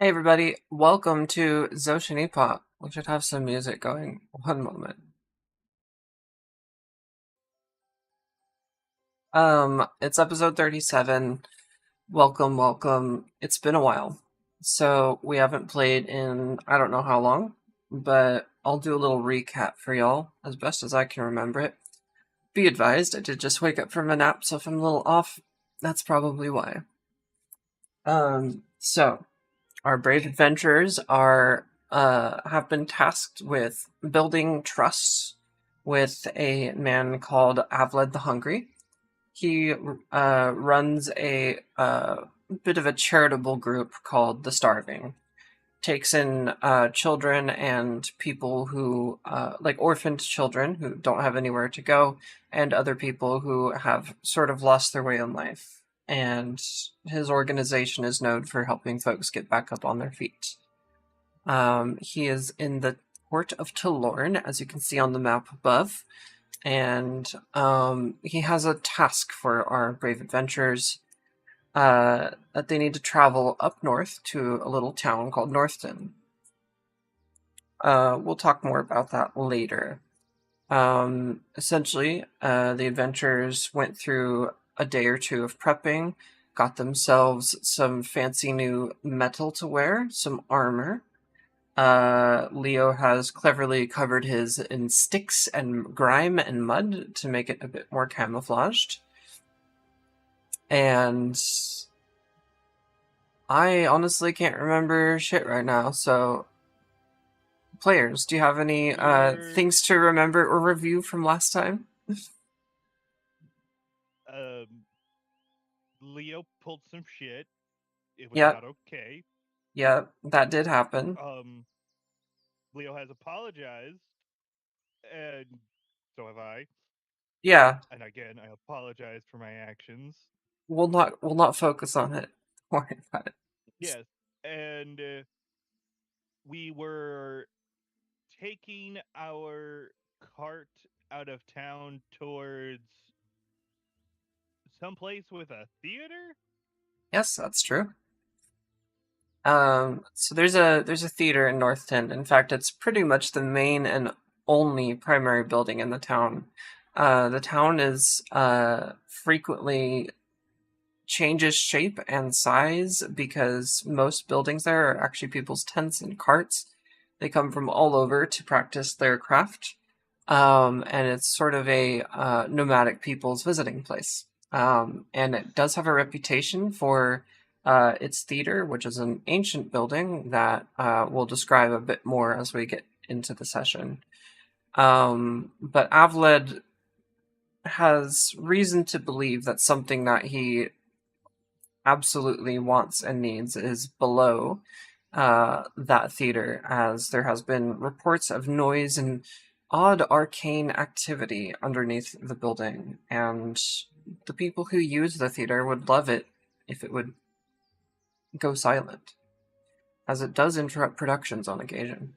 Hey everybody, welcome to Zotian Epoch. We should have some music going. One moment. It's episode 37. Welcome, welcome. It's been a while. So we haven't played in I don't know how long, but I'll do a little recap for y'all as best as I can remember it. Be advised, I did just wake up from a nap, so if I'm a little off, that's probably why. So our brave adventurers are have been tasked with building trusts with a man called Avled the Hungry. He runs a bit of a charitable group called the Starving. Takes in children and people who, like orphaned children who don't have anywhere to go, and other people who have sort of lost their way in life. And his organization is known for helping folks get back up on their feet. He is in the port of Tilorn, as you can see on the map above, and he has a task for our brave adventurers that they need to travel up north to a little town called Northton. We'll talk more about that later. Essentially, the adventurers went through a day or two of prepping, got themselves some fancy new metal to wear, some armor. Leo has cleverly covered his in sticks and grime and mud to make it a bit more camouflaged. And I honestly can't remember shit right now, so players, do you have any things to remember or review from last time? Um, Leo pulled some shit. It was Yeah, not okay. yeah, that did happen. Um, Leo has apologized, and so have I. Yeah, And again, I apologize for my actions. we'll not focus on it. Don't worry about it. Yes, and we were taking our cart out of town towards someplace with a theater. Yes, that's true. So there's a theater in Northton. In fact, it's pretty much the main and only primary building in the town. The town is frequently changes shape and size because most buildings there are actually people's tents and carts. They come from all over to practice their craft, and it's sort of a nomadic people's visiting place. And it does have a reputation for its theater, which is an ancient building that we'll describe a bit more as we get into the session. But Avled has reason to believe that something that he absolutely wants and needs is below that theater, as there has been reports of noise and odd arcane activity underneath the building, and the people who use the theater would love it if it would go silent, as it does interrupt productions on occasion.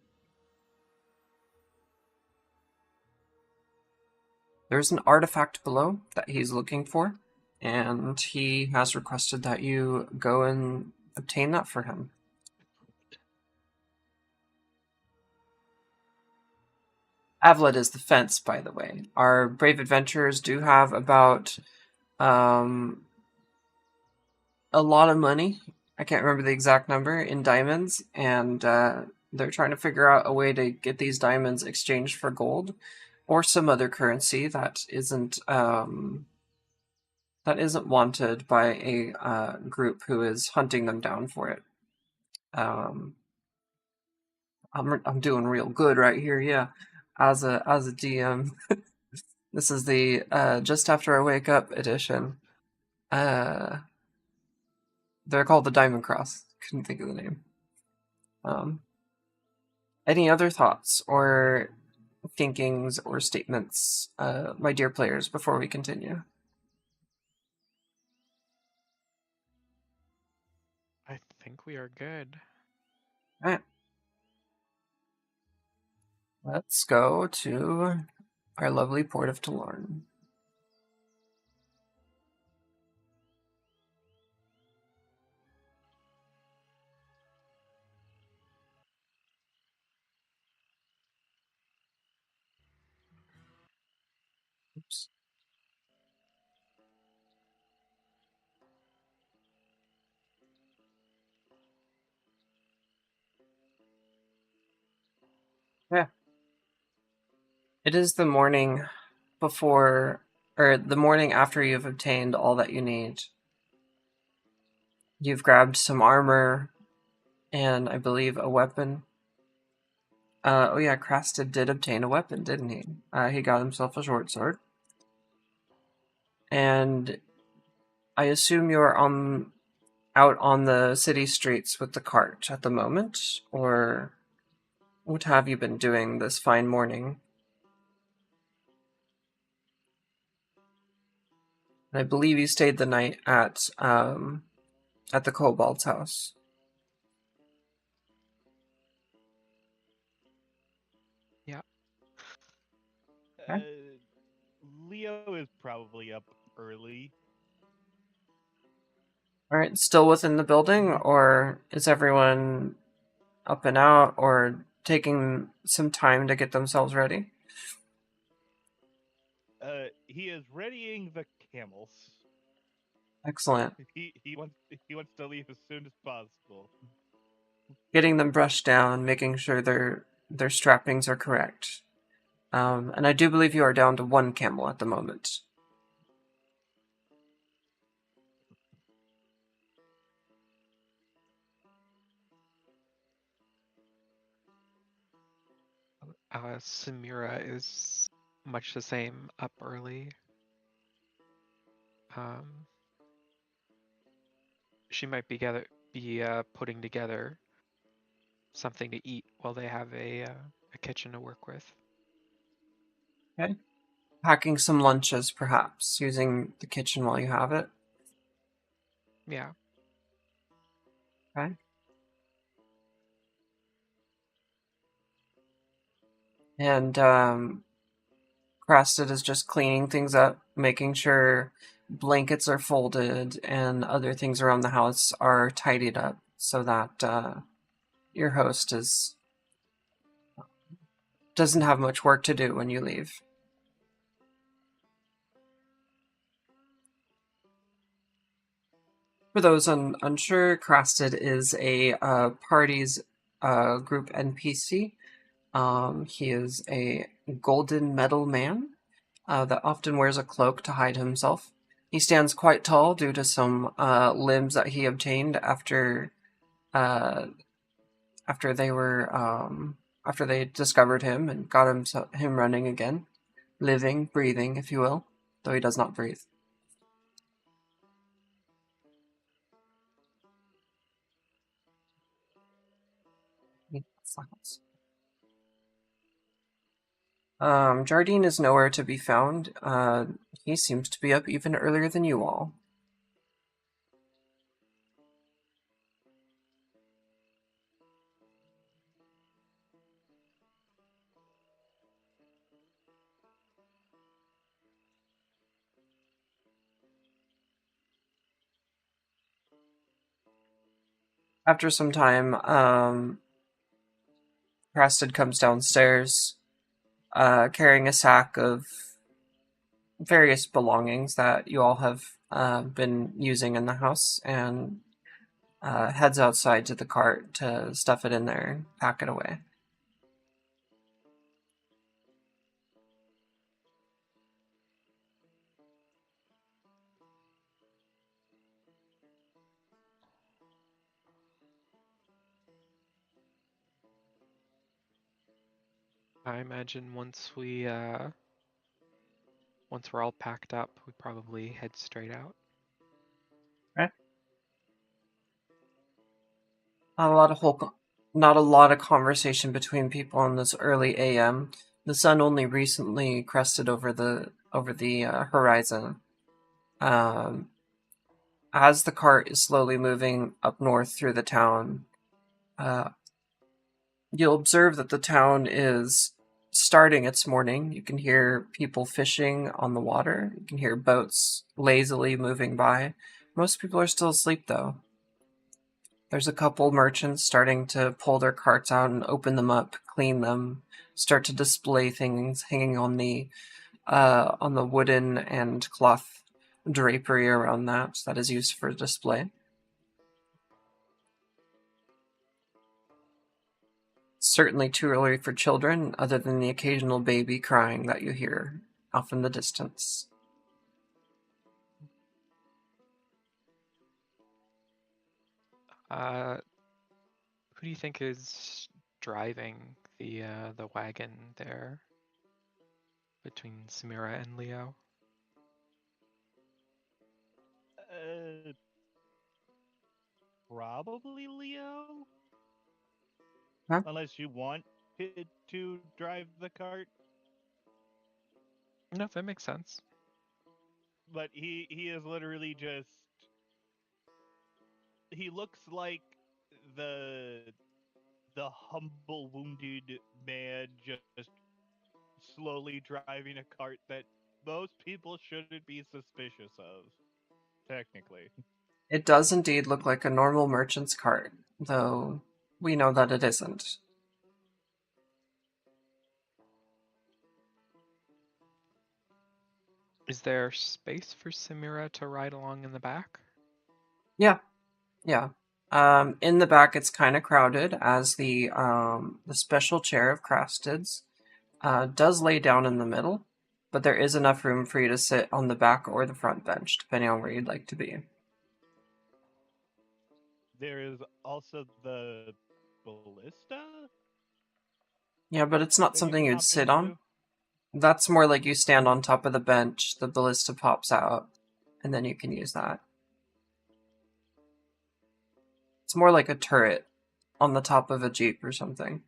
There's an artifact below that he's looking for, and he has requested that you go and obtain that for him. Avlet is the fence, by the way. Our brave adventurers do have about um, a lot of money. I can't remember the exact number in diamonds, and they're trying to figure out a way to get these diamonds exchanged for gold or some other currency that isn't wanted by a group who is hunting them down for it. Um, I'm doing real good right here, yeah. As a DM, this is the just after I wake up edition. Uh, they're called the Diamond Cross. Couldn't think of the name. Um, any other thoughts or thinkings or statements, my dear players, before we continue? I think we are good. All right, let's go to our lovely port of Talorn. Oops. Yeah. It is the morning before, or the morning after you've obtained all that you need. You've grabbed some armor and I believe a weapon. Oh yeah, Crasted did obtain a weapon, didn't he? He got himself a short sword. And I assume you're out on the city streets with the cart at the moment, or what have you been doing this fine morning? I believe you stayed the night at the Kobold's house. Yeah. Uh, Leo is probably up early. All right, still within the building, or is everyone up and out, or taking some time to get themselves ready? He is readying the camels. Excellent. He wants to leave as soon as possible. Getting them brushed down, making sure their strappings are correct. And I do believe you are down to one camel at the moment. Samira is much the same, up early. She might be putting together something to eat while they have a kitchen to work with. Okay. Packing some lunches, perhaps, using the kitchen while you have it. Yeah. Okay. And Crested is just cleaning things up, making sure blankets are folded and other things around the house are tidied up so that your host doesn't have much work to do when you leave. For those unsure, Crested is a party's group NPC. He is a golden metal man that often wears a cloak to hide himself. He stands quite tall due to some limbs that he obtained uh, after they were after they discovered him and got him running again, living, breathing, if you will, though he does not breathe. Jardine is nowhere to be found. He seems to be up even earlier than you all. After some time, Preston comes downstairs, carrying a sack of various belongings that you all have been using in the house, and heads outside to the cart to stuff it in there and pack it away. I imagine once we're all packed up, we probably head straight out. Right. Not a lot of conversation between people on this early AM. The sun only recently crested over the horizon. Um, as the cart is slowly moving up north through the town, uh, you'll observe that the town is starting its morning. You can hear people fishing on the water. You can hear boats lazily moving by. Most people are still asleep, though. There's a couple merchants starting to pull their carts out and open them up, clean them, start to display things hanging on the on the wooden and cloth drapery around that is used for display. Certainly too early for children, other than the occasional baby crying that you hear off in the distance. Who do you think is driving the wagon there between Samira and Leo? Uh, Probably Leo, Huh? unless you want it to drive the cart. No, that makes sense. But he is literally just. He looks like the the humble wounded man just slowly driving a cart that most people shouldn't be suspicious of, technically. It does indeed look like a normal merchant's cart, though we know that it isn't. Is there space for Samira to ride along in the back? Yeah, yeah. In the back, it's kind of crowded as the special chair of Crasted's does lay down in the middle, but there is enough room for you to sit on the back or the front bench, depending on where you'd like to be. There is also the ballista Yeah, but it's not that you something can you'd hop sit on. into. That's more like you stand on top of the bench, the ballista pops out, and then you can use that. It's more like a turret on the top of a Jeep or something.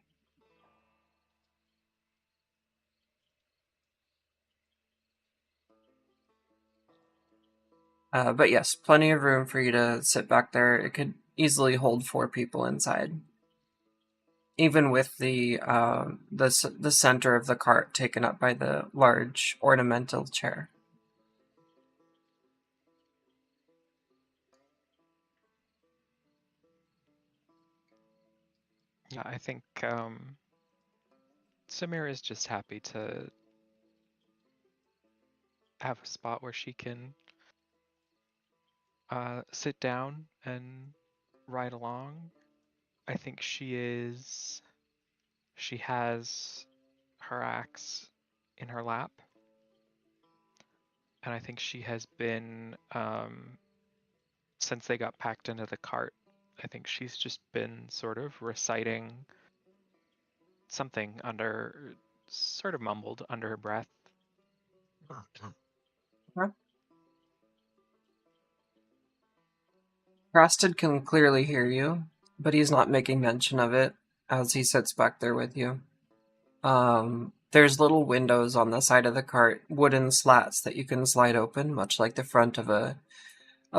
But yes, plenty of room for you to sit back there. It could easily hold 4 people inside, even with the center of the cart taken up by the large ornamental chair. Yeah, I think Samira is just happy to have a spot where she can sit down and ride along. I think she has her axe in her lap, and I think she has been since they got packed into the cart. I think she's just been sort of reciting something sort of mumbled under her breath. Crasted can clearly hear you, but he's not making mention of it as he sits back there with you. There's little windows on the side of the cart, wooden slats that you can slide open, much like the front of a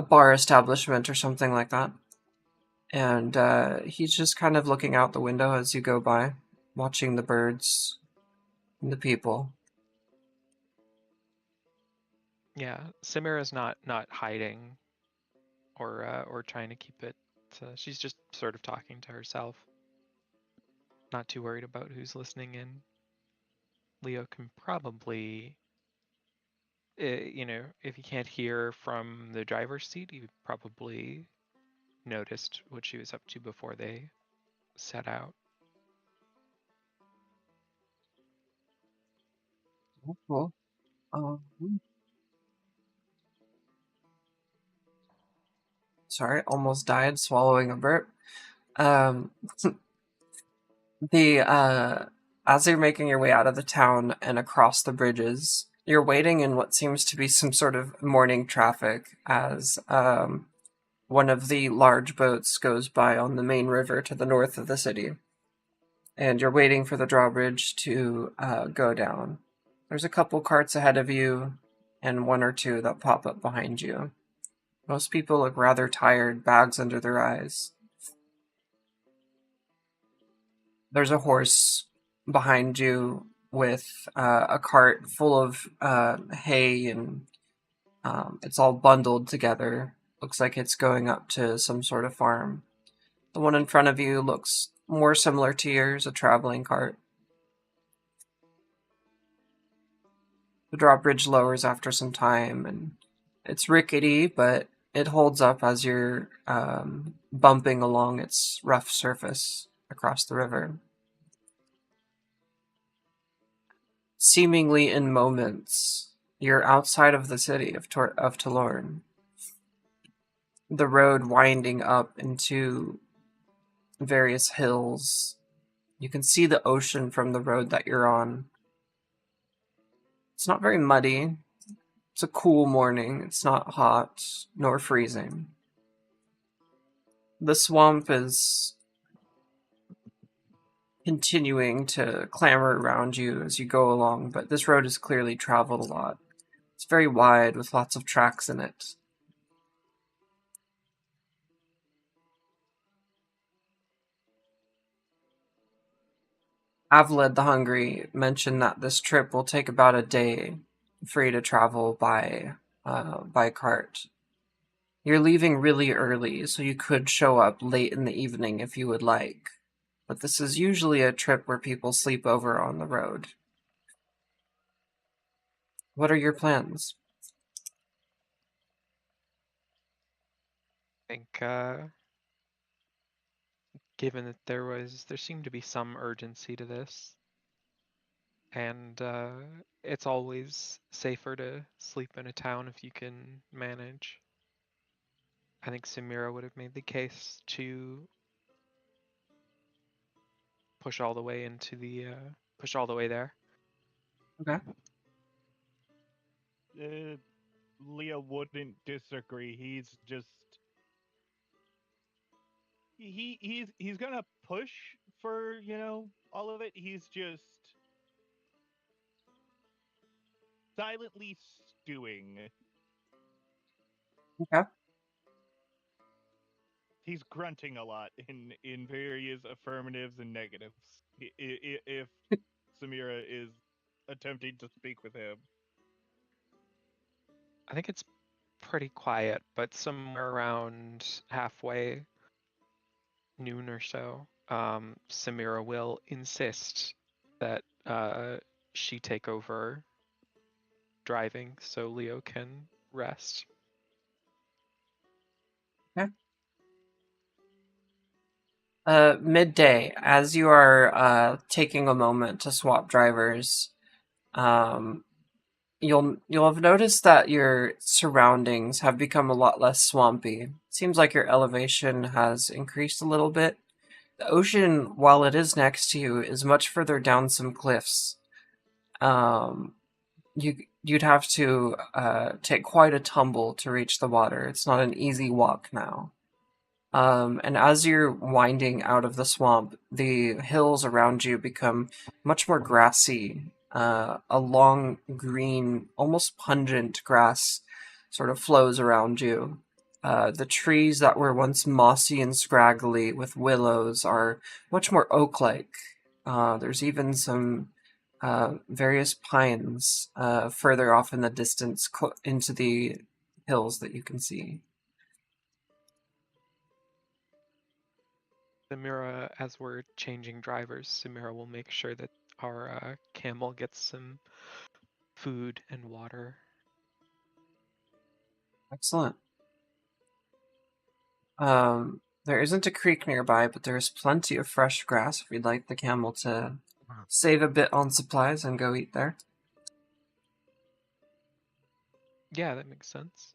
bar establishment or something like that. And he's just kind of looking out the window as you go by, watching the birds and the people. Yeah, Samira's not hiding or trying to keep it. She's just sort of talking to herself, not too worried about who's listening in. Leo can probably, if he can't hear from the driver's seat, he probably noticed what she was up to before they set out. Cool. Sorry, almost died swallowing a burp. Um, the as you're making your way out of the town and across the bridges, you're waiting in what seems to be some sort of morning traffic as one of the large boats goes by on the main river to the north of the city. And you're waiting for the drawbridge to go down. There's a couple carts ahead of you and 1 or 2 that pop up behind you. Most people look rather tired, bags under their eyes. There's a horse behind you with a cart full of hay, and it's all bundled together. Looks like it's going up to some sort of farm. The one in front of you looks more similar to yours, a traveling cart. The drawbridge lowers after some time, and it's rickety, but it holds up as you're bumping along its rough surface across the river. Seemingly in moments, you're outside of the city of Talorn. The road winding up into various hills. You can see the ocean from the road that you're on. It's not very muddy. It's a cool morning. It's not hot nor freezing. The swamp is continuing to clamor around you as you go along, but this road is clearly traveled a lot. It's very wide with lots of tracks in it. Avled the Hungry mentioned that this trip will take about a day for you to travel by cart. You're leaving really early, so you could show up late in the evening if you would like. But this is usually a trip where people sleep over on the road. What are your plans? I think, given that there seemed to be some urgency to this, and it's always safer to sleep in a town if you can manage. I think Samira would have made the case to push all the way into the push all the way there. Okay. Leo wouldn't disagree. He's gonna push for, all of it. He's just silently stewing. Okay. He's grunting a lot in various affirmatives and negatives. If Samira is attempting to speak with him. I think it's pretty quiet, but somewhere around halfway, noon or so, Samira will insist that she take over driving so Leo can rest. Okay. Midday, as you are taking a moment to swap drivers, um, you'll have noticed that your surroundings have become a lot less swampy. Seems like your elevation has increased a little bit. The ocean, while it is next to you, is much further down some cliffs. Um, you'd have to take quite a tumble to reach the water. It's not an easy walk now. And as you're winding out of the swamp, the hills around you become much more grassy. A long green, almost pungent grass sort of flows around you. The trees that were once mossy and scraggly with willows are much more oak-like. There's even some various pines further off in the distance into the hills that you can see. Samira, as we're changing drivers, Samira will make sure that our camel gets some food and water. Excellent. There isn't a creek nearby, but there is plenty of fresh grass if you'd like the camel to save a bit on supplies and go eat there. Yeah, that makes sense.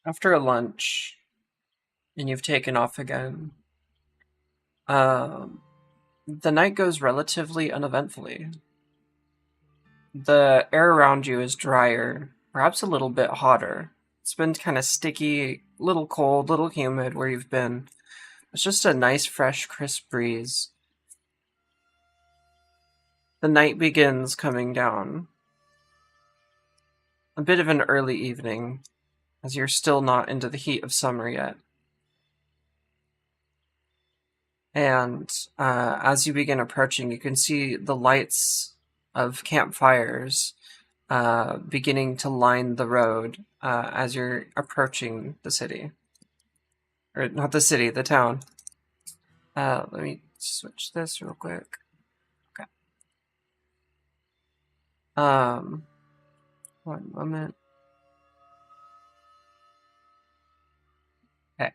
After a lunch, and you've taken off again, um, the night goes relatively uneventfully. The air around you is drier, perhaps a little bit hotter. It's been kind of sticky, little cold, little humid where you've been. It's just a nice, fresh, crisp breeze. The night begins coming down. A bit of an early evening, as you're still not into the heat of summer yet. And as you begin approaching, you can see the lights of campfires beginning to line the road as you're approaching the city. Or not the city, the town. Let me switch this real quick. Okay. 1 moment. Okay.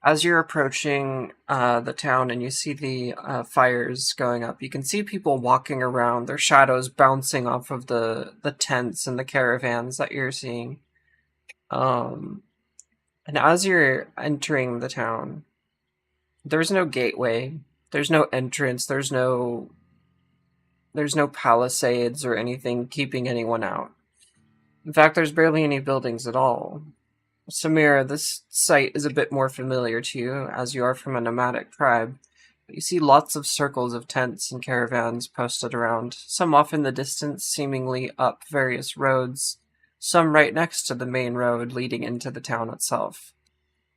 As you're approaching the town and you see the fires going up, you can see people walking around, their shadows bouncing off of the tents and the caravans that you're seeing. And as you're entering the town, there's no gateway, there's no entrance, there's no palisades or anything keeping anyone out. In fact, there's barely any buildings at all. Samira, this site is a bit more familiar to you, as you are from a nomadic tribe. But you see lots of circles of tents and caravans posted around, some off in the distance, seemingly up various roads, some right next to the main road leading into the town itself.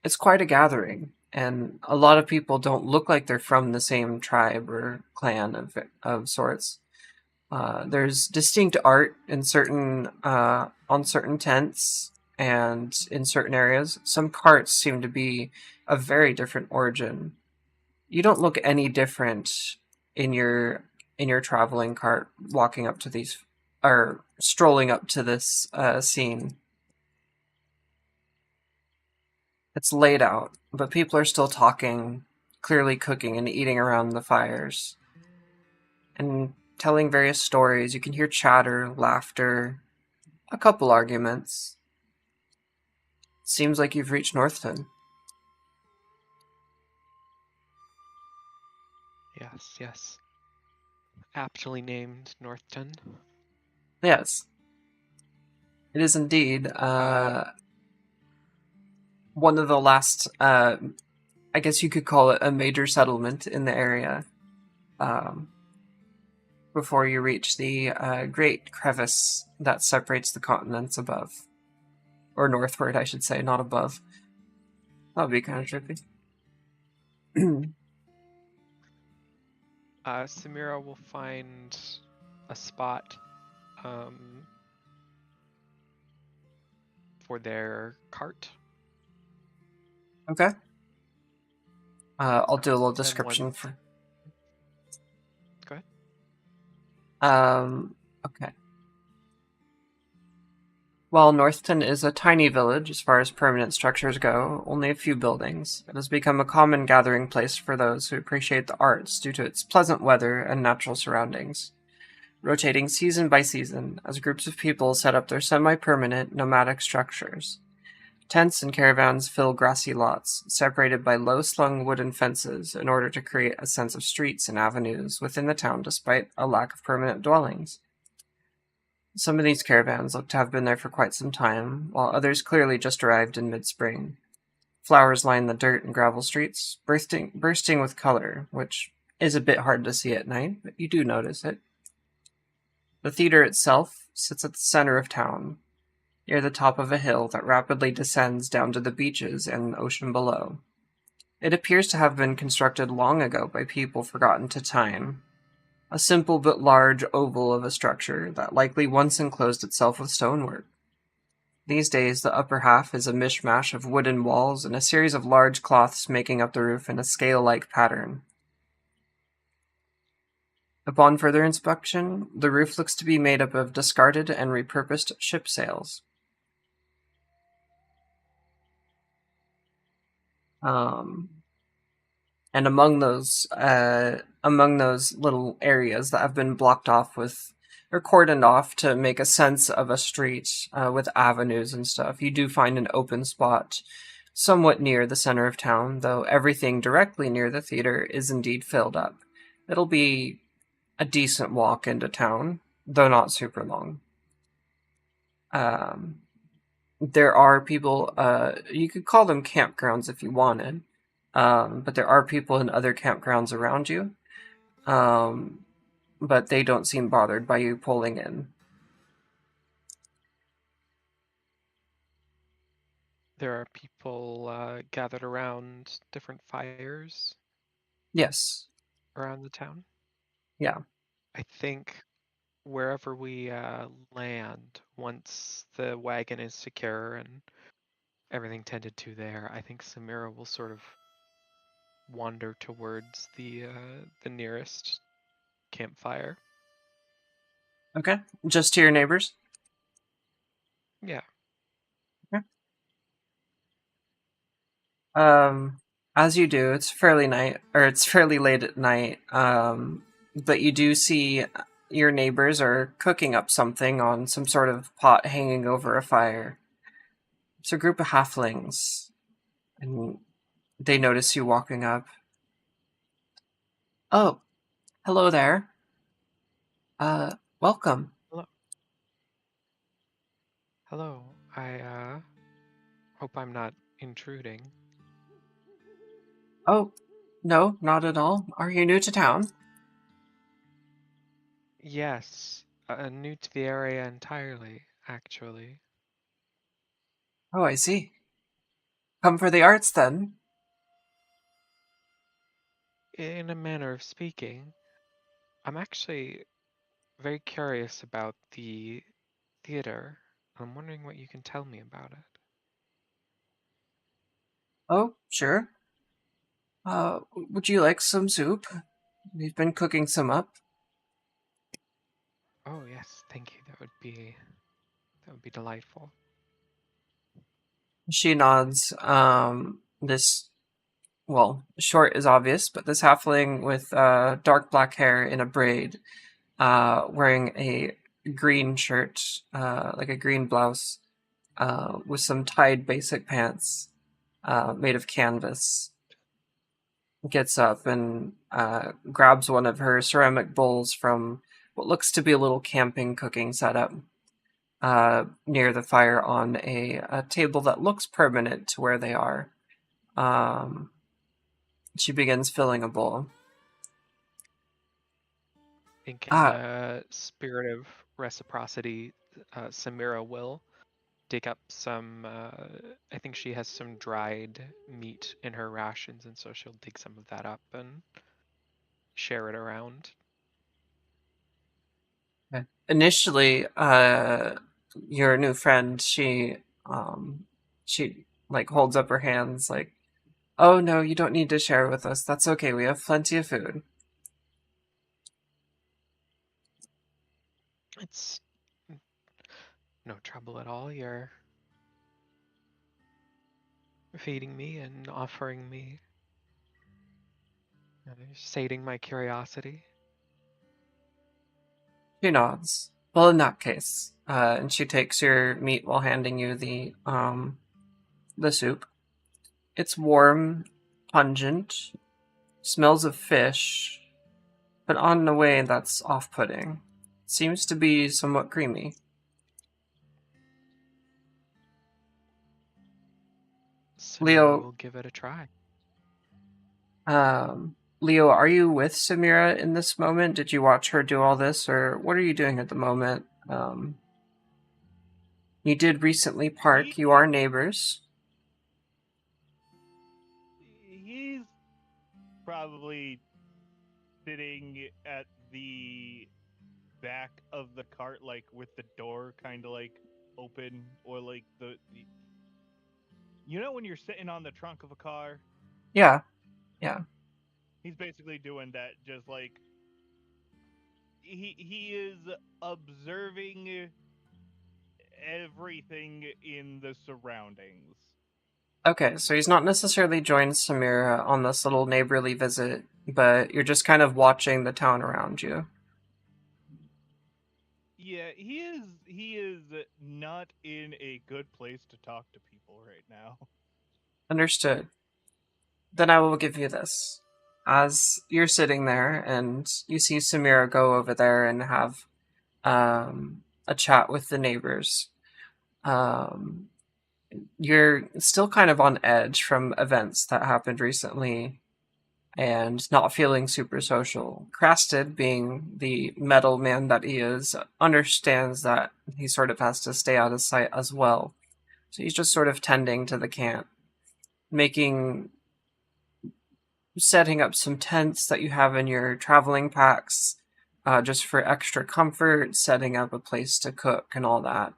It's quite a gathering, and a lot of people don't look like they're from the same tribe or clan of sorts. There's distinct art in certain on certain tents and in certain areas. Some carts seem to be of very different origin. You don't look any different in your traveling cart walking up to these or strolling up to this scene. It's laid out, but people are still talking, clearly cooking and eating around the fires, and telling various stories. You can hear chatter, laughter, a couple arguments. Seems like you've reached Northton. Yes, yes. Aptly named Northton. Yes. It is indeed one of the last, I guess you could call it a major settlement in the area, before you reach the great crevice that separates the continents above. Or northward, I should say, not above. That would be kind of trippy. Samira will find a spot for their cart. Okay. I'll do a little And description one... for. Go ahead. Okay. While Northton is a tiny village as far as permanent structures go, only a few buildings, it has become a common gathering place for those who appreciate the arts due to its pleasant weather and natural surroundings. Rotating season by season, as groups of people set up their semi-permanent nomadic structures. Tents and caravans fill grassy lots, separated by low-slung wooden fences in order to create a sense of streets and avenues within the town despite a lack of permanent dwellings. Some of these caravans look to have been there for quite some time, while others clearly just arrived in mid-spring. Flowers line the dirt and gravel streets, bursting with color, which is a bit hard to see at night, but you do notice it. The theater itself sits at the center of town, near the top of a hill that rapidly descends down to the beaches and the ocean below. It appears to have been constructed long ago by people forgotten to time. A simple but large oval of a structure that likely once enclosed itself with stonework. These days, the upper half is a mishmash of wooden walls and a series of large cloths making up the roof in a scale-like pattern. Upon further inspection, the roof looks to be made up of discarded and repurposed ship sails. And among those little areas that have been blocked off with or cordoned off to make a sense of a street with avenues and stuff, you do find an open spot somewhat near the center of town, though everything directly near the theater is indeed filled up. It'll be a decent walk into town, though not super long. There are people, you could call them campgrounds if you wanted, but there are people in other campgrounds around you, but they don't seem bothered by you pulling in. There are people gathered around different fires Yes. around the town. Yeah. I think wherever we land, once the wagon is secure and everything tended to there, I think Samira will sort of wander towards the nearest campfire. Okay, just to your neighbors. Yeah. Okay. As you do, it's fairly night, or it's fairly late at night. But you do see your neighbors are cooking up something on some sort of pot hanging over a fire. It's a group of halflings, and they notice you walking up. Oh, hello there. Welcome. Hello. Hello. I hope I'm not intruding. Oh, no, not at all. Are you new to town? Yes, new to the area entirely, actually. Oh, I see. Come for the arts then. In a manner of speaking, I'm actually very curious about the theater. I'm wondering what you can tell me about it. Oh, sure. Would you like some soup? We've been cooking some up. Oh yes, thank you. That would be delightful. She nods. Well, short is obvious, but this halfling with dark black hair in a braid, wearing a green shirt, like a green blouse, with some tied basic pants, made of canvas, gets up and grabs one of her ceramic bowls from what looks to be a little camping cooking setup near the fire on a table that looks permanent to where they are. Um, she begins filling a bowl. I think in Ah, the spirit of reciprocity, Samira will dig up some. I think she has some dried meat in her rations, and so she'll dig some of that up and share it around. okay. Initially, your new friend, she like holds up her hands, like, "Oh no, you don't need to share with us. That's okay. We have plenty of food." It's no trouble at all. You're feeding me and offering me, sating my curiosity. She nods. Well, in that case, and she takes your meat while handing you the soup. It's warm, pungent, smells of fish, but on in a way that's off-putting. Seems to be somewhat creamy. Samira Leo, will give it a try. Leo, are you with Samira in this moment? Did you watch her do all this, or what are you doing at the moment? You did recently park. You He are neighbors. he's probably sitting at the back of the cart, like with the door kind of like open, or like you know when you're sitting on the trunk of a car. Yeah, yeah. He's basically doing that, just like he is observing everything in the surroundings. Okay, so he's not necessarily joined Samira on this little neighborly visit, but you're just kind of watching the town around you. Yeah, he is not in a good place to talk to people right now. Understood. Then I will give you this. As you're sitting there and you see Samira go over there and have a chat with the neighbors, um, you're still kind of on edge from events that happened recently and not feeling super social. Crasted, being the metal man that he is, understands that he sort of has to stay out of sight as well. So he's just sort of tending to the camp, making setting up some tents that you have in your traveling packs, just for extra comfort, setting up a place to cook and all that.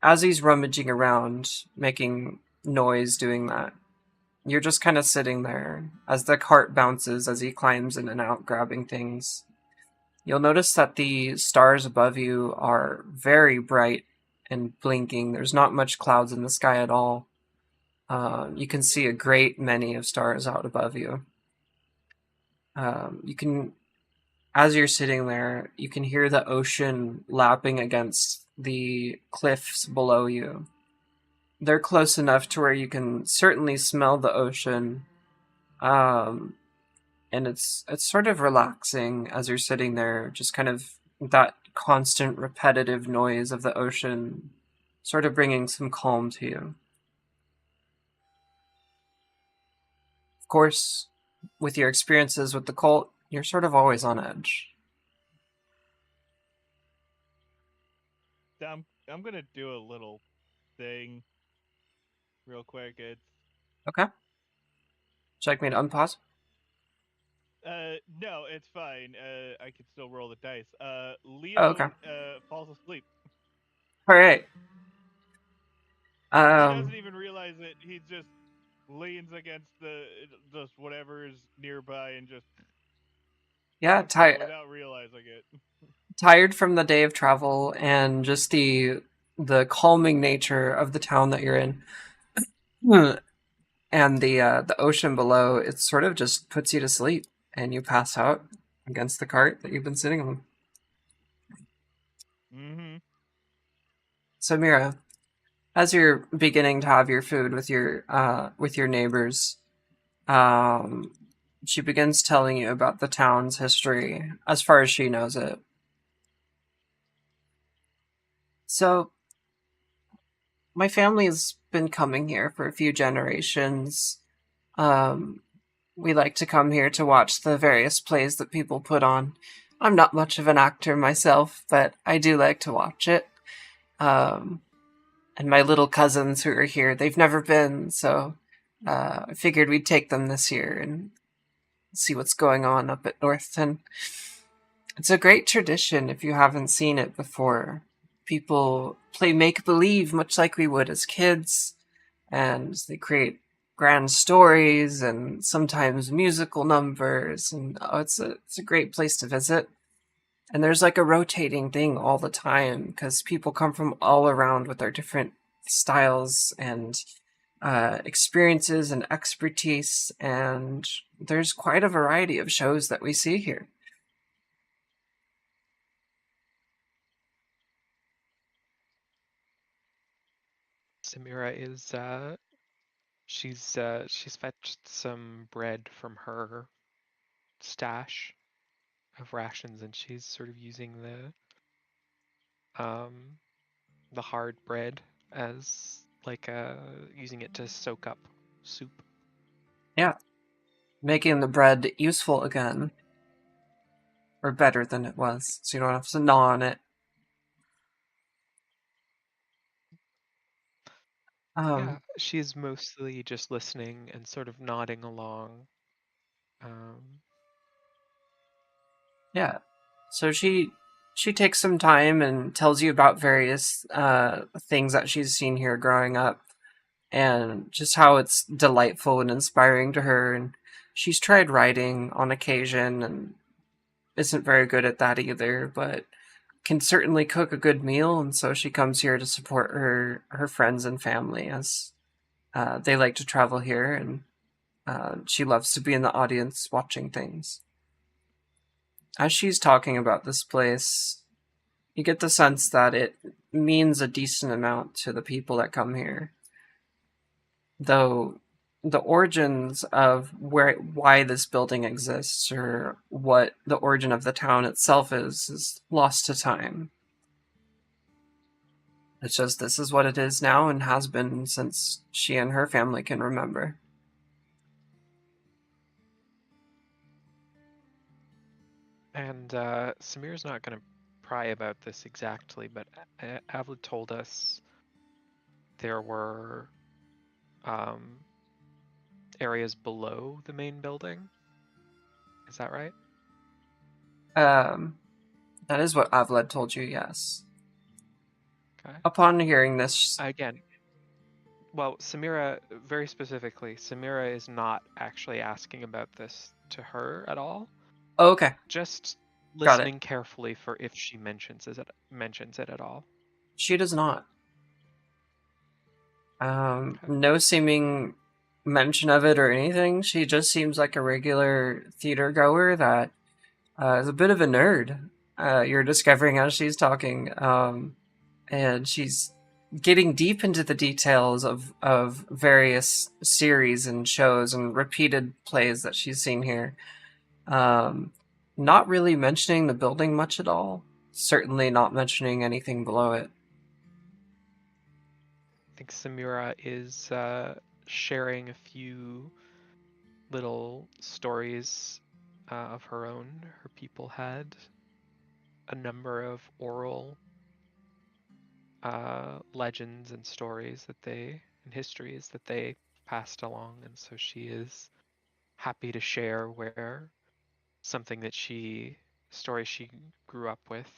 As he's rummaging around, making noise doing that, you're just kind of sitting there as the cart bounces as he climbs in and out, grabbing things. You'll notice that the stars above you are very bright and blinking. There's not much clouds in the sky at all. You can see a great many of stars out above you. You can, as you're sitting there, you can hear the ocean lapping against the cliffs below you. They're close enough to where you can certainly smell the ocean, um, and it's sort of relaxing as you're sitting there, just kind of that constant repetitive noise of the ocean, sort of bringing some calm to you. Of course, with your experiences with the cult, you're sort of always on edge. I'm gonna do a little thing real quick. It's Okay. Would you like me to unpause? no, it's fine. I can still roll the dice. Oh, okay. Leon falls asleep. All right. He doesn't Um, even realize it. He just leans against the just whatever is nearby and just yeah, without realizing it. tired from the day of travel and just the calming nature of the town that you're in. And the ocean below, it sort of just puts you to sleep, and you pass out against the cart that you've been sitting on. Mm-hmm. So Mira, as you're beginning to have your food with your neighbors, um, she begins telling you about the town's history as far as she knows it. So my family has been coming here for a few generations. Um, we like to come here to watch the various plays that people put on. I'm not much of an actor myself, but I do like to watch it. Um, and my little cousins who are here, they've never been, so I figured we'd take them this year and see what's going on up at Northton. It's a great tradition if you haven't seen it before. People play make believe much like we would as kids, and they create grand stories and sometimes musical numbers, and it's a great place to visit. And there's like a rotating thing all the time because people come from all around with their different styles and experiences and expertise, and there's quite a variety of shows that we see here. Samira is she's fetched some bread from her stash of rations, and she's sort of using um the hard bread as like using it to soak up soup. Yeah, making the bread useful again, or better than it was, so you don't have to gnaw on it. Yeah, Um, she's mostly just listening and sort of nodding along. Um, yeah, so she takes some time and tells you about various things that she's seen here growing up, and just how it's delightful and inspiring to her. And she's tried writing on occasion and isn't very good at that either, but can certainly cook a good meal. And so she comes here to support her friends and family as they like to travel here, and she loves to be in the audience watching things. As she's talking about this place, you get the sense that it means a decent amount to the people that come here. Though the origins of why this building exists or what the origin of the town itself is lost to time. It's just this is what it is now and has been since she and her family can remember. and Samira's not going to pry about this exactly, but Avla told us there were um, areas below the main building. Is that right? Um, That is what Avled told you, yes. Okay. Upon hearing this, Again, well, Samira, very specifically, Samira is not actually asking about this to her at all. oh, okay, Just got it. listening carefully for if she mentions it at all. She does not. Okay. No seeming mention of it or anything. She just seems like a regular theater goer that is a bit of a nerd. You're discovering as she's talking, and she's getting deep into the details of various series and shows and repeated plays that she's seen here. Um, Not really mentioning the building much at all. Certainly not mentioning anything below it. I think Samira is sharing a few little stories of her own. Her people had a number of oral legends and stories and histories that they passed along, and so she is happy to share where something that story she grew up with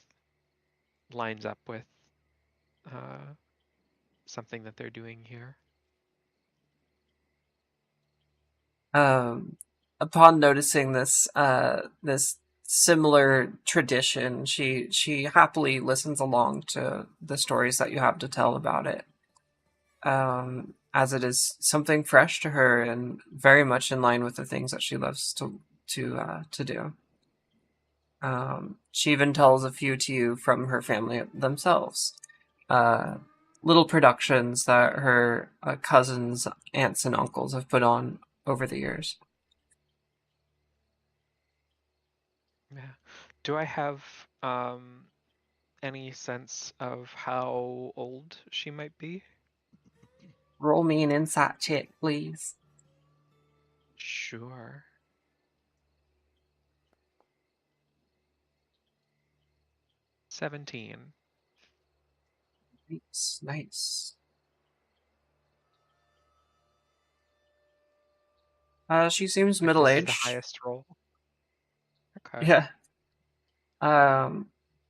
lines up with uh, something that they're doing here. Um, Upon noticing this similar tradition, she happily listens along to the stories that you have to tell about it, as it is something fresh to her and very much in line with the things that she loves to do. She even tells a few to you from her family themselves. Uh, Little productions that her cousins, aunts, and uncles have put on over the years. Yeah. Do I have any sense of how old she might be? Roll me an insight check, please. Sure. 17. Nice, nice. She seems If middle this is the aged. highest roll. Okay. Yeah.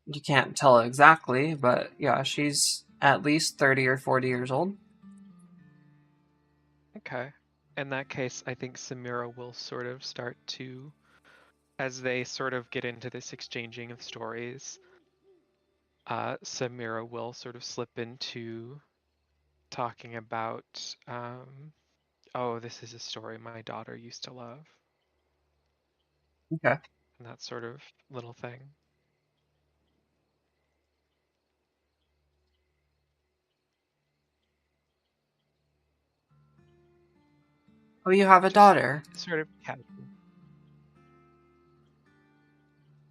You can't tell exactly, but yeah, she's at least 30 or 40 years old. Okay. In that case, I think Samira will sort of start to, as they sort of get into this exchanging of stories, Samira will sort of slip into talking about, oh, this is a story my daughter used to love, Okay. and that sort of little thing. Oh, you have a Just daughter. sort of casual.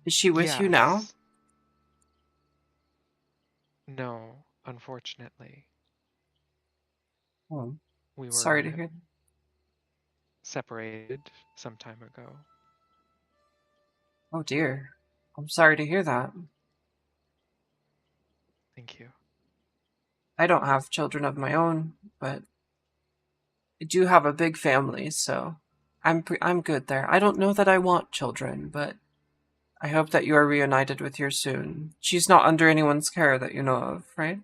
Is she with you now? Yes. No, unfortunately. Oh, We sorry to were hear. separated some time ago. Oh dear. I'm sorry to hear that. Thank you. I don't have children of my own, but I do have a big family, so I'm good there. I don't know that I want children, but I hope that you are reunited with her soon. She's not under anyone's care that you know of, right?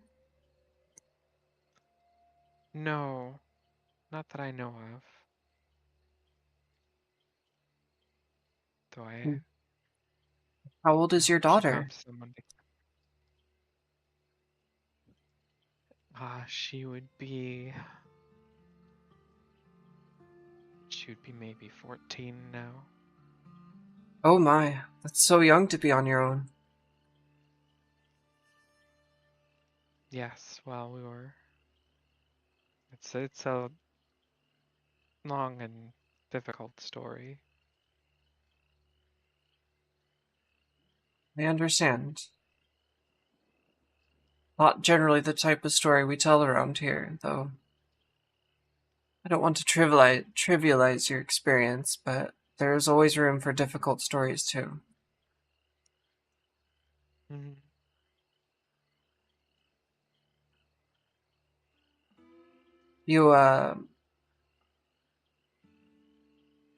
No, not that I know of. Though Hmm. I How old is your hope she daughter? found someone to. She would be. She would be maybe 14 now. Oh my, that's so young to be on your own. Yes, well, we were. It's a long and difficult story. I understand. Not generally the type of story we tell around here, though. I don't want to trivialize your experience, but there is always room for difficult stories too. Mhm. You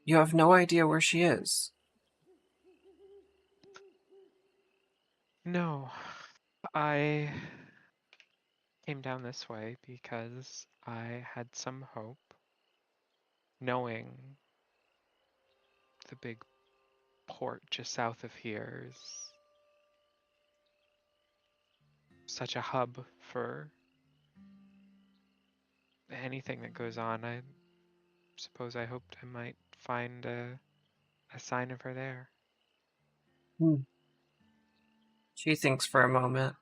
you have no idea where she is. No, I came down this way because I had some hope, knowing the big port just south of here is such a hub for anything that goes on. I suppose I hoped I might find a sign of her there. Hmm. She thinks for a moment.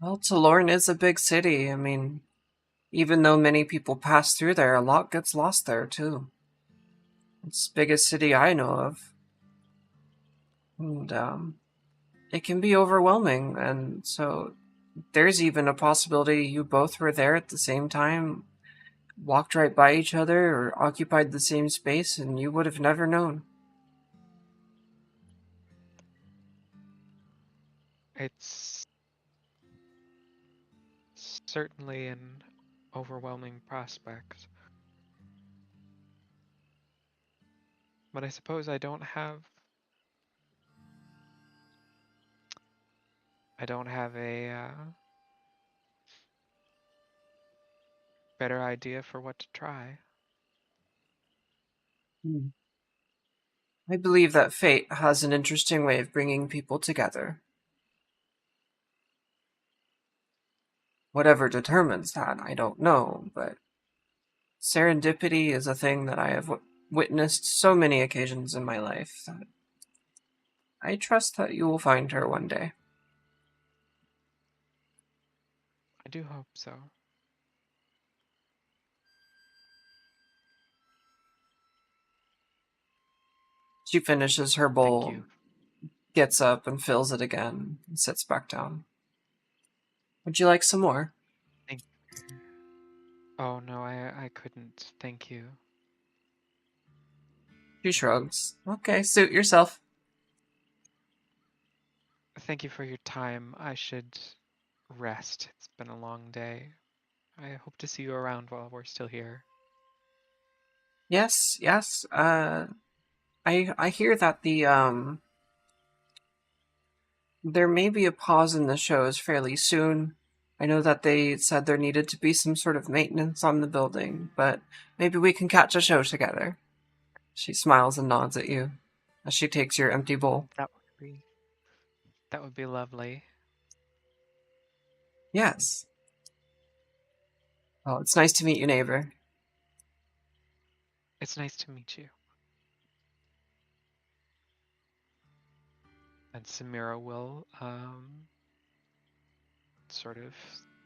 Well, Talorn is a big city. I mean, even though many people pass through there, a lot gets lost there, too. It's the biggest city I know of. And, it can be overwhelming. And so there's even a possibility you both were there at the same time, walked right by each other, or occupied the same space, and you would have never known. It's certainly an overwhelming prospect, but I suppose I don't have a better idea for what to try. Hmm. I believe that fate has an interesting way of bringing people together. Whatever determines that, I don't know, but serendipity is a thing that I have witnessed so many occasions in my life that I trust that you will find her one day. I do hope so. She finishes her Thank bowl, you. gets up and fills it again, and sits back down. Would you like some more? Thank Oh no, I couldn't. Thank you. She shrugs. Okay, suit yourself. Thank you for your time. I should rest. It's been a long day. I hope to see you around while we're still here. Yes, yes. I hear that there may be a pause in the shows fairly soon. I know that they said there needed to be some sort of maintenance on the building, but maybe we can catch a show together. She smiles and nods at you as she takes your empty bowl. That would be that would be lovely. Yes. Well, it's nice to meet you, neighbor. It's nice to meet you. And Samira will sort of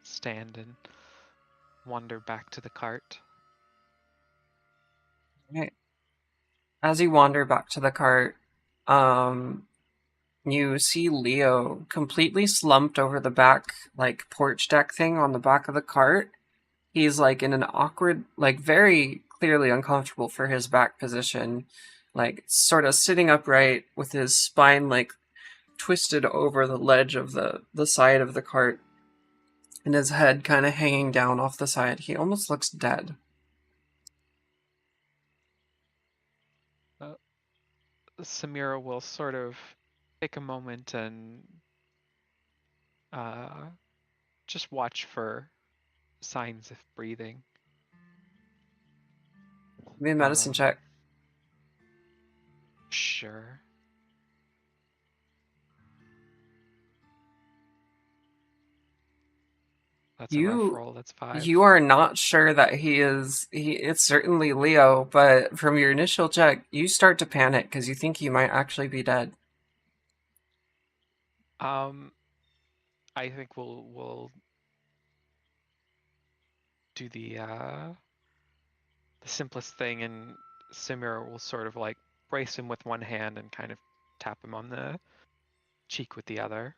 stand and wander back to the cart. Right. As you wander back to the cart, um, you see Leo completely slumped over the back, like, porch deck thing on the back of the cart. He's, like, in an awkward, like, very clearly uncomfortable for his back position, like, sort of sitting upright with his spine, like, twisted over the ledge of the side of the cart, and his head kind of hanging down off the side. He almost looks dead. Uh, Samira will sort of take a moment and uh, just watch for signs of breathing. Give me a medicine check. Sure. That's a rough You roll. That's 5. you are not sure that it's certainly Leo, but from your initial check, you start to panic because you think he might actually be dead. Um, I think we'll do the simplest thing, and Samira will sort of like brace him with one hand and kind of tap him on the cheek with the other.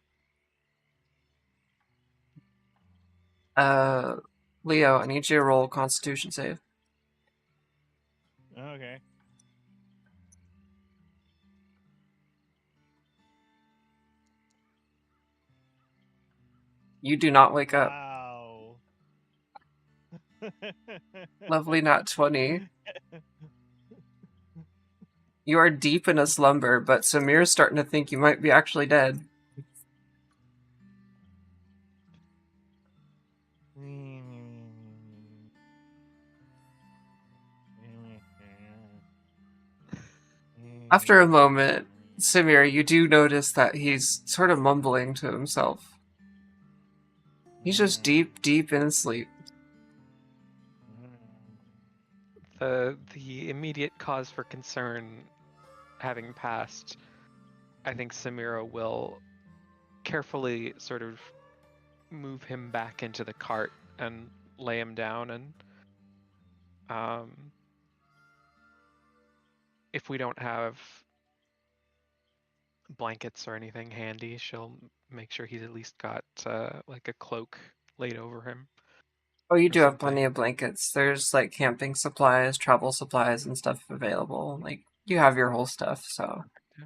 Uh, Leo, I need you to roll a Constitution save. Okay. You do not wake up. Wow. Lovely nat 20. You are deep in a slumber, but Samir's starting to think you might be actually dead. After a moment, Samir, you do notice that he's sort of mumbling to himself. He's just deep, deep in sleep. The immediate cause for concern having passed, I think Samira will carefully sort of move him back into the cart and lay him down, and if we don't have blankets or anything handy, she'll make sure he's at least got like a cloak laid over him Oh, you or do have plenty something. of blankets. There's like camping supplies, travel supplies, and stuff available. Like you have your whole stuff. So, Yeah.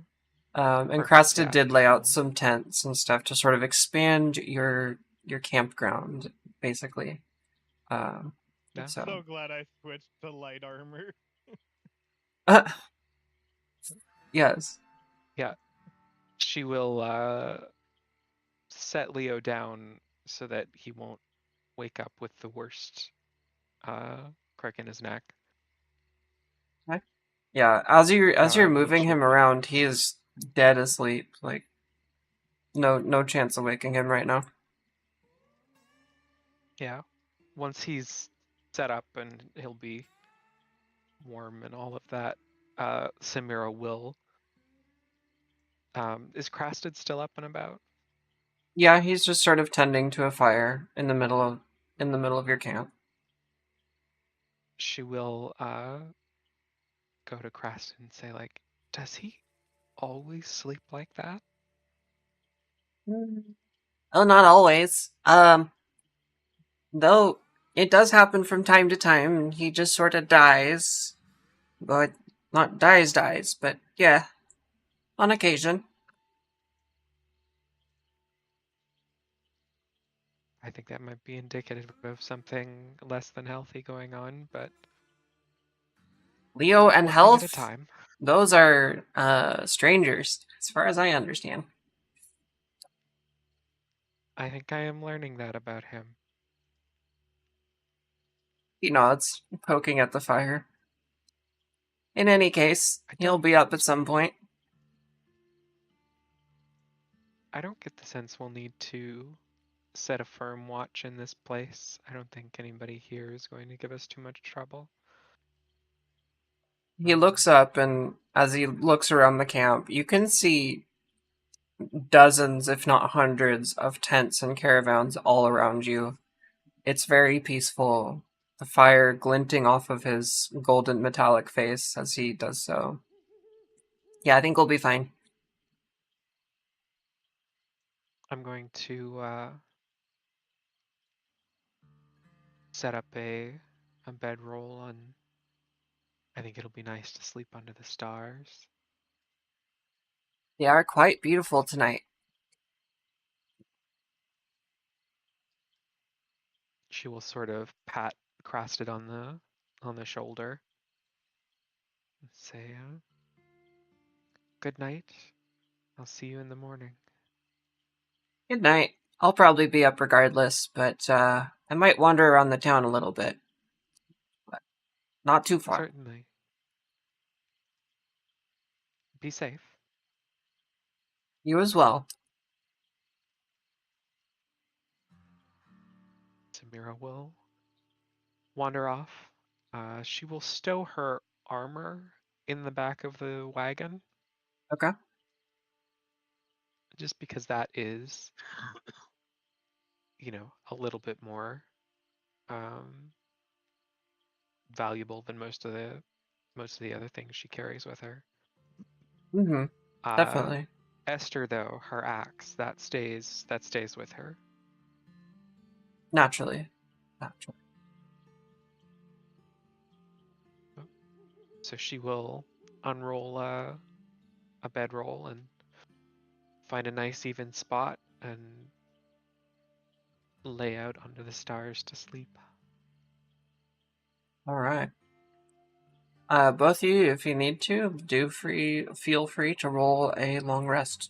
and Perfect. Crasta Yeah. did lay out She'll. some tents and stuff to sort of expand your campground, basically. Um, Yeah. so, So glad I switched to light armor. yes. Yeah. She will set Leo down so that he won't wake up with the worst crick in his neck. Okay. Yeah, as you're moving She'll him put. around, he is dead asleep. Like no chance of waking him right now. Yeah. Once he's set up and he'll be warm and all of that, Samira will. Is Crasted still up and about? Yeah, he's just sort of tending to a fire in the middle of your camp. She will go to Crasted and say, like, does he always sleep like that? Oh, not always. Though it does happen from time to time. He just sort of dies, but not dies, but yeah, on occasion. I think that might be indicative of something less than healthy going on, but Leo and one thing at a health, time. those are strangers, as far as I understand. I think I am learning that about him. He nods, poking at the fire. In any case, I he'll don't be up at some point. I don't get the sense we'll need to set a firm watch in this place. I don't think anybody here is going to give us too much trouble. He looks up, and as he looks around the camp, you can see dozens, if not hundreds, of tents and caravans all around you. It's very peaceful, the fire glinting off of his golden metallic face as he does so. Yeah, I think we'll be fine. I'm going to set up a bedroll, and I think it'll be nice to sleep under the stars. They are quite beautiful tonight. She will sort of pat Crasted on the shoulder and say, "Good night. I'll see you in the morning." Good night. I'll probably be up regardless, but I might wander around the town a little bit. But not too far. Certainly. Be safe. You as well. Samira will wander off. She will stow her armor in the back of the wagon, Okay. just because that is, a little bit more um, valuable than most of the other things she carries with her. Mm-hmm. Uh, Definitely. Esther, though, her axe that stays with her. Naturally. Naturally. So she will unroll a bedroll and find a nice even spot and lay out under the stars to sleep. All right. Both of you, if you need to, feel free to roll a long rest.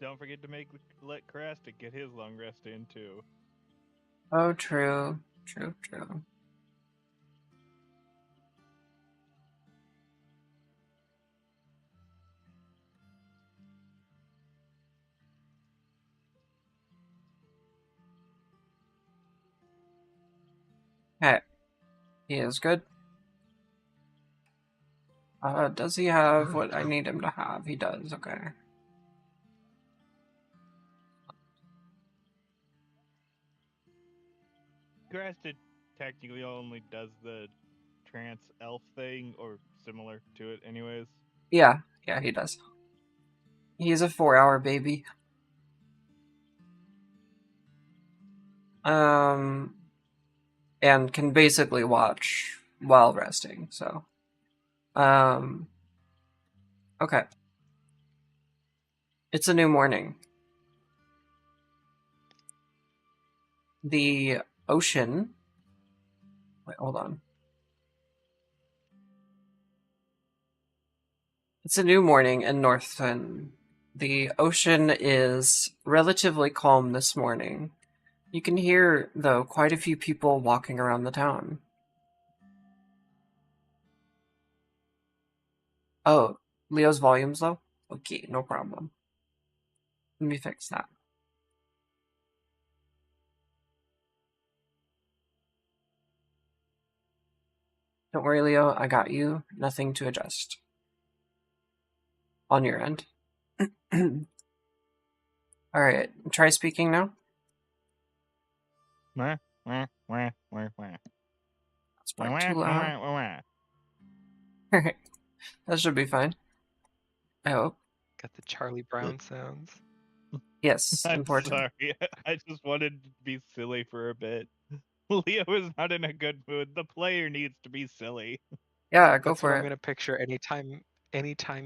Don't forget to let Karastic get his long rest in too. Oh, true. True. Okay. He is good. Does he have what I need him to have? He does, okay. Karastic technically only does the trance elf thing, or similar to it, anyways. Yeah, he does. He's a 4-hour baby. And can basically watch while resting, so. Okay. It's a new morning. The ocean. Wait, hold on. It's a new morning in Northton. The ocean is relatively calm this morning. You can hear, though, quite a few people walking around the town. Oh, Leo's volume's low? Okay, no problem. Let me fix that. Don't worry, Leo, I got you. Nothing to adjust. On your end. Alright, try speaking now. It's probably too loud. Alright, that should be fine. I hope. Got the Charlie Brown sounds. Yes, I'm important. sorry. I just wanted to be silly for a bit. Leo is not in a good mood. The player needs to be silly. Yeah, go That's for what it. I'm gonna picture anytime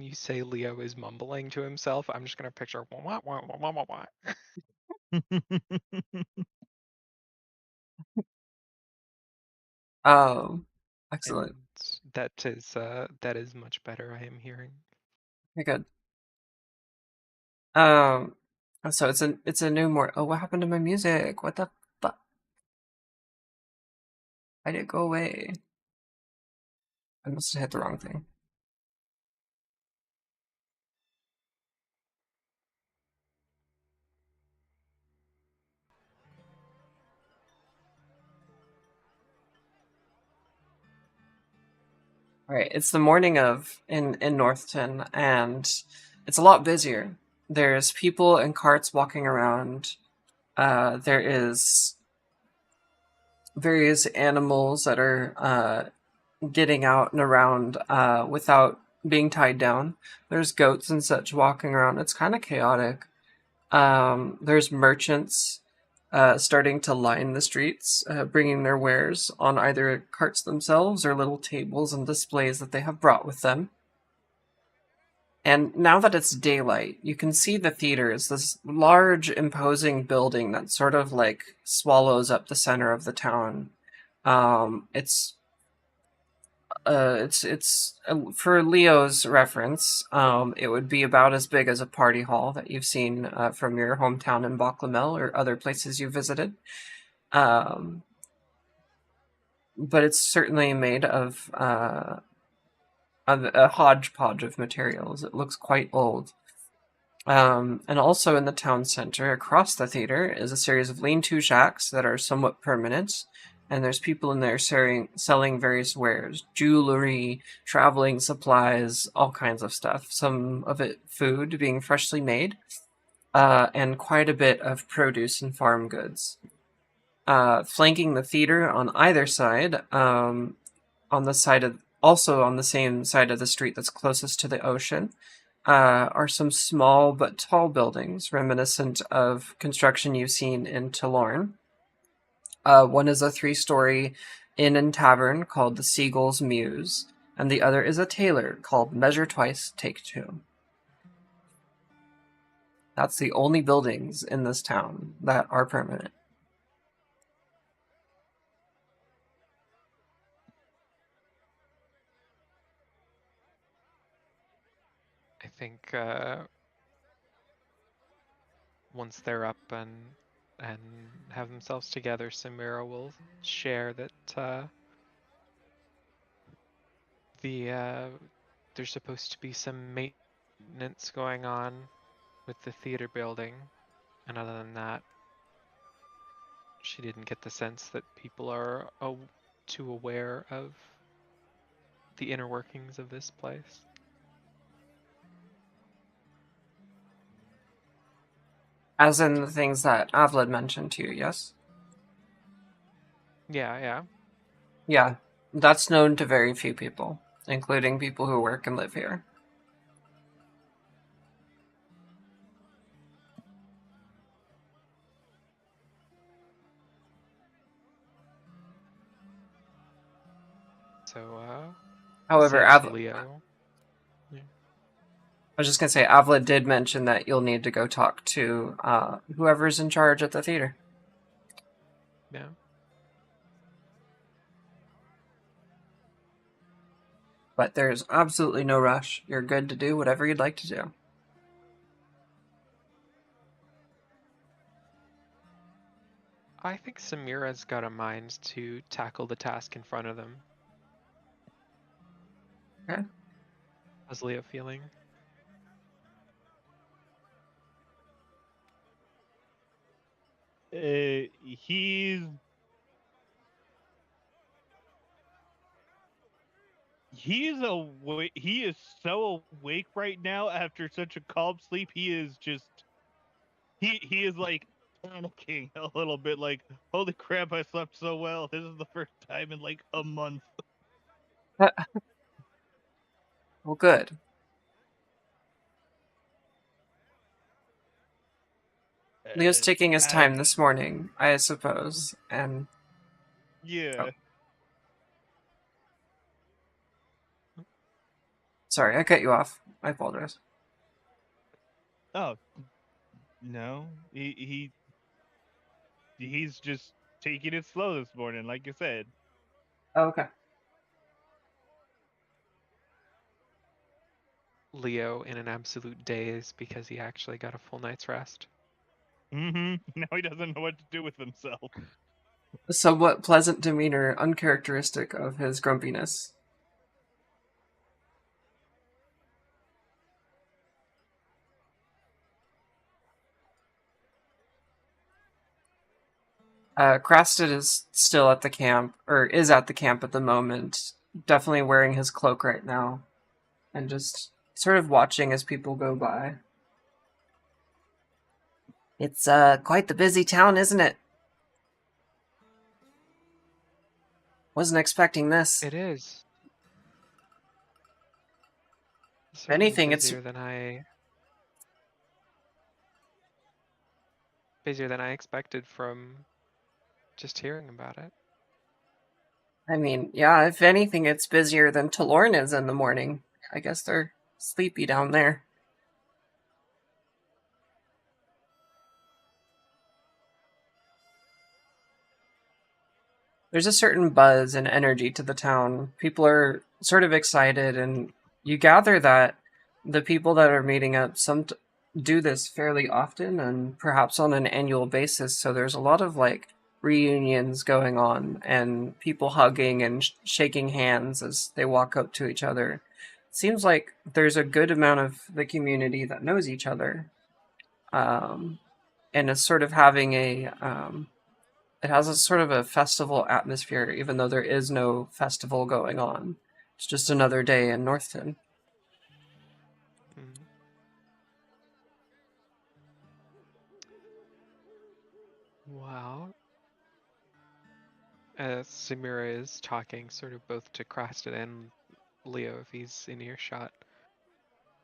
you say Leo is mumbling to himself. I'm just gonna picture wah, wah, wah, wah, wah, wah. Excellent. And that is much better. I am hearing. Very good. So it's a new more. Oh, what happened to my music? What the fuck? Why did it go away? I must have hit the wrong thing. All right, it's the morning of in Northton, and it's a lot busier. There's people and carts walking around. There is various animals that are getting out and around without being tied down. There's goats and such walking around. It's kind of chaotic. There's merchants starting to line the streets, bringing their wares on either carts themselves or little tables and displays that they have brought with them. And now that it's daylight, you can see the theater is this large, imposing building that sort of like swallows up the center of the town. It's for Leo's reference. It would be about as big as a party hall that you've seen from your hometown in Boclamel or other places you visited. But it's certainly made of a hodgepodge of materials. It looks quite old. And also in the town center, across the theater, is a series of lean-to shacks that are somewhat permanent. And there's people in there selling various wares, jewelry, traveling supplies, all kinds of stuff. Some of it food being freshly made, and quite a bit of produce and farm goods. Flanking the theater on either side, also on the same side of the street that's closest to the ocean, are some small but tall buildings reminiscent of construction you've seen in Tilorn. One is a 3-story inn and tavern called the Seagull's Mews, and the other is a tailor called Measure Twice, Take Two. That's the only buildings in this town that are permanent. I think once they're up and have themselves together, Samira will share that there's supposed to be some maintenance going on with the theater building, and other than that, she didn't get the sense that people are too aware of the inner workings of this place. As in the things that Avlad mentioned to you, yes? Yeah. Yeah, that's known to very few people, including people who work and live here. So However, says I Leo. Yeah. was just gonna say, Avlad did mention that you'll need to go talk to whoever's in charge at the theater. Yeah. But there's absolutely no rush. You're good to do whatever you'd like to do. I think Samira's got a mind to tackle the task in front of them. Okay. How's Leo feeling? He's awake. He is so awake right now after such a calm sleep. He is just he is like panicking a little bit. Like, holy crap! I slept so well. This is the first time in like a month. Well, good. Leo's taking his time this morning, I suppose, and Yeah. sorry, I cut you off. I apologize. Oh no, he's just taking it slow this morning, like you said. Oh, okay. Leo in an absolute daze because he actually got a full night's rest. Mm-hmm. Now he doesn't know what to do with himself. A somewhat pleasant demeanor, uncharacteristic of his grumpiness. Crasted is still at the camp, or is at the camp at the moment, definitely wearing his cloak right now, and just sort of watching as people go by. It's quite the busy town, isn't it? Wasn't expecting this. It is. If Certainly anything, it's busier than I expected from just hearing about it. I mean, yeah, if anything, it's busier than Talorn is in the morning. I guess they're sleepy down there. There's a certain buzz and energy to the town. People are sort of excited, and you gather that the people that are meeting up do this fairly often and perhaps on an annual basis. So there's a lot of like reunions going on and people hugging and shaking hands as they walk up to each other. Seems like there's a good amount of the community that knows each other, and is sort of having it has a sort of a festival atmosphere, even though there is no festival going on. It's just another day in Northton. Mm. Wow. Samira is talking sort of both to Craston and Leo if he's in earshot.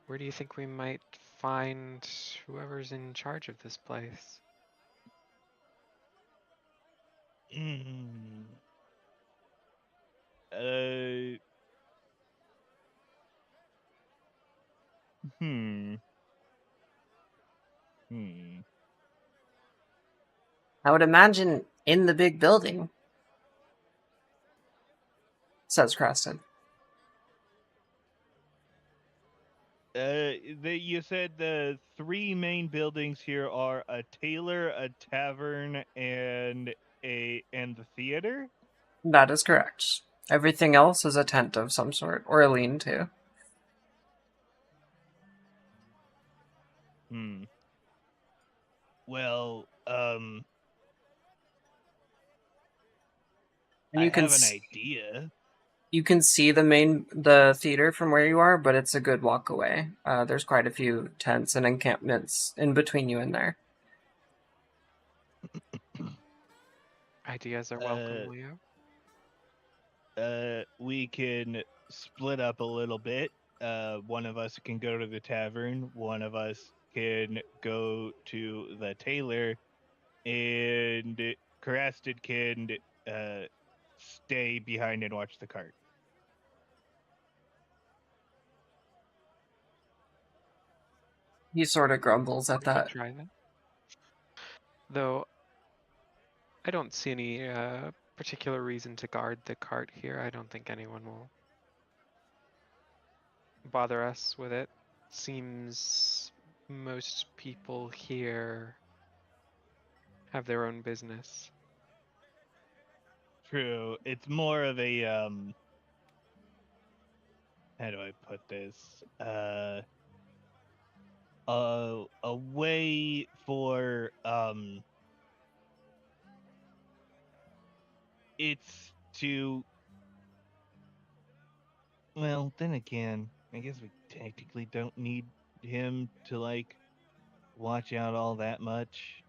Where do you think we might find whoever's in charge of this place? Mm. Uh, Hmm. Hmm. I would imagine in the big building, says Creston. You said the three main buildings here are a tailor, a tavern, and the theater. That is correct. Everything else is a tent of some sort, or a lean-to. Hmm. Well, And I have an idea. you can see the theater from where you are, but it's a good walk away. There's quite a few tents and encampments in between you and there. Ideas are welcome, Uh, Leo. we can split up a little bit. One of us can go to the tavern. One of us can go to the tailor, and Carasted can uh stay behind and watch the cart. He sort of grumbles at We can that. try that. Though I don't see any particular reason to guard the cart here. I don't think anyone will bother us with it. Seems most people here have their own business. True. It's more of a how do I put this? A way for it's to, well, then again, I guess we technically don't need him to like watch out all that much.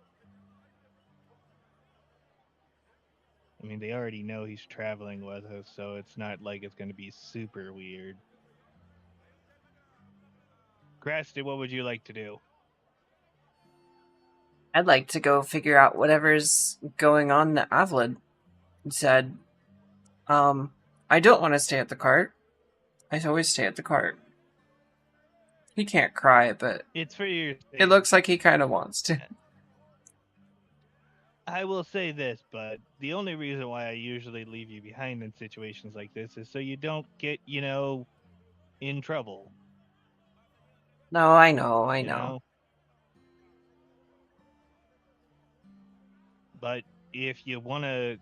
I mean, they already know he's traveling with us, so it's not like it's going to be super weird. Creston, what would you like to do? I'd like to go figure out whatever's going on that Avlid said. Um, I don't want to stay at the cart. I always stay at the cart. He can't cry, but It's for your it safety. looks like he kind of wants to. I will say this, but the only reason why I usually leave you behind in situations like this is so you don't get, in trouble, No, I know, I you know. know? But if you want to,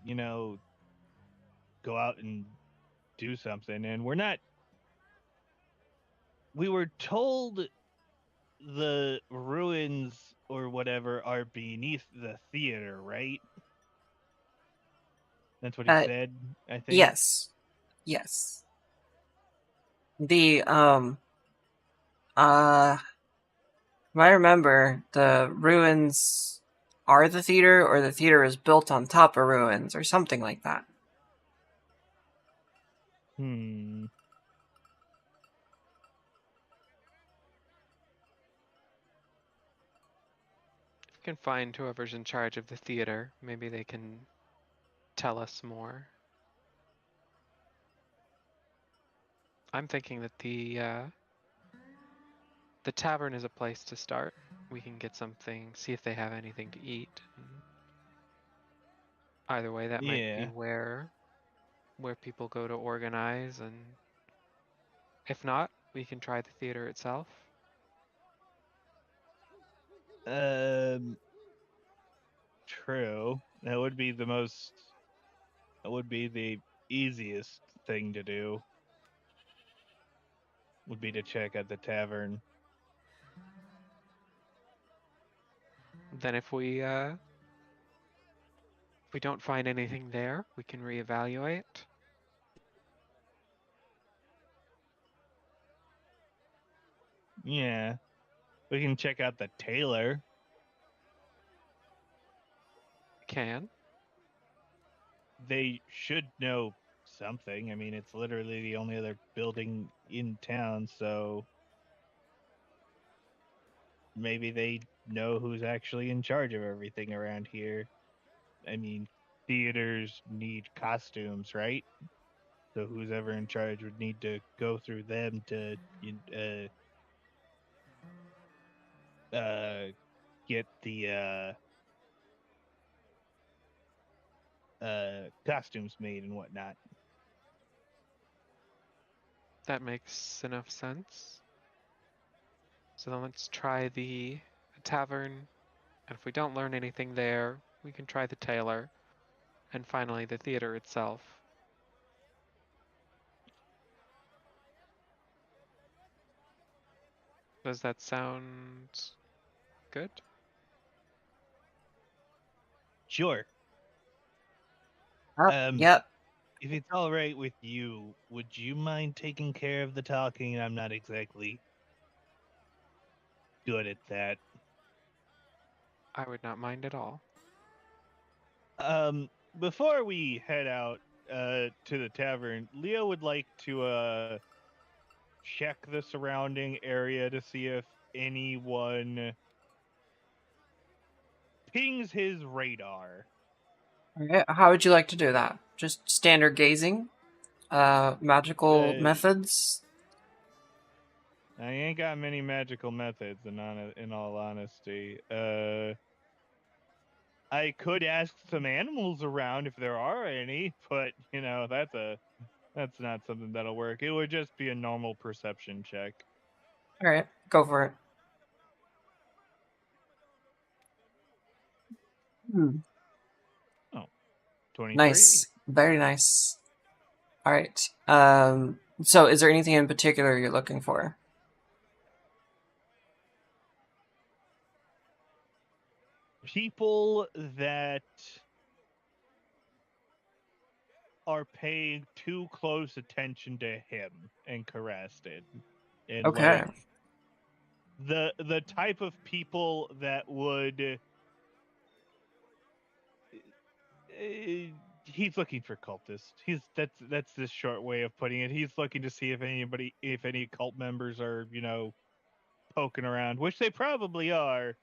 go out and do something, and we were told the ruins or whatever are beneath the theater, right? That's what he Uh, said, I think. yes, yes. The uh, if I remember, the ruins are the theater, or the theater is built on top of ruins, or something like that. Hmm. If we can find whoever's in charge of the theater, maybe they can tell us more. I'm thinking that the tavern is a place to start. We can get something, see if they have anything to eat. And either way, that might be Yeah. where people go to organize, and if not, we can try the theater itself. Um. True. That would be the easiest thing to do. Would be to check at the tavern. Then if we don't find anything there, we can reevaluate. Yeah. We can check out the tailor. Can. They should know something. I mean, it's literally the only other building in town, so maybe they know who's actually in charge of everything around here. I mean, theaters need costumes, right? So who's ever in charge would need to go through them to get the costumes made and whatnot. That makes enough sense. So then let's try the tavern, and if we don't learn anything there, we can try the tailor, and finally the theater itself. Does that sound good? Sure. Um, Yep. if it's all right with you, would you mind taking care of the talking? I'm not exactly good at that. I would not mind at all. Before we head out to the tavern, Leo would like to check the surrounding area to see if anyone pings his radar. Okay. How would you like to do that? Just standard gazing? Magical Uh, methods? I ain't got many magical methods, in all honesty. I could ask some animals around if there are any, but that's not something that'll work. It would just be a normal perception check. All right, go for it. Hmm. Oh, 23. Nice. Very nice. All right. So is there anything in particular you're looking for? People that are paying too close attention to him and Carasted. And Okay. like the type of people that would he's looking for cultists. That's this short way of putting it. He's looking to see if any cult members are, poking around, which they probably are,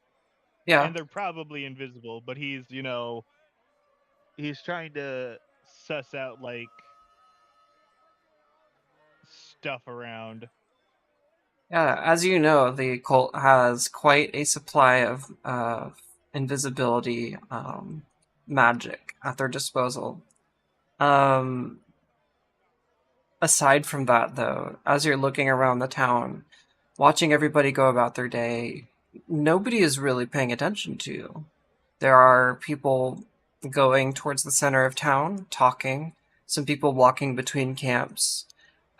Yeah. and they're probably invisible, but he's trying to suss out like stuff around. Yeah. As you know, the cult has quite a supply of invisibility magic at their disposal. Um, Aside from that, though, as you're looking around the town, watching everybody go about their day, nobody is really paying attention to you. There are people going towards the center of town, talking, some people walking between camps.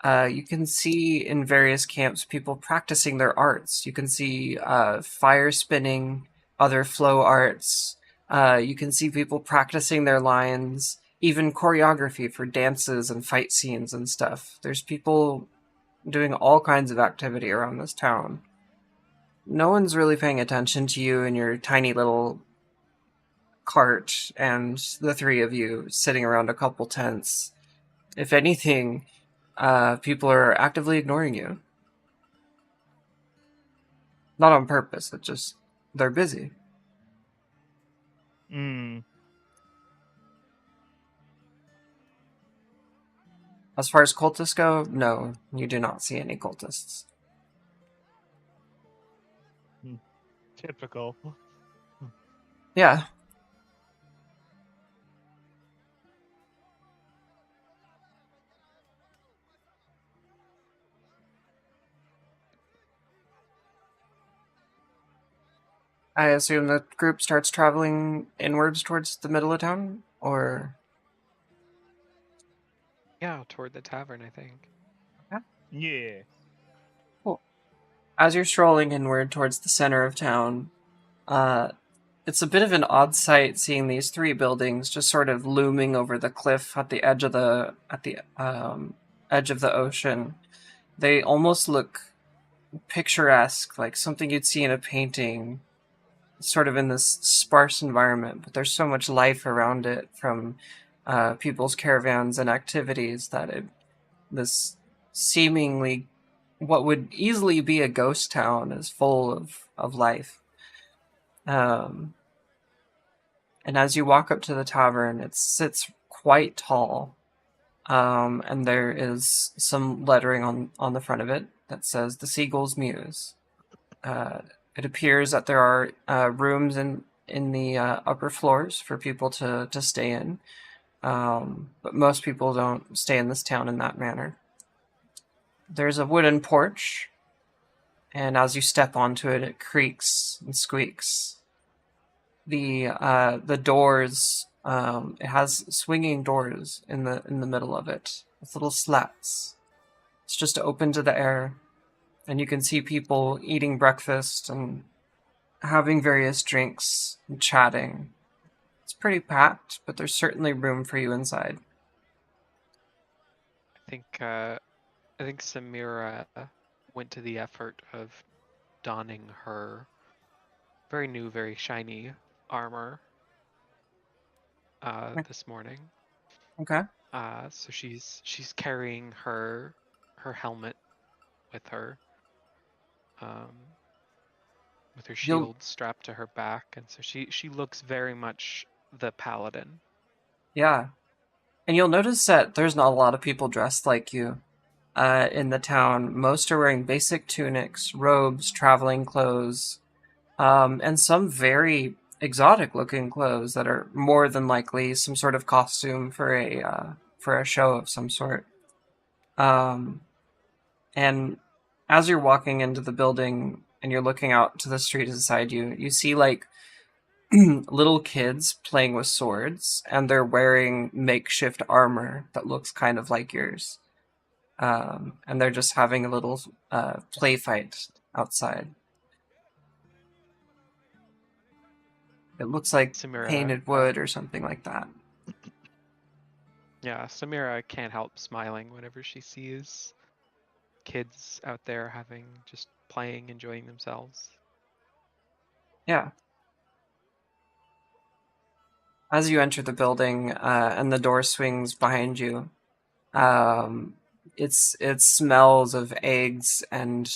You can see in various camps people practicing their arts. You can see fire spinning, other flow arts. You can see people practicing their lines, even choreography for dances and fight scenes and stuff. There's people doing all kinds of activity around this town. No one's really paying attention to you and your tiny little cart and the three of you sitting around a couple tents. If anything, people are actively ignoring you. Not on purpose, it just, they're busy. Hmm. As far as cultists go, no, you do not see any cultists. Typical. Yeah. I assume the group starts traveling inwards towards the middle of town, or Yeah, toward the tavern, I think. Yeah. cool. As you're strolling inward towards the center of town, uh, it's a bit of an odd sight seeing these three buildings just sort of looming over the cliff at the edge of the edge of the ocean. They almost look picturesque, like something you'd see in a painting, sort of in this sparse environment. But there's so much life around it from people's caravans and activities that this seemingly what would easily be a ghost town is full of life. Um, and as you walk up to the tavern, it sits quite tall. And there is some lettering on the front of it that says the Seagull's Muse. Uh, It appears that there are rooms in the upper floors for people to stay in, but most people don't stay in this town in that manner. There's a wooden porch, and as you step onto it, it creaks and squeaks. The doors, it has swinging doors in the middle of it with little slats. It's just open to the air, and you can see people eating breakfast and having various drinks and chatting. It's pretty packed, but there's certainly room for you inside. I think Samira went to the effort of donning her very new, very shiny armor this morning. Okay. So she's carrying her helmet with her, um, with her You'll shield strapped to her back, and so she looks very much the paladin. Yeah, and you'll notice that there's not a lot of people dressed like you in the town. Most are wearing basic tunics, robes, traveling clothes, and some very exotic-looking clothes that are more than likely some sort of costume for a show of some sort. Um, and as you're walking into the building and you're looking out to the street beside you, you see like little kids playing with swords, and they're wearing makeshift armor that looks kind of like yours. And they're just having a little play fight outside. It looks like Samira, painted wood or something like that. yeah, Samira can't help smiling whenever she sees kids out there having just playing, enjoying themselves. Yeah. As you enter the building and the door swings behind you, um, it smells of eggs and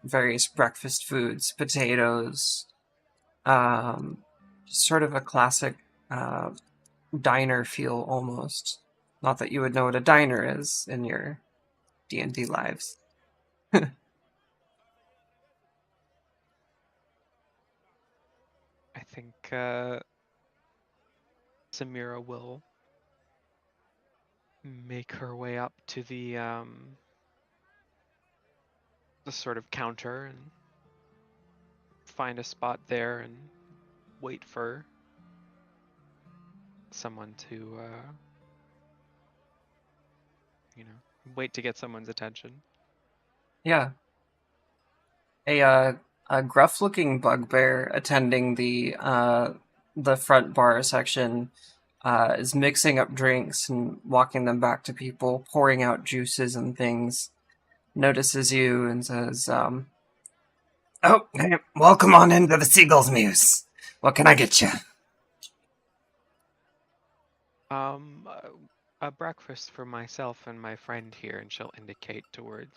various breakfast foods, potatoes, sort of a classic uh, diner feel almost. Not that you would know what a diner is in your D&D lives. I think Samira will make her way up to the sort of counter and find a spot there and wait for someone to wait to get someone's attention. Yeah, a gruff-looking bugbear attending the front bar section is mixing up drinks and walking them back to people, pouring out juices and things. Notices you and says, "Oh, hey, welcome on into the Seagull's Muse. What can I get you?" Um, a breakfast for myself and my friend here, and she'll indicate towards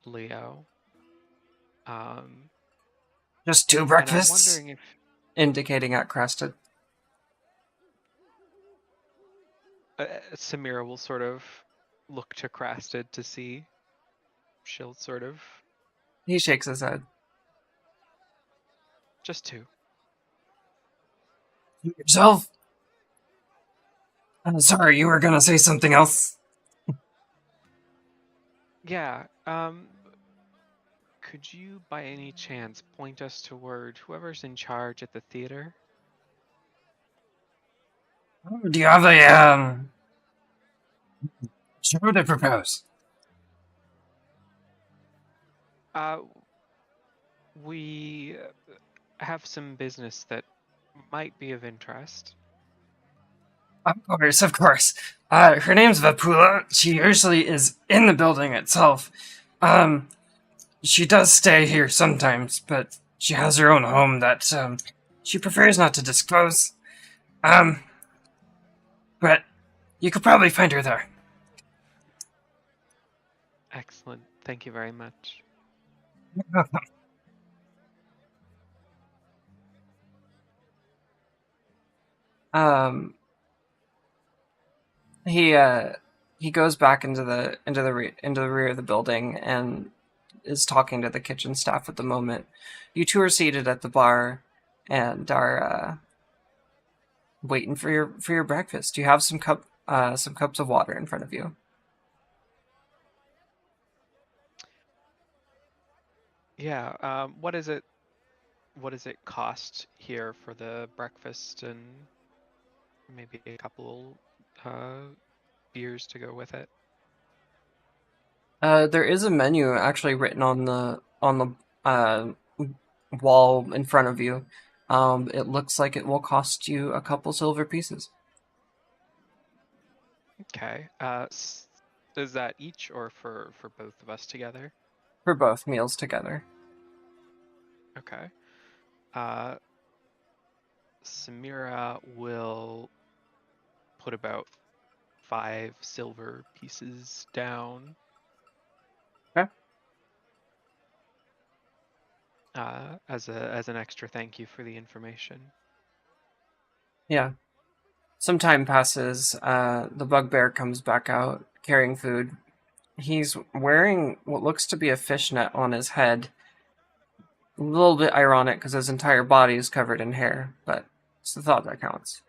Leo. Um, Just two and I'm breakfasts? wondering if Indicating at Crested. Samira will sort of look to Crasted to see. She'll sort of He shakes his head. just two. Yourself? Sorry, you were gonna say something else? Yeah. Could you, by any chance, point us toward whoever's in charge at the theater? Do you have a, show to propose? Uh, we have some business that might be of interest. Of course, of course. Her name's Vapula. She usually is in the building itself. Um, she does stay here sometimes, but she has her own home that, she prefers not to disclose. Um, but you could probably find her there. Excellent. Thank you very much. um, he goes back into the rear of the building and is talking to the kitchen staff at the moment. You two are seated at the bar and are waiting for your breakfast. You have some cups of water in front of you. Yeah. What does it cost here for the breakfast and maybe a couple beers to go with it? There is a menu actually written on the wall in front of you. It looks like it will cost you a couple silver pieces Okay. Is that each or for both of us together? for both meals together. Okay. Uh, Samira will put about 5 silver pieces down. Okay. As an extra thank you for the information. Yeah. Some time passes. The bugbear comes back out carrying food. He's wearing what looks to be a fishnet on his head. A little bit ironic because his entire body is covered in hair, but it's the thought that counts.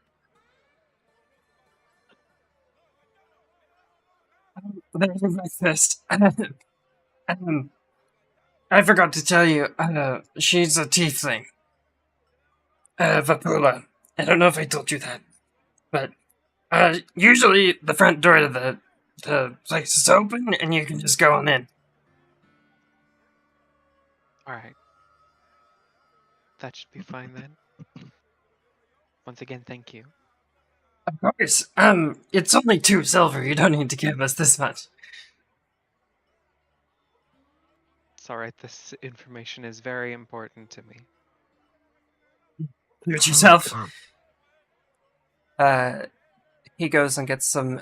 There's breakfast. I forgot to tell you, she's a tiefling. Vapula. I don't know if I told you that, but usually the front door to the place is open and you can just go on in. All right. That should be fine then. Once again, thank you. Of course. It's only 2 silver. You don't need to give us this much. It's all right. This information is very important to me. Do it yourself. He goes and gets some.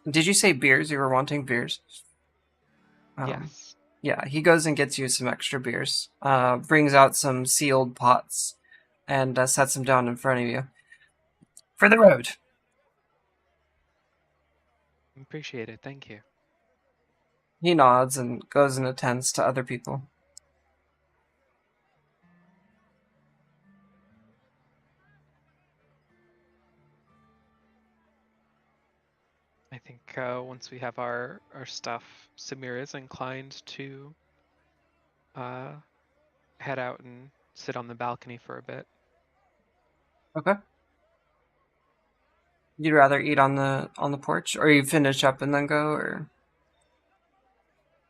Did you say beers? You were wanting beers? Yes. Yeah, he goes and gets you some extra beers. Brings out some sealed pots and sets them down in front of you. For the road. Appreciate it. Thank you. He nods and goes and attends to other people. I think once we have our stuff, Samir is inclined to head out and sit on the balcony for a bit. Okay. You'd rather eat on the porch, or you finish up and then go, or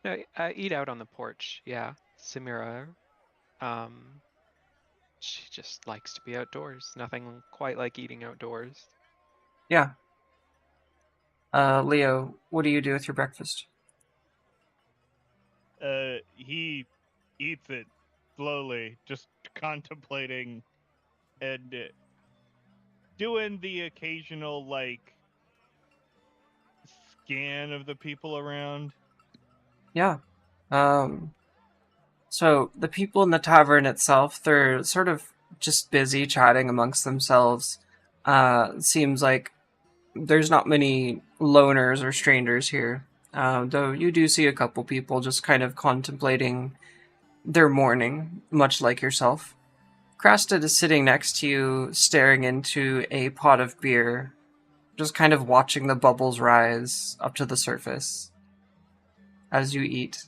No, eat out on the porch. Yeah, Samira. She just likes to be outdoors. Nothing quite like eating outdoors. yeah. Leo, what do you do with your breakfast? He eats it slowly, just contemplating and doing the occasional scan of the people around. Yeah. So the people in the tavern itself, they're sort of just busy chatting amongst themselves. Seems like there's not many loners or strangers here. Though you do see a couple people just kind of contemplating their morning, much like yourself. Krasted is sitting next to you, staring into a pot of beer, just kind of watching the bubbles rise up to the surface as you eat.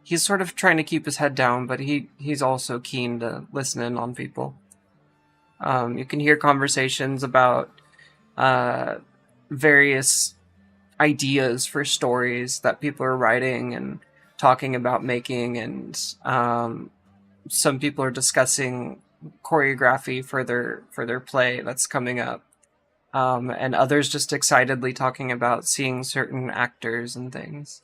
He's sort of trying to keep his head down, but he's also keen to listen in on people. You can hear conversations about various ideas for stories that people are writing and talking about making, and some people are discussing choreography for their play that's coming up, and others just excitedly talking about seeing certain actors and things.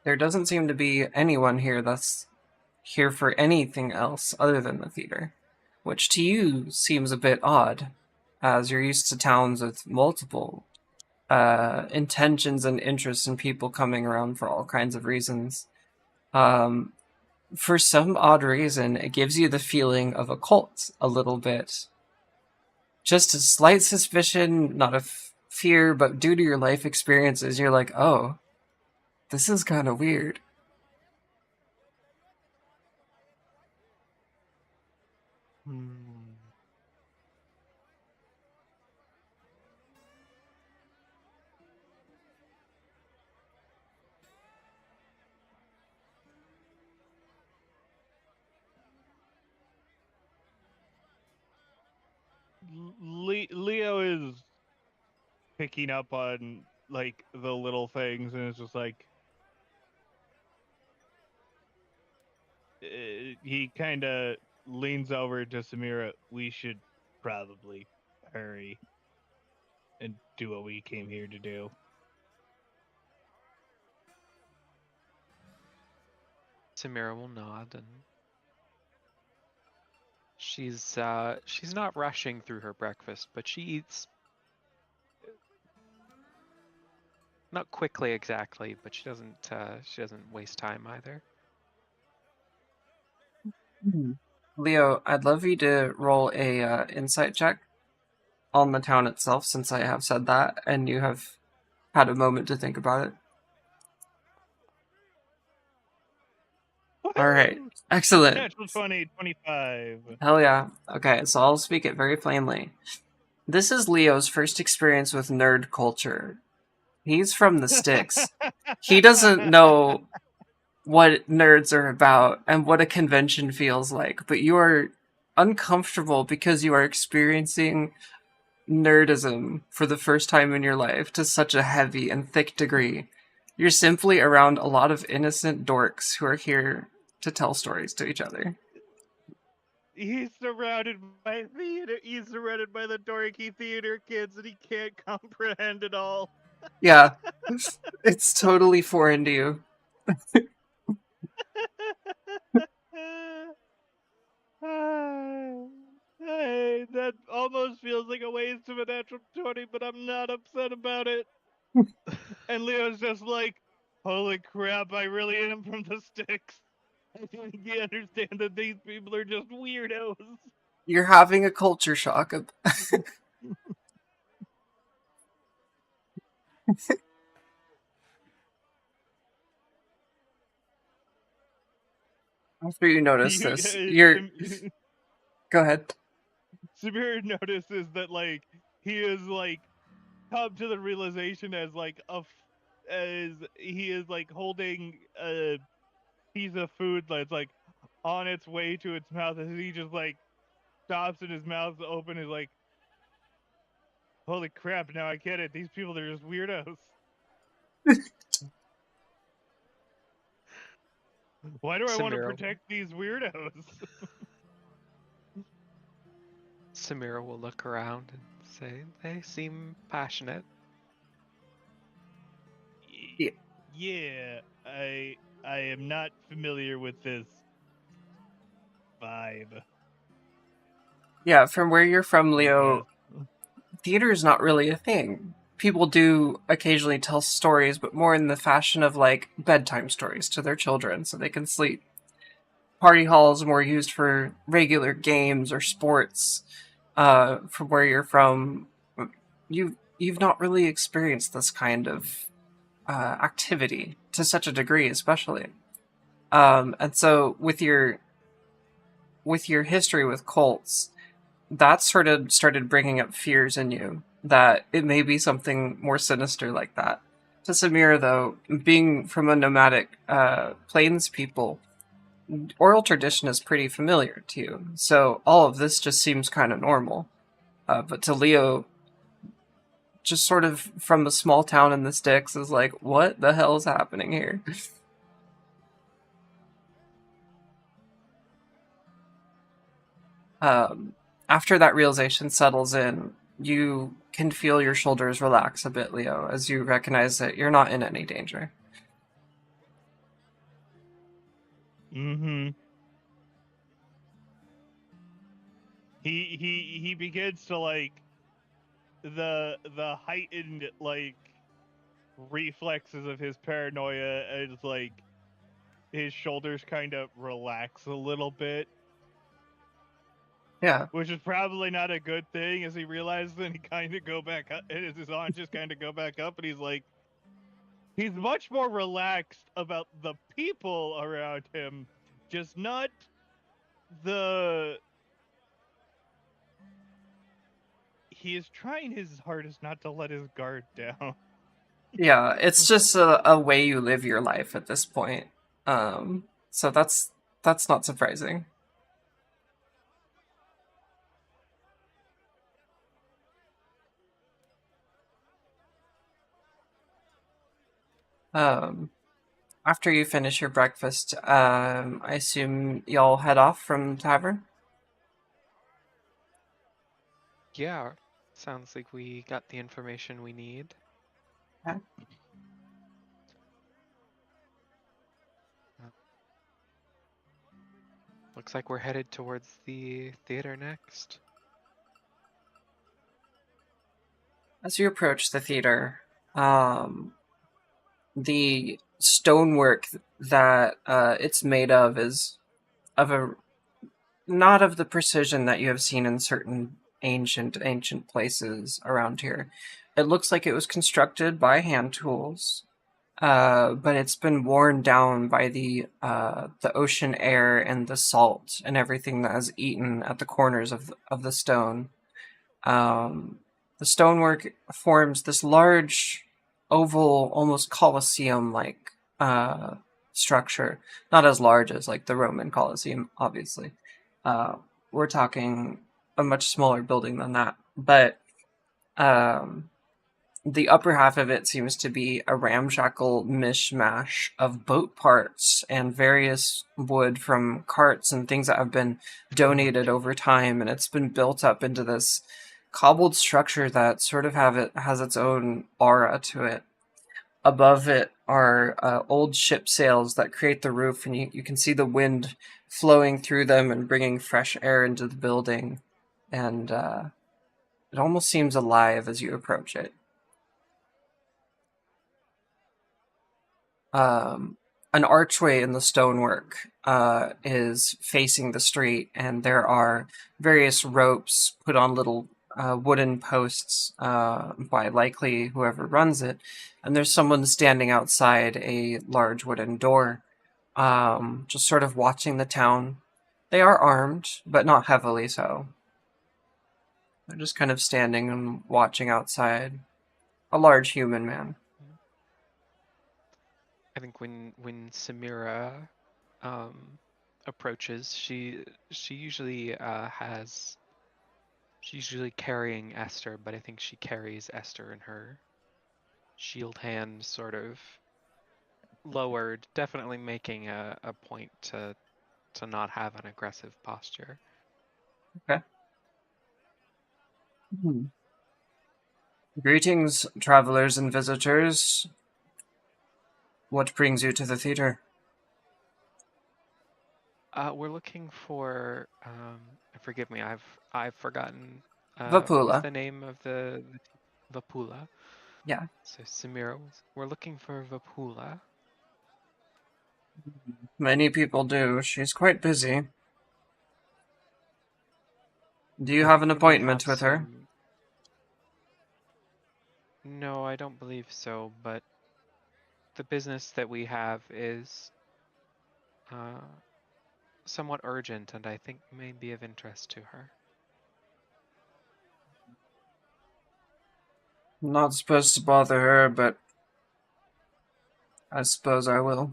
There doesn't seem to be anyone here that's here for anything else other than the theater, which to you seems a bit odd, as you're used to towns with multiple intentions and interests and people coming around for all kinds of reasons. For some odd reason, it gives you the feeling of a cult a little bit. Just a slight suspicion, not a fear, but due to your life experiences, you're like, oh, this is kind of weird. Hmm. Leo is picking up on like the little things, and it's just like he kind of leans over to Samira. We should probably hurry and do what we came here to do. Samira will nod, and she's not rushing through her breakfast, but she eats not quickly exactly, but she doesn't waste time either. Leo, I'd love you to roll a insight check on the town itself, since I have said that, and you have had a moment to think about it. All right, Woohoo! excellent. Natural 20, 25. Hell yeah. Okay, so I'll speak it very plainly. This is Leo's first experience with nerd culture. He's from the sticks. He doesn't know what nerds are about and what a convention feels like, but you are uncomfortable because you are experiencing nerdism for the first time in your life to such a heavy and thick degree. You're simply around a lot of innocent dorks who are here to tell stories to each other. He's surrounded by theater. He's surrounded by the dorky theater kids, and he can't comprehend it all. Yeah, it's totally foreign to you. Hey, that almost feels like a waste of a natural 20, but I'm not upset about it. And Leo's just like, holy crap, I really am from the sticks. I think you understand that these people are just weirdos. You're having a culture shock. After you notice this, you're. Go ahead. Samir notices that like he is like come to the realization as like as he is like holding a piece of food that's like on its way to its mouth, as he just like stops and his mouth's open, is like, holy crap, now I get it, these people are just weirdos. Why do I want to Samira protect these weirdos? Samira will look around and say, "They seem passionate." Yeah, Yeah, I am not familiar with this vibe, yeah, from where you're from, I guess. Leo, theater is not really a thing. People do occasionally tell stories, but more in the fashion of like bedtime stories to their children so they can sleep. Party halls more used for regular games or sports. From where you're from, you've not really experienced this kind of activity to such a degree, especially. And so with your history with cults, that sort of started bringing up fears in you that it may be something more sinister like that. To Samira, though, being from a nomadic plains people, oral tradition is pretty familiar to you. So all of this just seems kind of normal. But to Leo, just sort of from a small town in the sticks, is like, what the hell is happening here? Um, After that realization settles in, you can feel your shoulders relax a bit, Leo, as you recognize that you're not in any danger. Mm-hmm. He begins to like the heightened like reflexes of his paranoia, as like his shoulders kind of relax a little bit, Yeah. which is probably not a good thing, as he realizes. Then he kind of go back up, and his arms just kind of go back up, and he's like, he's much more relaxed about the people around him, just not the. He is trying his hardest not to let his guard down. Yeah, it's just a way you live your life at this point. So that's not surprising. Um, After you finish your breakfast, I assume y'all head off from the tavern? Yeah, sounds like we got the information we need. Okay. Uh, Looks like we're headed towards the theater next. As you approach the theater, um, the stonework that it's made of is of a not of the precision that you have seen in certain ancient places around here. It looks like it was constructed by hand tools, but it's been worn down by the ocean air and the salt and everything that has eaten at the corners of the stone. Um, the stonework forms this large, oval, almost Colosseum-like structure. Not as large as like the Roman Colosseum, obviously. Uh, we're talking a much smaller building than that, but um, the upper half of it seems to be a ramshackle mishmash of boat parts and various wood from carts and things that have been donated over time, and it's been built up into this cobbled structure that sort of has its own aura to it. Above it are old ship sails that create the roof, and you can see the wind flowing through them and bringing fresh air into the building, and it almost seems alive as you approach it. um, an archway in the stonework is facing the street, and there are various ropes put on little wooden posts by likely whoever runs it. And there's someone standing outside a large wooden door, just sort of watching the town. They are armed, but not heavily so. They're just kind of standing and watching outside. A large human man. I think when Samira approaches, she usually she's usually carrying Esther, but I think she carries Esther in her shield hand, sort of lowered, definitely making a point to not have an aggressive posture. Okay. Greetings, travelers and visitors. What brings you to the theater? We're looking for forgive me, I've forgotten what was Vapula. the name of the Vapula. Yeah. So Samira we're looking for Vapula. Many people do. She's quite busy. Do you have an We have appointment with her? some. No, I don't believe so, but the business that we have is uh, somewhat urgent and I think may be of interest to her. I'm not supposed to bother her, but I suppose I will.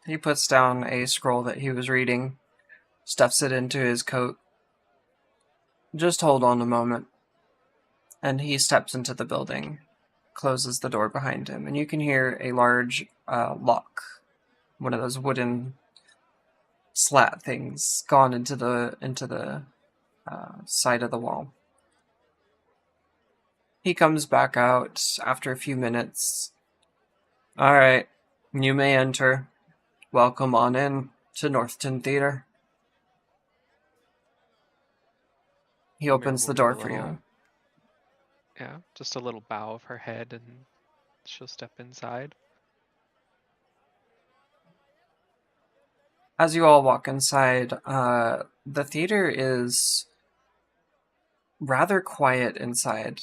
He puts down a scroll that he was reading, stuffs it into his coat. Just hold on a moment. And he steps into the building, closes the door behind him, and you can hear a large lock, one of those wooden slat things, gone into the side of the wall. He comes back out after a few minutes. All right, you may enter. Welcome on in to Northton Theater. He Samira opens will the give door a for little, you. yeah, just a little bow of her head and she'll step inside. as you all walk inside, the theater is rather quiet inside.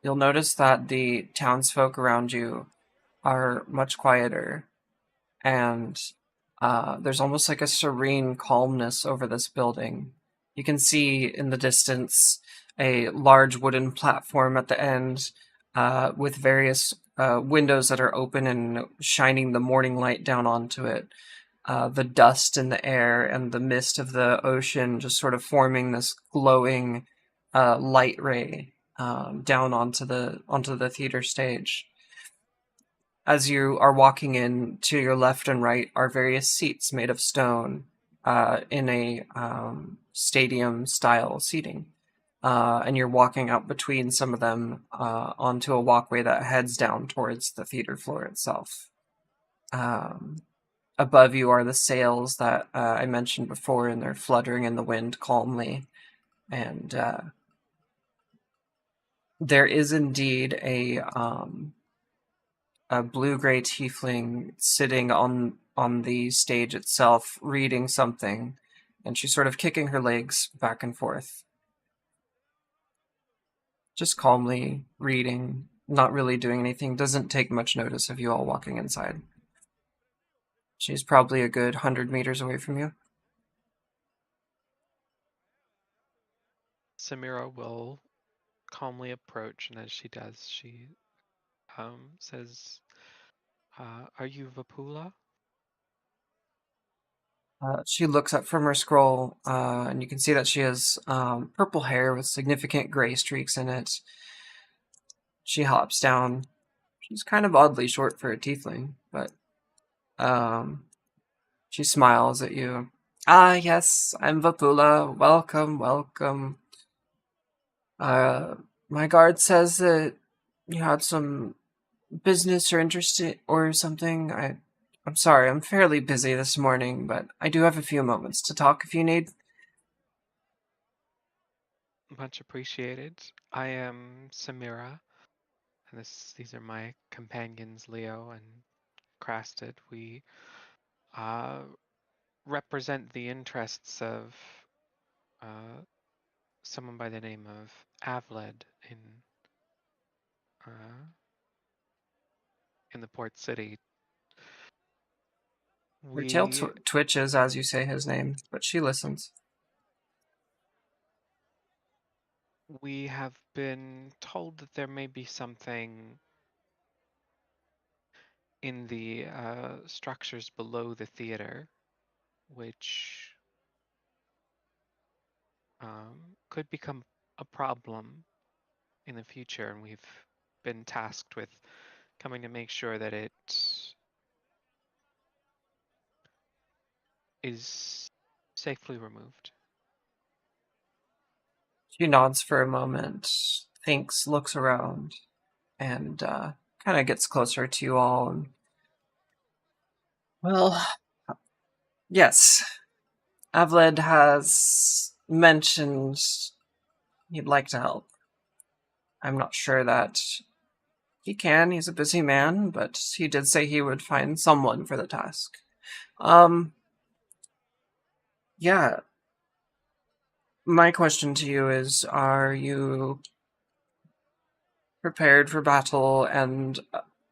You'll notice that the townsfolk around you are much quieter, and there's almost like a serene calmness over this building. You can see in the distance a large wooden platform at the end with various windows that are open and shining the morning light down onto it. The dust in the air and the mist of the ocean just sort of forming this glowing light ray down onto the theater stage. As you are walking in, to your left and right are various seats made of stone in a stadium style seating. And you're walking out between some of them onto a walkway that heads down towards the theater floor itself. Above you are the sails that I mentioned before, and they're fluttering in the wind calmly. And there is indeed a blue-gray tiefling sitting on the stage itself, reading something, and she's sort of kicking her legs back and forth, just calmly reading, not really doing anything. Doesn't take much notice of you all walking inside. She's probably a good 100 meters away from you. Samira will calmly approach, and as she does, she says, "Are you Vapula?" She looks up from her scroll, and you can see that she has purple hair with significant gray streaks in it. She hops down. She's kind of oddly short for a tiefling, but she smiles at you. Ah, yes, I'm Vapula. Welcome, welcome. My guard says that you had some business or interest or something. I'm sorry, I'm fairly busy this morning, but I do have a few moments to talk if you need. Much appreciated. I am Samira, and these are my companions, Leo and Crasted. We represent the interests of someone by the name of Avled uh, in the port city. Her tail We twitches as you say his name, but she listens. we have been told that there may be something in the structures below the theater, which could become a problem in the future, and we've been tasked with coming to make sure that it is safely removed. She nods for a moment, thinks, looks around, and kind of gets closer to you all. And well, yes, Avled has mentioned he'd like to help. I'm not sure that he can. He's a busy man, but he did say he would find someone for the task. Yeah. My question to you is, are you prepared for battle, and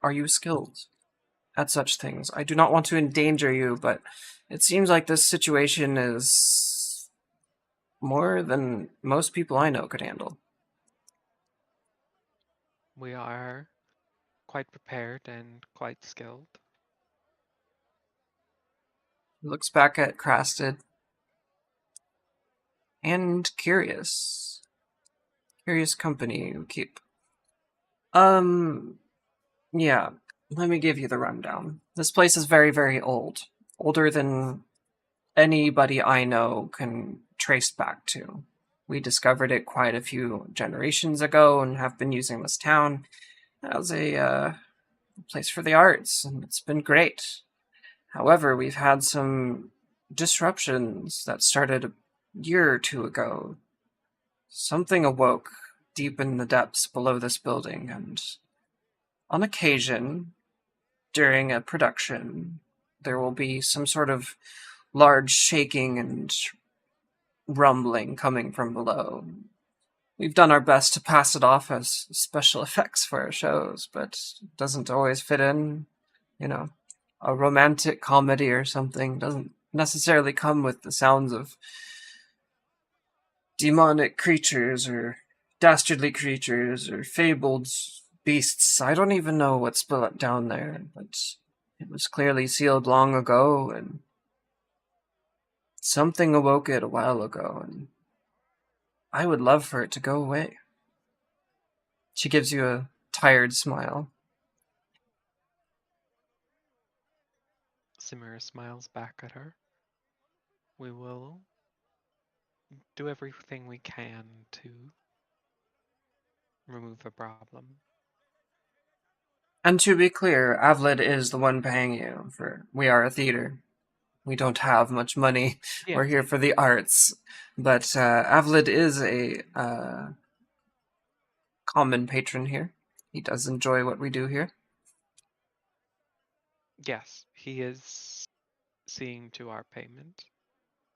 are you skilled at such things? I do not want to endanger you, but it seems like this situation is more than most people I know could handle. We are quite prepared and quite skilled. He looks back at Crasted and curious. Curious company you keep. Yeah, let me give you the rundown. This place is very, very old. Older than anybody I know can trace back to. We discovered it quite a few generations ago and have been using this town as a place for the arts, and it's been great. However, we've had some disruptions that started a year or two ago. Something awoke deep in the depths below this building, and on occasion, during a production, there will be some sort of large shaking and rumbling coming from below. We've done our best to pass it off as special effects for our shows, but it doesn't always fit in. You know, a romantic comedy or something doesn't necessarily come with the sounds of demonic creatures or dastardly creatures or fabled beasts. I don't even know what's built down there, but it was clearly sealed long ago, and something awoke it a while ago, and I would love for it to go away. She gives you a tired smile. Samira smiles back at her. We will do everything we can to remove the problem. And to be clear, Avlid is the one paying you, for we are a theater. We don't have much money. Yeah. We're here for the arts. But Avlid is a common patron here. He does enjoy what we do here. Yes, he is seeing to our payment.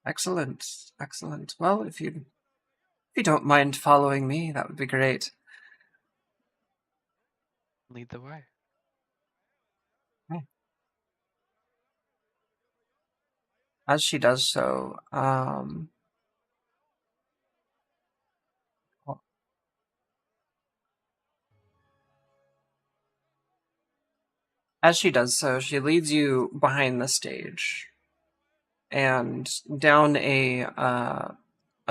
Excellent, excellent. Well, if you don't mind following me, that would be great. Lead the way. As she does so, she leads you behind the stage and down a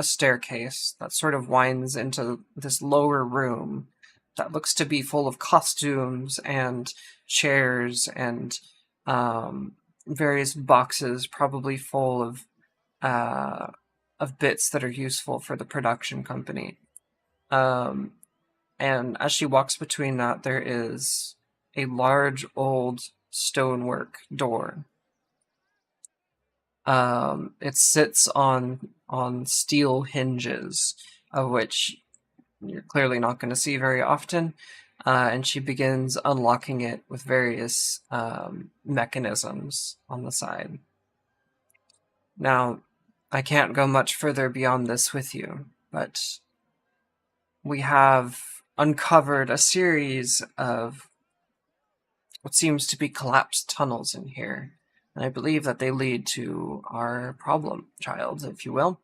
staircase that sort of winds into this lower room that looks to be full of costumes and chairs and various boxes, probably full of bits that are useful for the production company. And as she walks between that, there is a large old stonework door. It sits on steel hinges, of which you're clearly not going to see very often. And she begins unlocking it with various mechanisms on the side. Now, I can't go much further beyond this with you, but we have uncovered a series of what seems to be collapsed tunnels in here. And I believe that they lead to our problem child, if you will.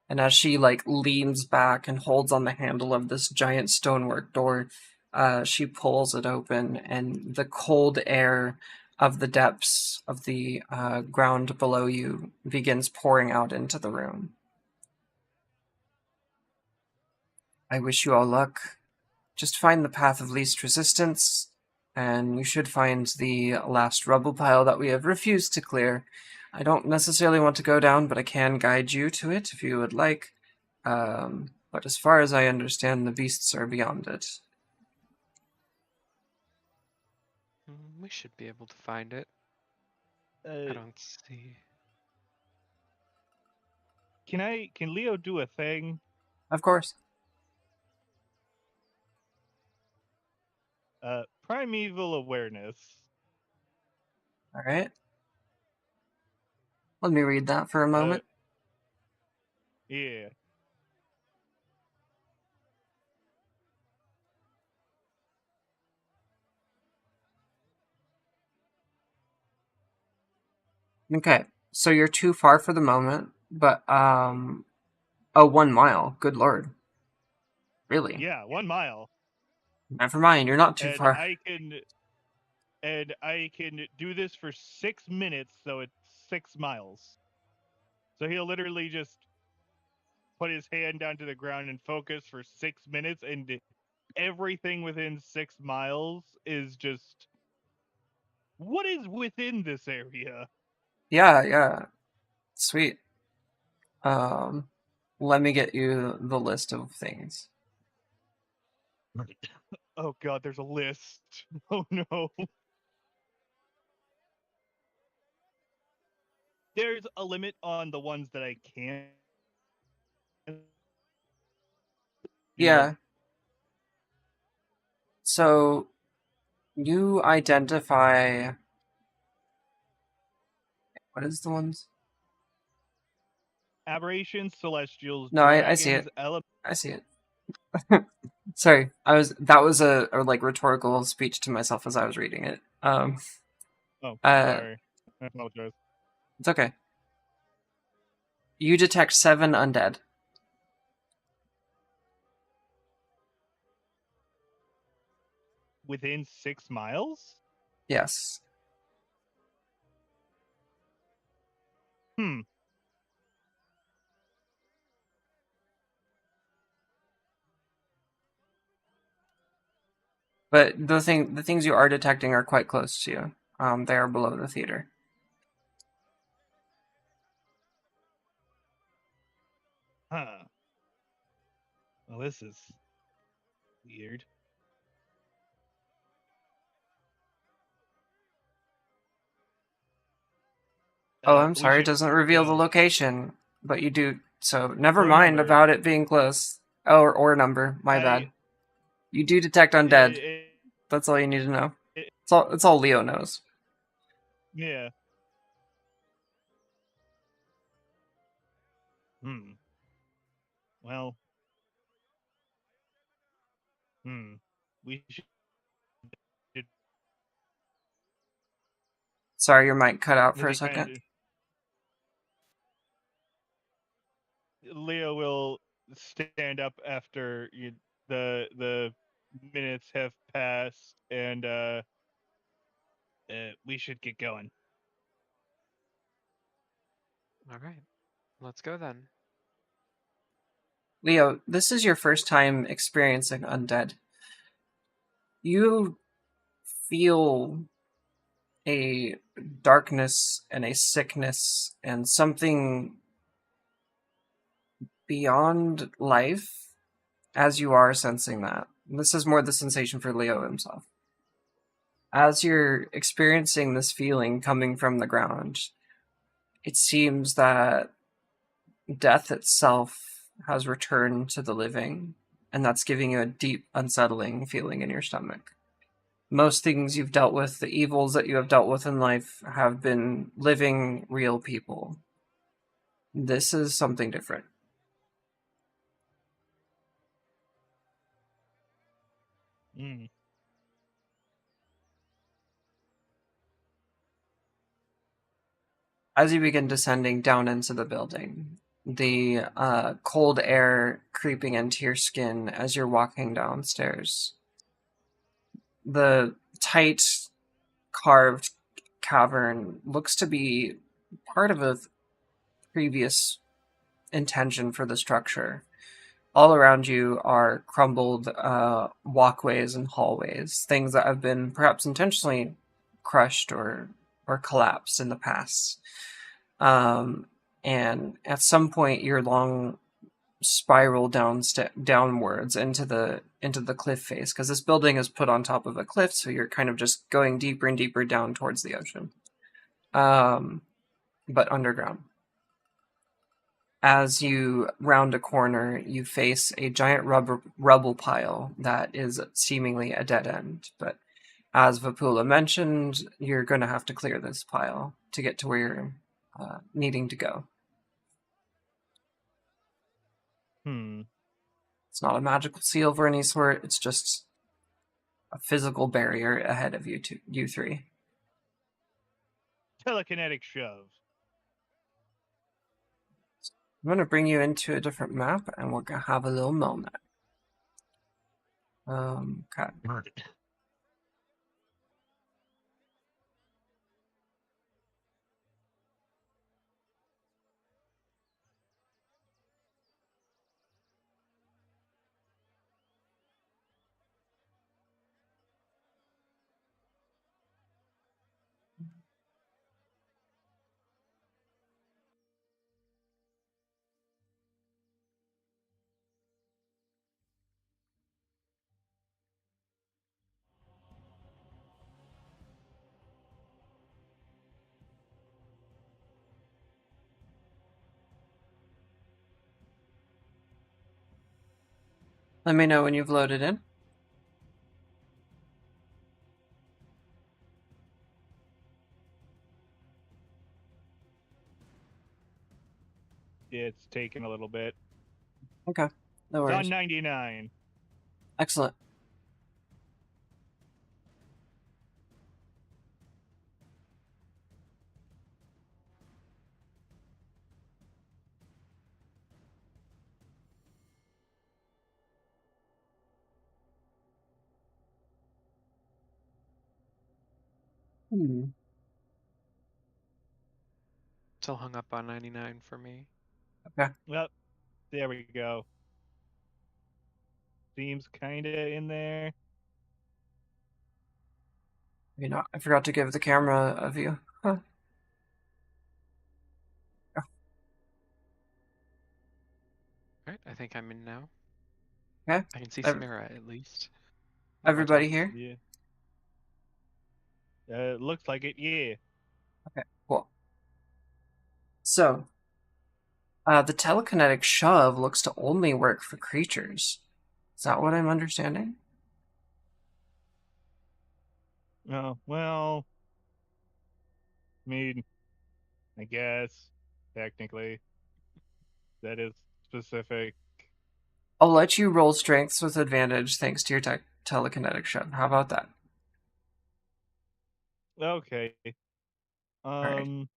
And as she leans back and holds on the handle of this giant stonework door, she pulls it open, and the cold air of the depths of the ground below you begins pouring out into the room. I wish you all luck. Just find the path of least resistance, and you should find the last rubble pile that we have refused to clear. I don't necessarily want to go down, but I can guide you to it if you would like. But as far as I understand, the beasts are beyond it. We should be able to find it. I don't see. Can Leo do a thing? Of course. Primeval awareness. All right. Let me read that for a moment. Yeah. Okay, so you're too far for the moment, but oh, 1 mile. Good lord. Really? Yeah, 1 mile. Never mind, you're not too And far. I can do this for 6 minutes, so it's 6 miles. So he'll literally just put his hand down to the ground and focus for 6 minutes, and everything within 6 miles is just, what is within this area? Yeah. Sweet. Let me get you the list of things. Oh god, there's a list. Oh no. There's a limit on the ones that I can. Yeah. So you identify What is the ones? Aberrations, celestials, No, I see dragons, it. ele- I see it. Sorry, that was a like rhetorical speech to myself as I was reading it. Oh, Uh, sorry. I apologize. it's okay. You detect 7 undead. Within 6 miles? Yes. Hmm. But the things you are detecting are quite close to you. They are below the theater. Huh. Well, this is weird. Oh, I'm We sorry, it should doesn't reveal the go. location, but you do. So never Or mind number. about it being close. Oh, or number. My I. bad. You do detect undead. It, That's all you need to know. it, It's all Leo knows. yeah. Hmm. Well. Hmm. We should. Sorry, your mic cut out for a They second. kind of. Leo will stand up after the minutes have passed, and we should get going. All right, let's go then. Leo, this is your first time experiencing undead. You feel a darkness and a sickness and something beyond life as you are sensing that. This is more the sensation for Leo himself. As you're experiencing this feeling coming from the ground, it seems that death itself has returned to the living, and that's giving you a deep, unsettling feeling in your stomach. Most things you've dealt with, the evils that you have dealt with in life, have been living, real people. This is something different. Hmm. As you begin descending down into the building, the cold air creeping into your skin as you're walking downstairs, the tight, carved cavern looks to be part of a previous intention for the structure. All around you are crumbled walkways and hallways, things that have been perhaps intentionally crushed or collapsed in the past. Um, and at some point, your long spiral downwards into the cliff face, because this building is put on top of a cliff, so you're kind of just going deeper and deeper down towards the ocean, um, but underground. As you round a corner, you face a giant rubble pile that is seemingly a dead end. But as Vapula mentioned, you're going to have to clear this pile to get to where you're needing to go. Hmm. It's not a magical seal of any sort. It's just a physical barrier ahead of you three. Telekinetic shove. I'm going to bring you into a different map, and we're going to have a little moment. Okay. Let me know when you've loaded in. it's taken a little bit. Okay, no It's on worries. 99. Excellent. Hmm. Still hung up on 99 for me. Okay. Well, there we go. Seems kind of in there. You know, I forgot to give the camera a view. Huh. Alright, I think I'm in now. Okay. I can see Ev- Samira at least. Or Everybody talk. here? Yeah. Looks like it, yeah. Okay, cool. So, the telekinetic shove looks to only work for creatures. Is that what I'm understanding? Oh, well, I mean, I guess, technically, that is specific. I'll let you roll strengths with advantage thanks to your telekinetic shove. How about that? Okay. All right. Um,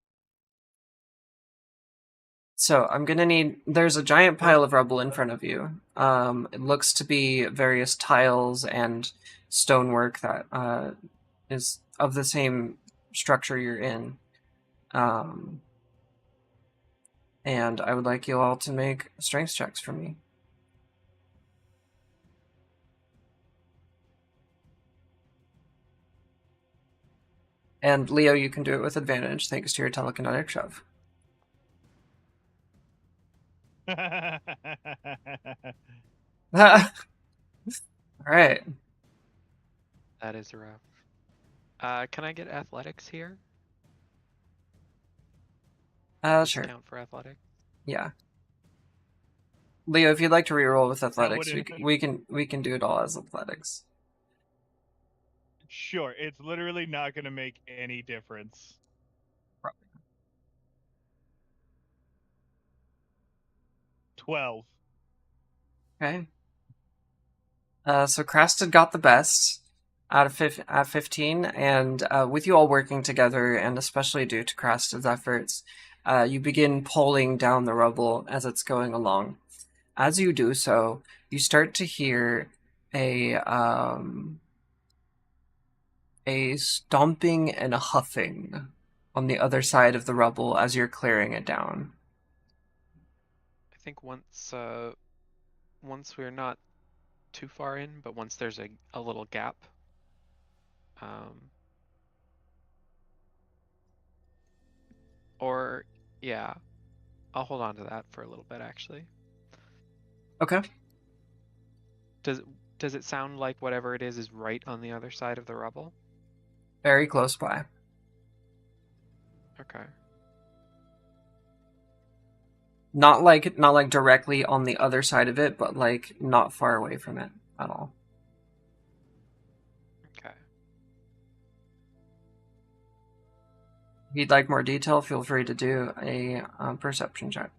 So I'm gonna need. There's a giant what? pile of rubble in front of you. It looks to be various tiles and stonework that is of the same structure you're in. Um, and I would like you all to make strength checks for me. And Leo, you can do it with advantage thanks to your telekinetic shove. All right. That is rough. Can I get athletics here? Does it Sure. count for athletics? Yeah. Leo, if you'd like to reroll with That athletics, wouldn't. we can do it all as athletics. Sure, it's literally not going to make any difference. 12. Okay. So Crested got the best out of 15, and with you all working together, and especially due to Crested's efforts, you begin pulling down the rubble as it's going along. As you do so, you start to hear a a stomping and a huffing on the other side of the rubble as you're clearing it down. I think once we're not too far in, but once there's a little gap, um, or yeah, I'll hold on to that for a little bit actually. Okay. Does does it sound like whatever it is right on the other side of the rubble? Very close by. Okay. Not like directly on the other side of it, but like not far away from it at all. Okay. If you'd like more detail, feel free to do a perception check.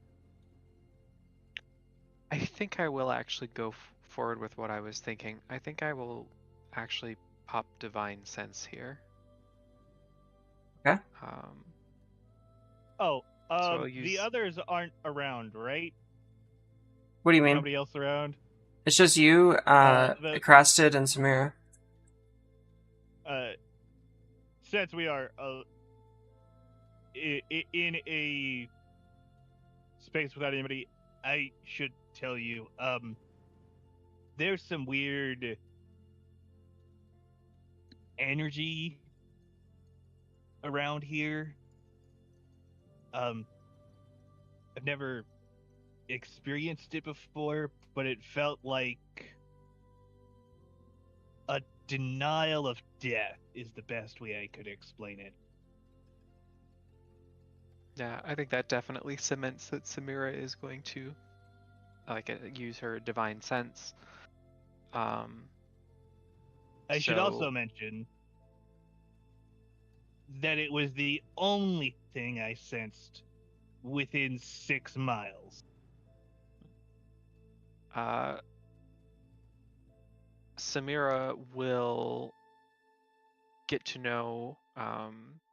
I think I will actually go forward with what I was thinking. I think I will actually pop Divine Sense here. Okay. Oh, So I'll the use. others aren't around, right? What do you There's mean? nobody else around? It's just you, The Crasted, and Samira. uh, since we are in a space without anybody, I should tell you, there's some weird energy around here. I've never experienced it before, but it felt like a denial of death is the best way I could explain it. Yeah, I think that definitely cements that Samira is going to use her Divine Sense. I should also So mention that it was the only thing I sensed within 6 miles. Samira will get to know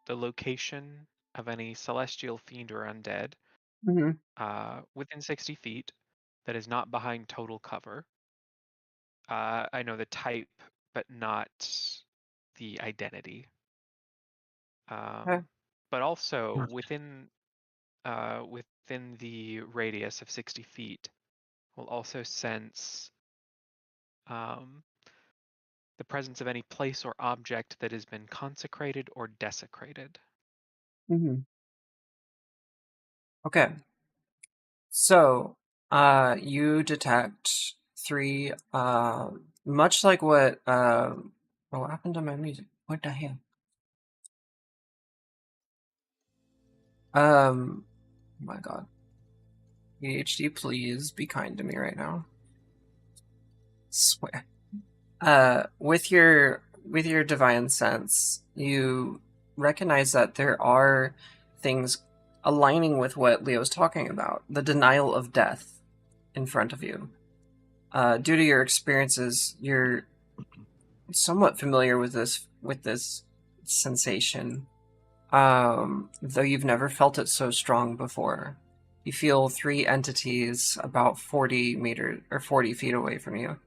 the location of any celestial fiend or undead Mm-hmm. within 60 feet that is not behind total cover. I know the type, but not the identity. Okay. But also within the radius of 60 feet, will also sense the presence of any place or object that has been consecrated or desecrated. Mm-hmm. Okay. So, you detect three, much like what happened to my music? What the hell? Oh my God. ADHD, please be kind to me right now. Swear. With your divine sense, you recognize that there are things aligning with what Leo's talking about, the denial of death in front of you. Due to your experiences, you're somewhat familiar with this sensation, though you've never felt it so strong before. You feel three entities about 40 meters or 40 feet away from you,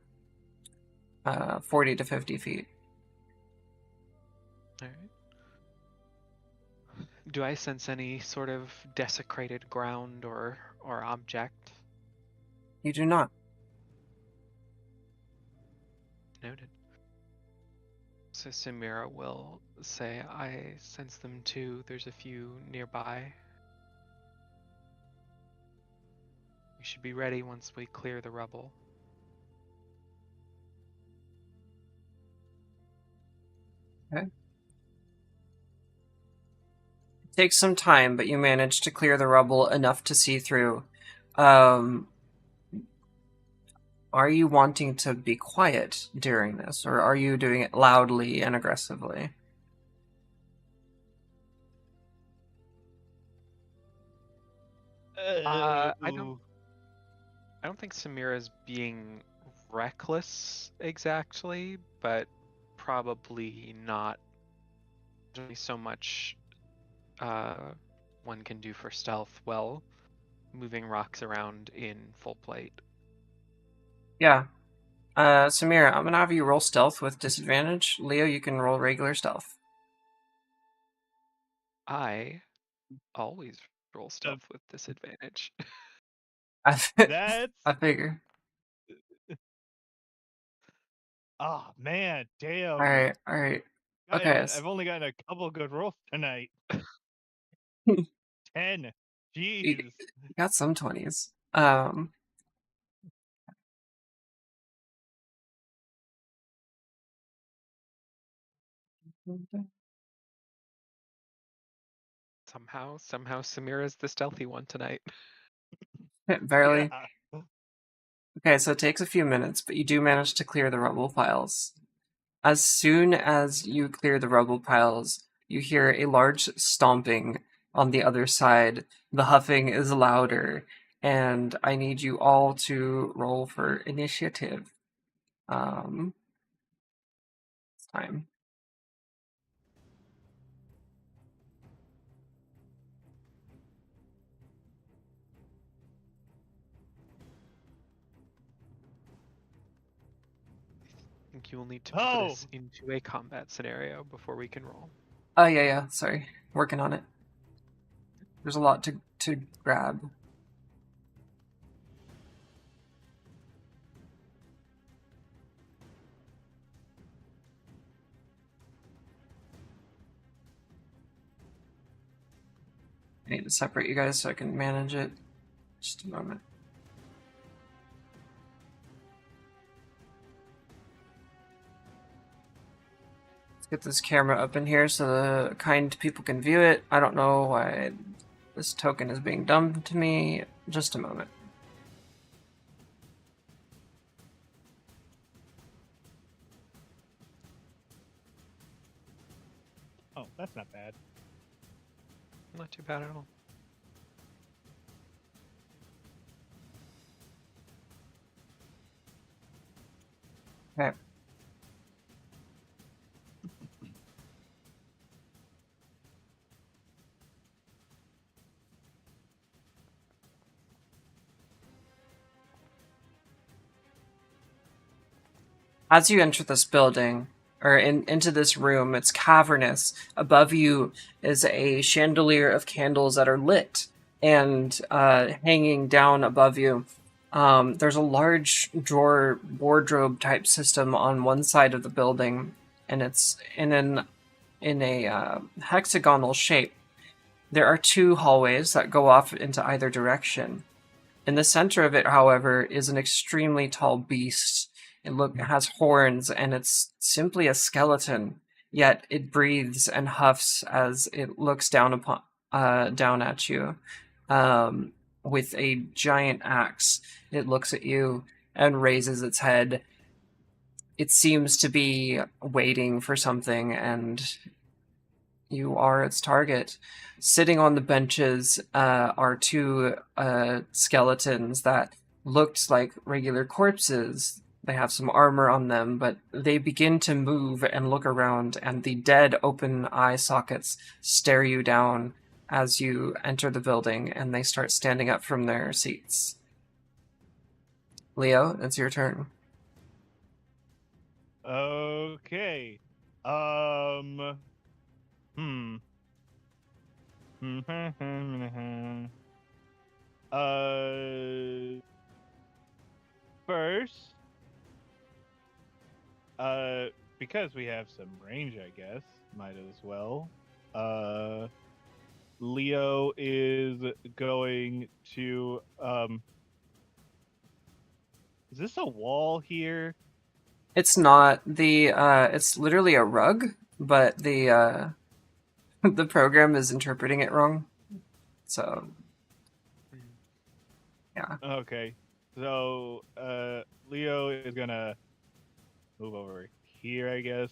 40 to 50 feet. All right. Do I sense any sort of desecrated ground or object? You do not. Noted. So Samira will say, I sense them too. There's a few nearby. We should be ready once we clear the rubble. Okay. It takes some time, but you manage to clear the rubble enough to see through. Um, are you wanting to be quiet during this, or are you doing it loudly and aggressively? I don't think Samira's being reckless exactly, but probably not really so much one can do for stealth while moving rocks around in full plate. Yeah. Samira, I'm gonna have you roll stealth with disadvantage. Leo, you can roll regular stealth. I always roll stealth with disadvantage. I, That's I figure. oh man, All damn. right, all right. Okay. I've only gotten a couple good rolls tonight. 10. You Jeez. got some 20s. Somehow Samira's the stealthy one tonight. Barely. Yeah. Okay, so it takes a few minutes, but you do manage to clear the rubble piles. As soon as you clear the rubble piles, you hear a large stomping on the other side. The huffing is louder, and I need you all to roll for initiative. It's time. I think you will need to put Oh, us into a combat scenario before we can roll. Oh yeah. Sorry, working on it. There's a lot to grab. I need to separate you guys so I can manage it. Just a moment. Let's get this camera up in here so the kind people can view it. I don't know why this token is being done to me. Just a moment. that's not bad. Not too bad at all. Okay. As you enter this building, or into this room, it's cavernous. Above you is a chandelier of candles that are lit, and hanging down above you, there's a large drawer wardrobe type system on one side of the building, and it's in a hexagonal shape. There are two hallways that go off into either direction. In the center of it, however, is an extremely tall beast. It has horns, and it's simply a skeleton. Yet it breathes and huffs as it looks down at you, with a giant axe. It looks at you and raises its head. It seems to be waiting for something, and you are its target. Sitting on the benches are two skeletons that looked like regular corpses. They have some armor on them, but they begin to move and look around, and the dead open eye sockets stare you down as you enter the building, and they start standing up from their seats. Leo, it's your turn. Okay. Hmm. First, because we have some range, I guess, might as well. Leo is going to, is this a wall here? It's not it's literally a rug, but the the program is interpreting it wrong. So yeah. Okay. So, Leo is gonna move over here, I guess.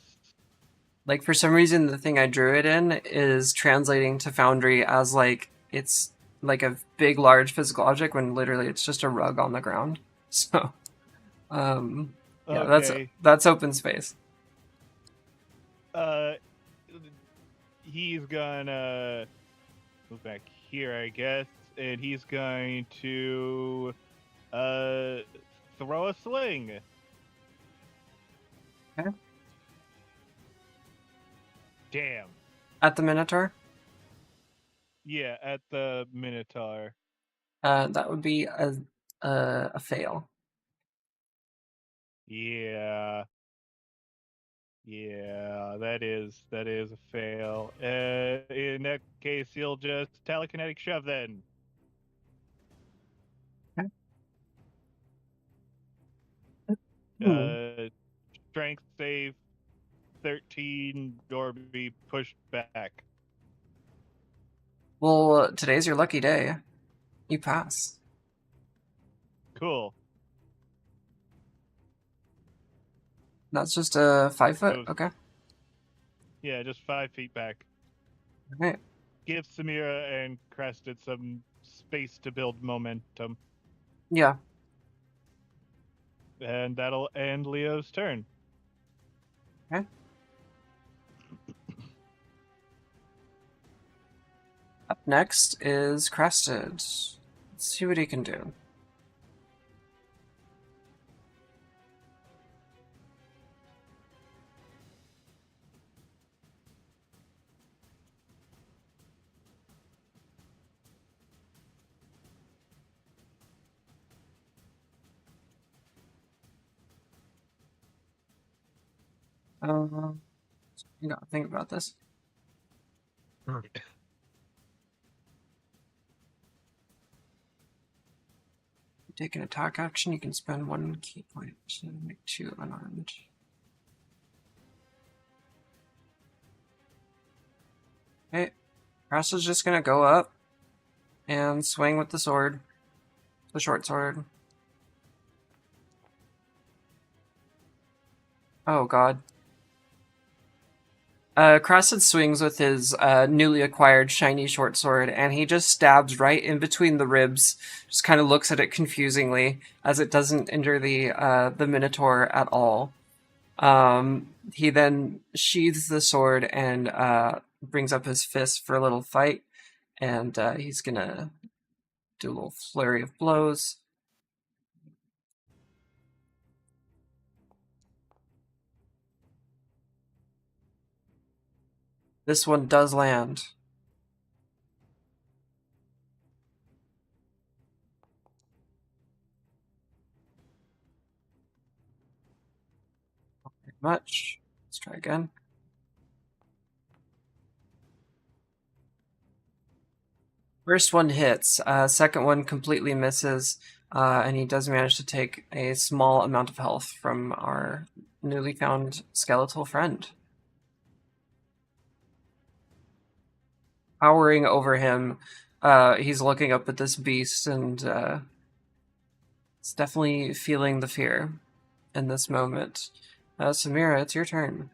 Like, for some reason, the thing I drew it in is translating to Foundry as like it's like a big, large physical object when literally it's just a rug on the ground. So, yeah, Okay. that's open space. He's gonna move back here, I guess, and he's going to throw a sling. Okay. Damn. At the Minotaur, Yeah, at the Minotaur. that would be a fail. Yeah. Yeah, that is a fail. In that case, you'll just telekinetic shove then. Okay. Hmm. Strength save 13 or be pushed back. Well, today's your lucky day. You pass. Cool. That's just a 5 foot. Goes- Okay. Yeah, just 5 feet back. All right. Give Samira and Crested some space to build momentum. Yeah. And that'll end Leo's turn. Okay. Up next is Crested. Let's see what he can do. You gotta think about this. Take an attack action, you can spend 1 key point to make 2 unarmed. Okay, Cross is just gonna go up and swing with the sword, the short sword. Oh god. Crossid swings with his newly acquired shiny short sword, and he just stabs right in between the ribs. Just kind of looks at it confusingly, as it doesn't injure the Minotaur at all. He then sheathes the sword and brings up his fist for a little fight, and he's gonna do a little flurry of blows. This one does land. Not very much. Let's try again. First one hits. Second one completely misses, and he does manage to take a small amount of health from our newly found skeletal friend. Towering over him, he's looking up at this beast and it's definitely feeling the fear in this moment. Samira, it's your turn.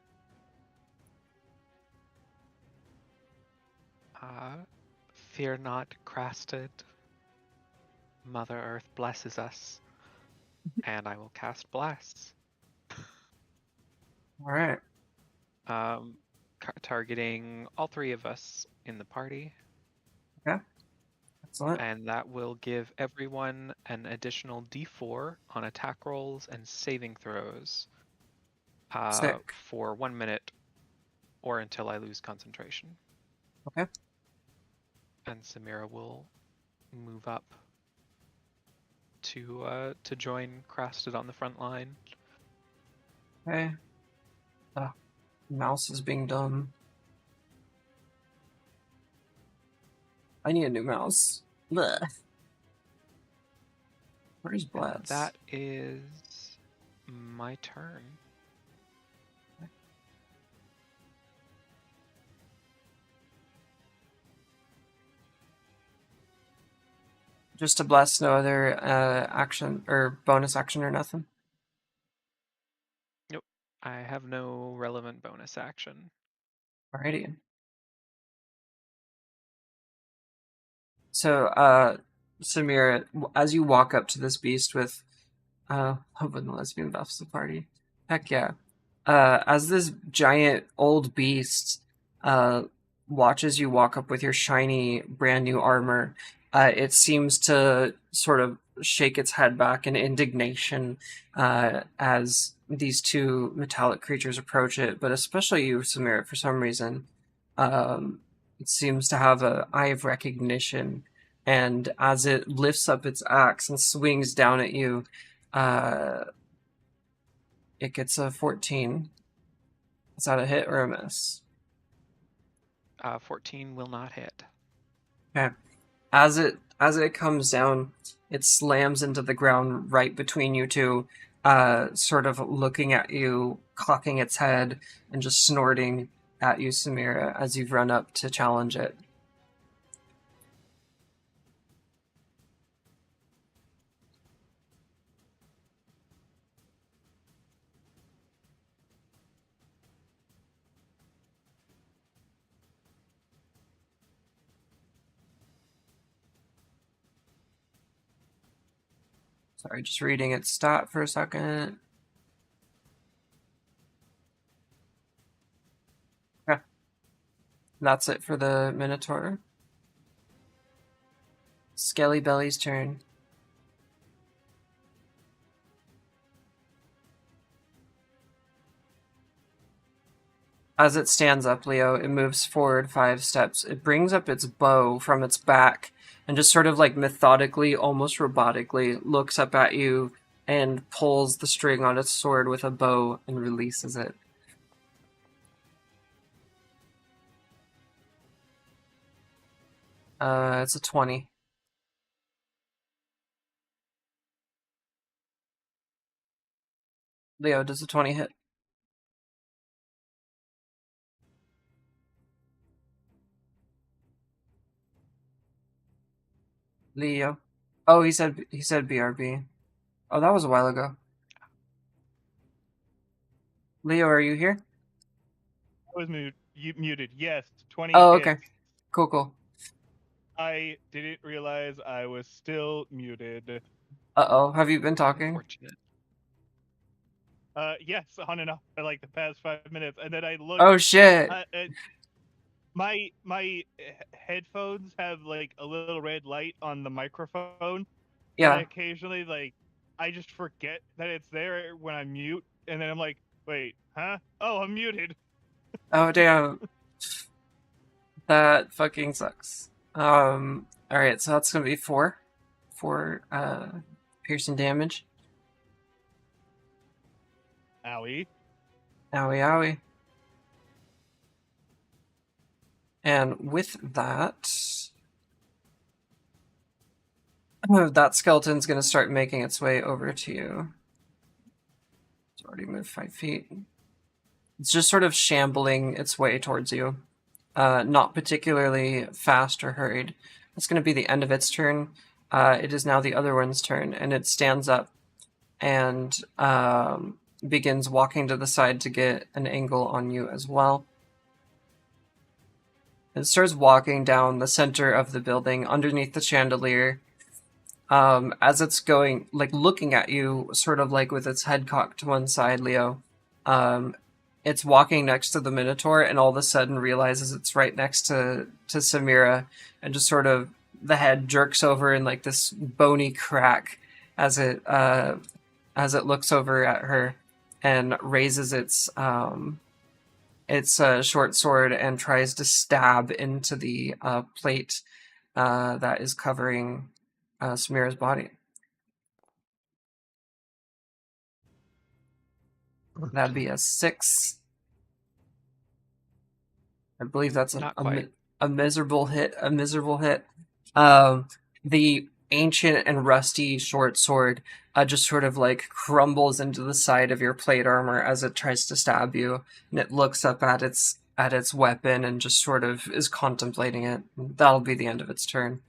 Fear not, Crasted. Mother Earth blesses us, and I will cast Bless. All right. Targeting all three of us in the party. Okay. Excellent. And that will give everyone an additional d4 on attack rolls and saving throws Sick. for 1 minute or until I lose concentration. Okay. And Samira will move up to join Crasted on the front line. Okay. Mouse is being dumb. I need a new mouse. Blech. Where's Blatz? That is my turn. Just to bless, no other action or bonus action or nothing. Nope. I have no relevant bonus action. Alrighty. So, Samira, as you walk up to this beast with hoping the lesbian buffs the party. Heck yeah. As this giant old beast watches you walk up with your shiny, brand new armor, it seems to sort of shake its head back in indignation as these two metallic creatures approach it, but especially you, Samira, for some reason. It seems to have an eye of recognition, and as it lifts up its axe and swings down at you, it gets a 14. Is that a hit or a miss? 14 will not hit. Okay. As it comes down, it slams into the ground right between you two, sort of looking at you, cocking its head, and just snorting at you, Samira, as you've run up to challenge it. Sorry, just reading its stat for a second. Okay. That's it for the Minotaur. Skelly Belly's turn. As it stands up, Leo, it moves forward 5 steps. It brings up its bow from its back and just sort of like methodically, almost robotically, looks up at you and pulls the string on its sword with a bow and releases it. It's a 20. Leo, does a 20 hit? Leo. Oh, he said BRB. Oh, that was a while ago. Leo, are you here? I was muted. Yes, 20 Oh, hits. okay. Cool. I didn't realize I was still muted. Uh-oh, have you been talking? Unfortunate. Yes, on and off for like the past 5 minutes, and then I look. Oh shit! My headphones have like a little red light on the microphone, and I Yeah. occasionally I just forget that it's there when I mute, and then I'm like, wait, huh? Oh, I'm muted. Oh damn. That fucking sucks. All right, so that's gonna be four piercing damage. Owie. Owie owie. And with that, that skeleton's gonna start making its way over to you. It's already moved 5 feet. It's just sort of shambling its way towards you. Not particularly fast or hurried. It's going to be the end of its turn. It is now the other one's turn, and it stands up and begins walking to the side to get an angle on you as well. It starts walking down the center of the building underneath the chandelier. As it's going, like looking at you, sort of like with its head cocked to one side, Leo. Um, it's walking next to the Minotaur, and all of a sudden realizes it's right next to Samira, and just sort of the head jerks over in like this bony crack as it looks over at her, and raises its short sword and tries to stab into the plate that is covering Samira's body. That'd be a 6. I believe that's Not quite. a miserable hit. A miserable hit. The ancient and rusty short sword just sort of like crumbles into the side of your plate armor as it tries to stab you, and it looks up at its weapon and just sort of is contemplating it. That'll be the end of its turn.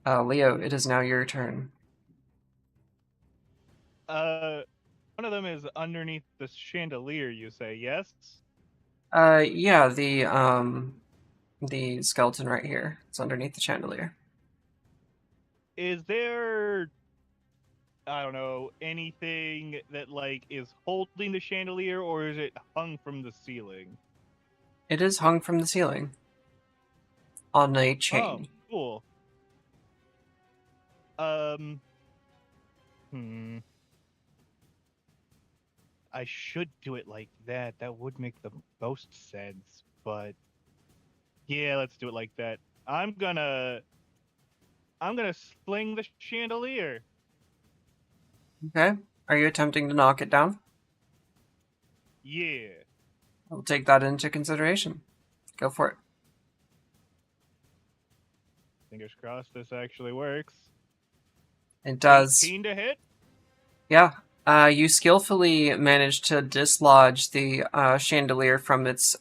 Leo, it is now your turn. Uh, one of them is underneath the chandelier. You say yes? Yeah, the skeleton right here. It's underneath the chandelier. Is there, I don't know, anything that like is holding the chandelier, or is it hung from the ceiling? It is hung from the ceiling on a Oh, chain. cool. Um, hmm. I should do it like that. That would make the most sense. But yeah, let's do it like that. I'm gonna sling the chandelier. Okay. Are you attempting to knock it down? Yeah. I'll take that into consideration. Go for it. Fingers crossed this actually works. It does. 18 to hit. Yeah. You skillfully managed to dislodge the chandelier from its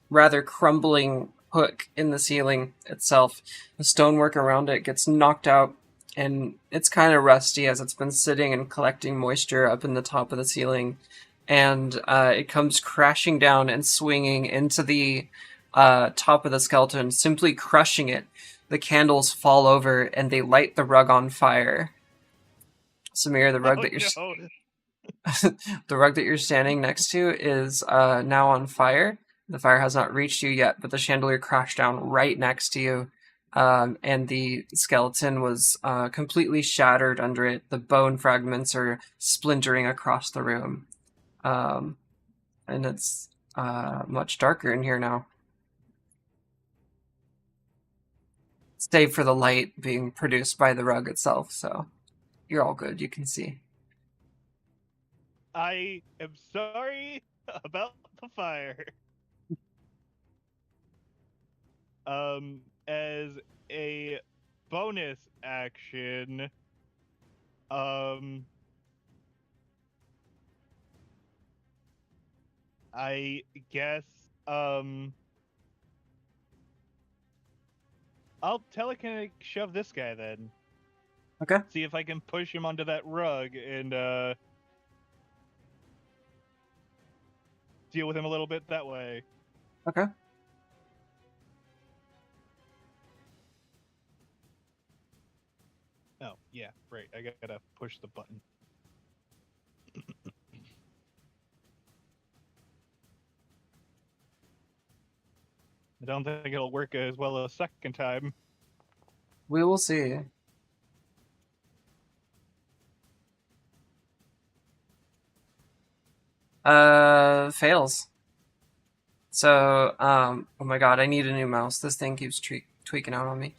rather crumbling hook in the ceiling itself. The stonework around it gets knocked out, and it's kind of rusty as it's been sitting and collecting moisture up in the top of the ceiling. And it comes crashing down and swinging into the top of the skeleton, simply crushing it. The candles fall over and they light the rug on fire. Samir, the rug Oh that you're no. the rug that you're standing next to is now on fire. The fire has not reached you yet, but the chandelier crashed down right next to you, and the skeleton was completely shattered under it. The bone fragments are splintering across the room, and it's much darker in here now, save for the light being produced by the rug itself. So you're all good. You can see. I am sorry about the fire. As a bonus action, um, I guess, I'll telekinetic shove this guy then. Okay. See if I can push him onto that rug and deal with him a little bit that way. Okay. Oh, yeah, right. I gotta push the button. I don't think it'll work as well a second time. We will see. Fails. So, oh my god, I need a new mouse. This thing keeps tweaking out on me.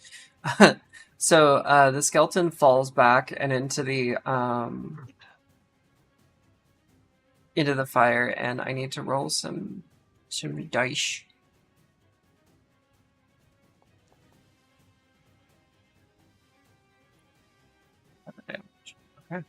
So, the skeleton falls back and into the fire, and I need to roll some dice. Okay.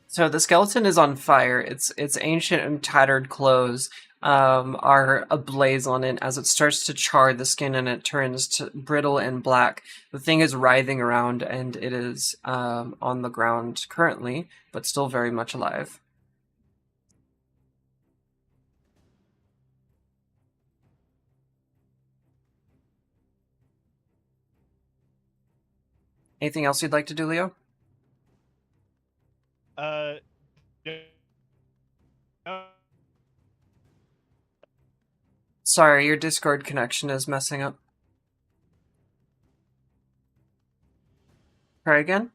So the skeleton is on fire. Its ancient and tattered clothes are ablaze on it as it starts to char the skin, and it turns to brittle and black. The thing is writhing around, and it is on the ground currently, but still very much alive. Anything else you'd like to do, Leo? Uh, Sorry, your Discord connection is messing up. Try again?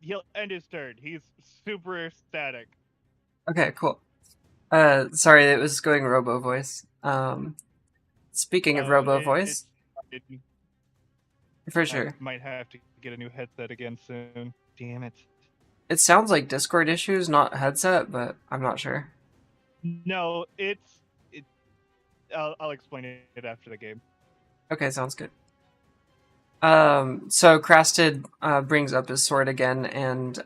He'll end his turn. He's super static. Okay, cool. Sorry, it was going robo voice. Speaking of robo voice, for sure. I might have to get a new headset again soon. Damn it. It sounds like Discord issues, not headset, but I'm not sure. No, I'll explain it after the game. Okay, sounds good. So Crasted brings up his sword again and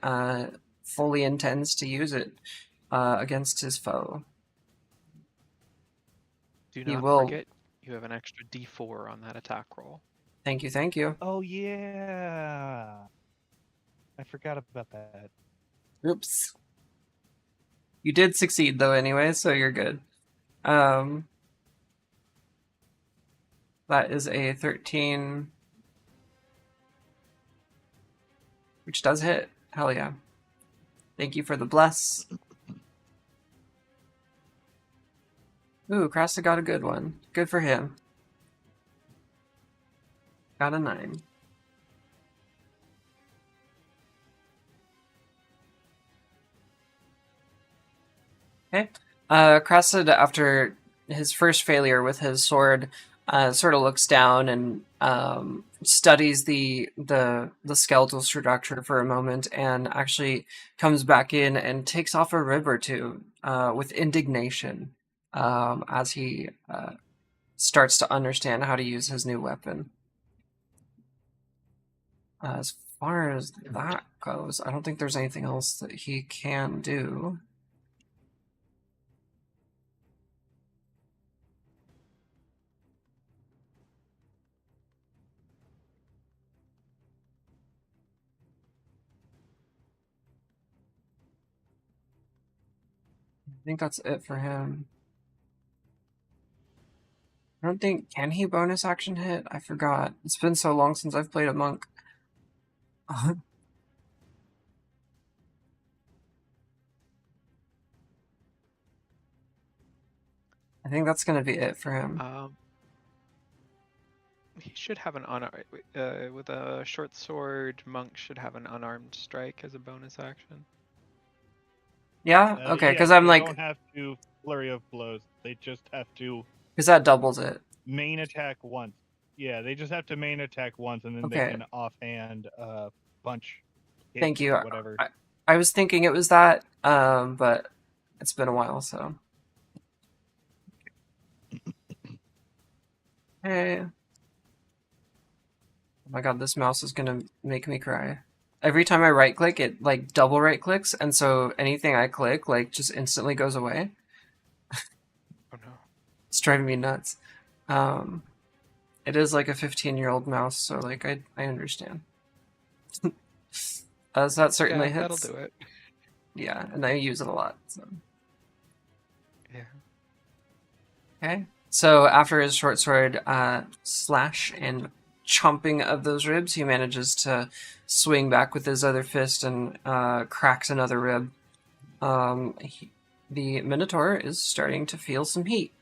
fully intends to use it against his foe. Do not forget, you have an extra D4 on that attack roll. Thank you, thank you. Oh yeah, I forgot about that. Oops. You did succeed though, anyway, so you're good. That is a 13, which does hit. Hell yeah. Thank you for the bless. Ooh, Crasta got a good one. Good for him. Got a 9. Okay. Crasta, after his first failure with his sword, sort of looks down and studies the skeletal structure for a moment, and actually comes back in and takes off a rib or two with indignation as he starts to understand how to use his new weapon. As far as that goes, I don't think there's anything else that he can do. I think that's it for him. I don't think... Can he bonus action hit? I forgot. It's been so long since I've played a monk. I think that's going to be it for him. He should have an unarmed... with a short sword, monk should have an unarmed strike as a bonus action. Yeah? Okay, because I'm like... They don't have to flurry of blows. They just have to... Because that doubles it. Main attack once. Yeah, they just have to main attack once, and then they can offhand punch. Thank you. Whatever. I was thinking it was that, but it's been a while, so... Hey. Oh my god, this mouse is gonna make me cry. Every time I right click, it like double right clicks, and so anything I click like just instantly goes away. Oh no. It's driving me nuts. It is like a 15-year-old mouse, so like I understand. So that certainly hits. That'll do it. Yeah, and I use it a lot. So. Yeah. Okay. So after his short sword slash and chomping of those ribs, he manages to swing back with his other fist and cracks another rib. The Minotaur is starting to feel some heat.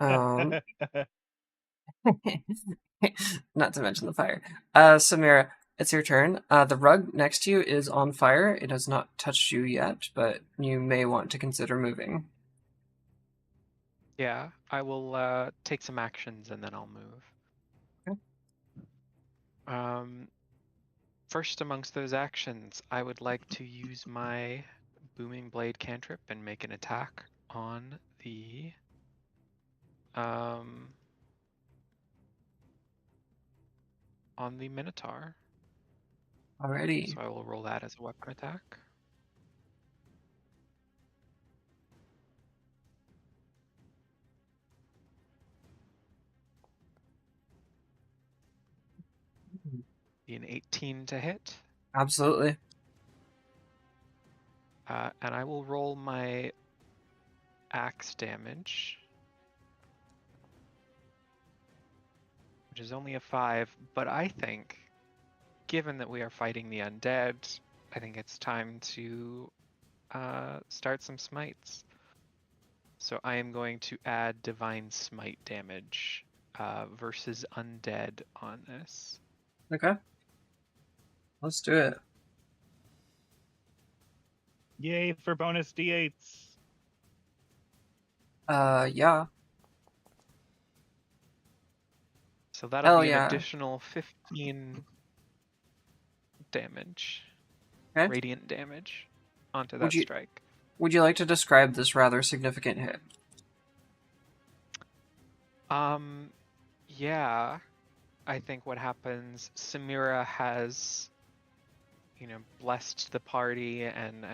Not to mention the fire. Samira, it's your turn. The rug next to you is on fire. It has not touched you yet, but you may want to consider moving. Yeah, I will take some actions and then I'll move. Okay. First amongst those actions, I would like to use my Booming Blade cantrip and make an attack on the Minotaur. Alrighty. So I will roll that as a weapon attack. Be an 18 to hit. Absolutely. And I will roll my axe damage, which is only a 5, but I think, given that we are fighting the undead, I think it's time to start some smites. So I am going to add Divine Smite damage versus undead on this. Okay. Let's do it. Yay for bonus D8s. Yeah. So that'll Hell be an yeah. additional 15 damage. Okay. Radiant damage onto that strike. Would you like to describe this rather significant hit? Yeah. I think what happens, Samira has, blessed the party and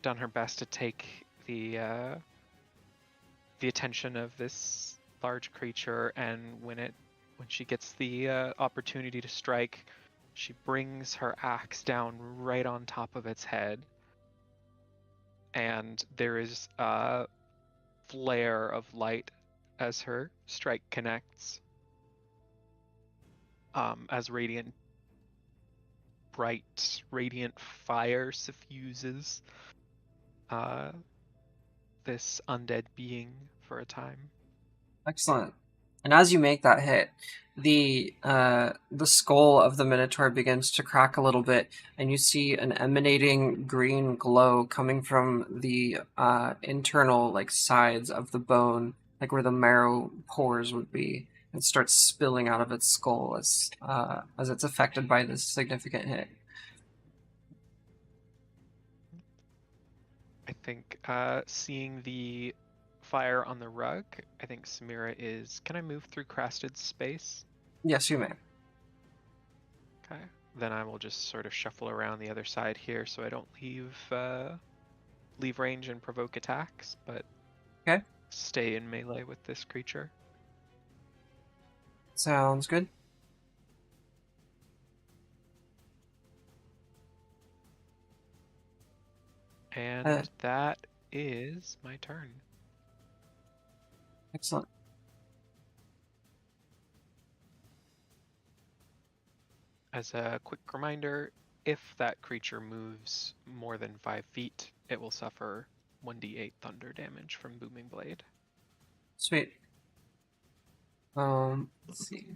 done her best to take the attention of this large creature, and when she gets the opportunity to strike, she brings her axe down right on top of its head, and there is a flare of light as her strike connects, as bright radiant fire suffuses this undead being for a time. Excellent. And as you make that hit, the skull of the Minotaur begins to crack a little bit, and you see an emanating green glow coming from the internal sides of the bone, like where the marrow pores would be, and starts spilling out of its skull as it's affected by this significant hit. I think seeing the fire on the rug, I think Samira is... Can I move through Crasted's space? Yes, you may. Okay. Then I will just sort of shuffle around the other side here so I don't leave range and provoke attacks, but Okay. stay in melee with this creature. Sounds good. And that is my turn. Excellent. As a quick reminder, if that creature moves more than 5 feet, it will suffer 1d8 thunder damage from Booming Blade. Sweet. Let's see.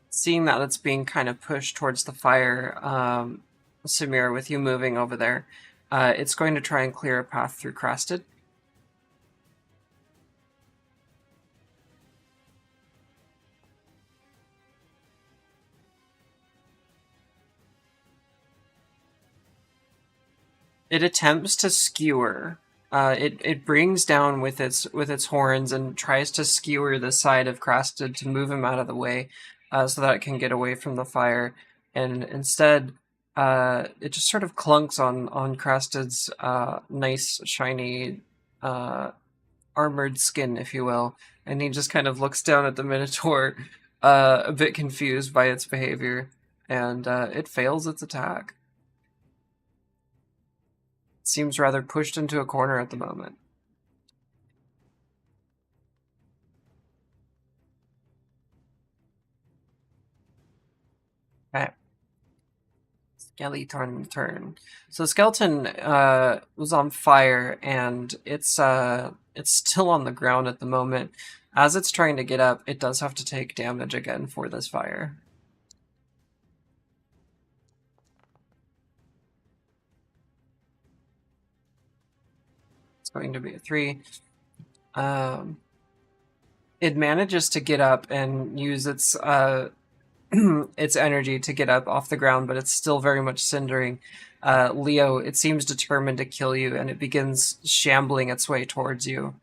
Seeing that it's being kind of pushed towards the fire, Samir, with you moving over there, it's going to try and clear a path through Crasted. It attempts to skewer. It brings down with its horns and tries to skewer the side of Crasted to move him out of the way, so that it can get away from the fire. And instead, it just sort of clunks on Crasted's nice shiny armored skin, if you will, and he just kind of looks down at the Minotaur, a bit confused by its behavior, and it fails its attack. Seems rather pushed into a corner at the moment. Skeleton turn. So the skeleton was on fire, and it's still on the ground at the moment. As it's trying to get up, it does have to take damage again for this fire. It's going to be a 3. It manages to get up and use its its energy to get up off the ground, but it's still very much cindering. Leo, it seems determined to kill you, and it begins shambling its way towards you,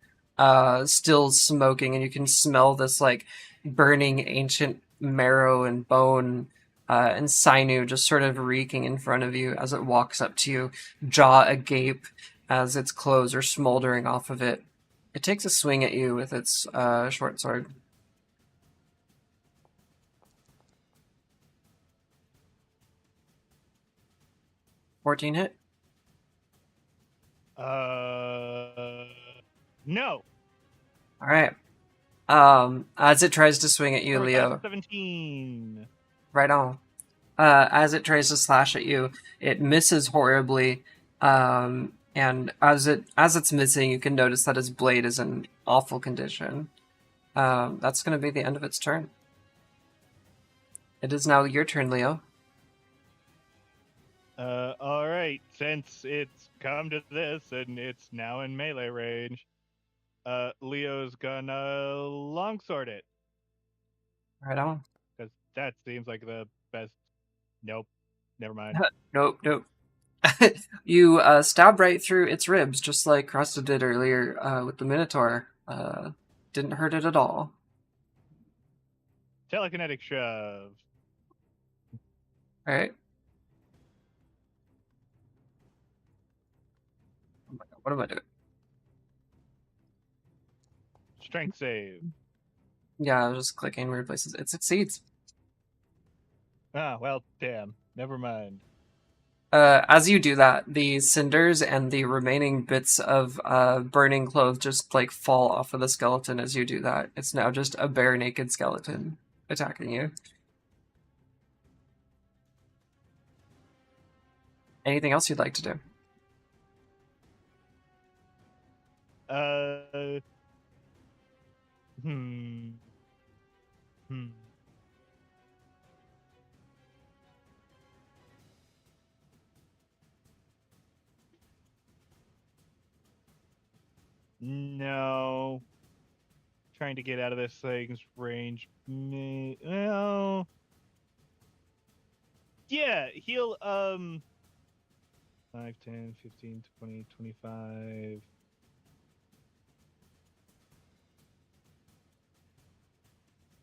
still smoking, and you can smell this like burning ancient marrow and bone and sinew just sort of reeking in front of you as it walks up to you, jaw agape as its clothes are smoldering off of it. It takes a swing at you with its short sword. 14 hit? No. All right. As it tries to swing at you, Or Leo, 17. right on. As it tries to slash at you, it misses horribly. And as it's missing, you can notice that its blade is in awful condition. That's going to be the end of its turn. It is now your turn, Leo. All right. Since it's come to this and it's now in melee range, Leo's gonna longsword it Right on. because that seems like the best. Nope. Never mind. Nope, nope. You stab right through its ribs, just like Cresta did earlier with the Minotaur. Didn't hurt it at all. Telekinetic shove. All right. Oh my God, what am I doing? Strength save. Yeah, I was just clicking weird places. It succeeds. Ah, well, damn. Never mind. As you do that, the cinders and the remaining bits of burning clothes just like fall off of the skeleton as you do that. It's now just a bare naked skeleton attacking you. Anything else you'd like to do? Hmm. Hmm. No. Trying to get out of this thing's range. Well. Yeah, he'll 5, 10, 15, 20, 25.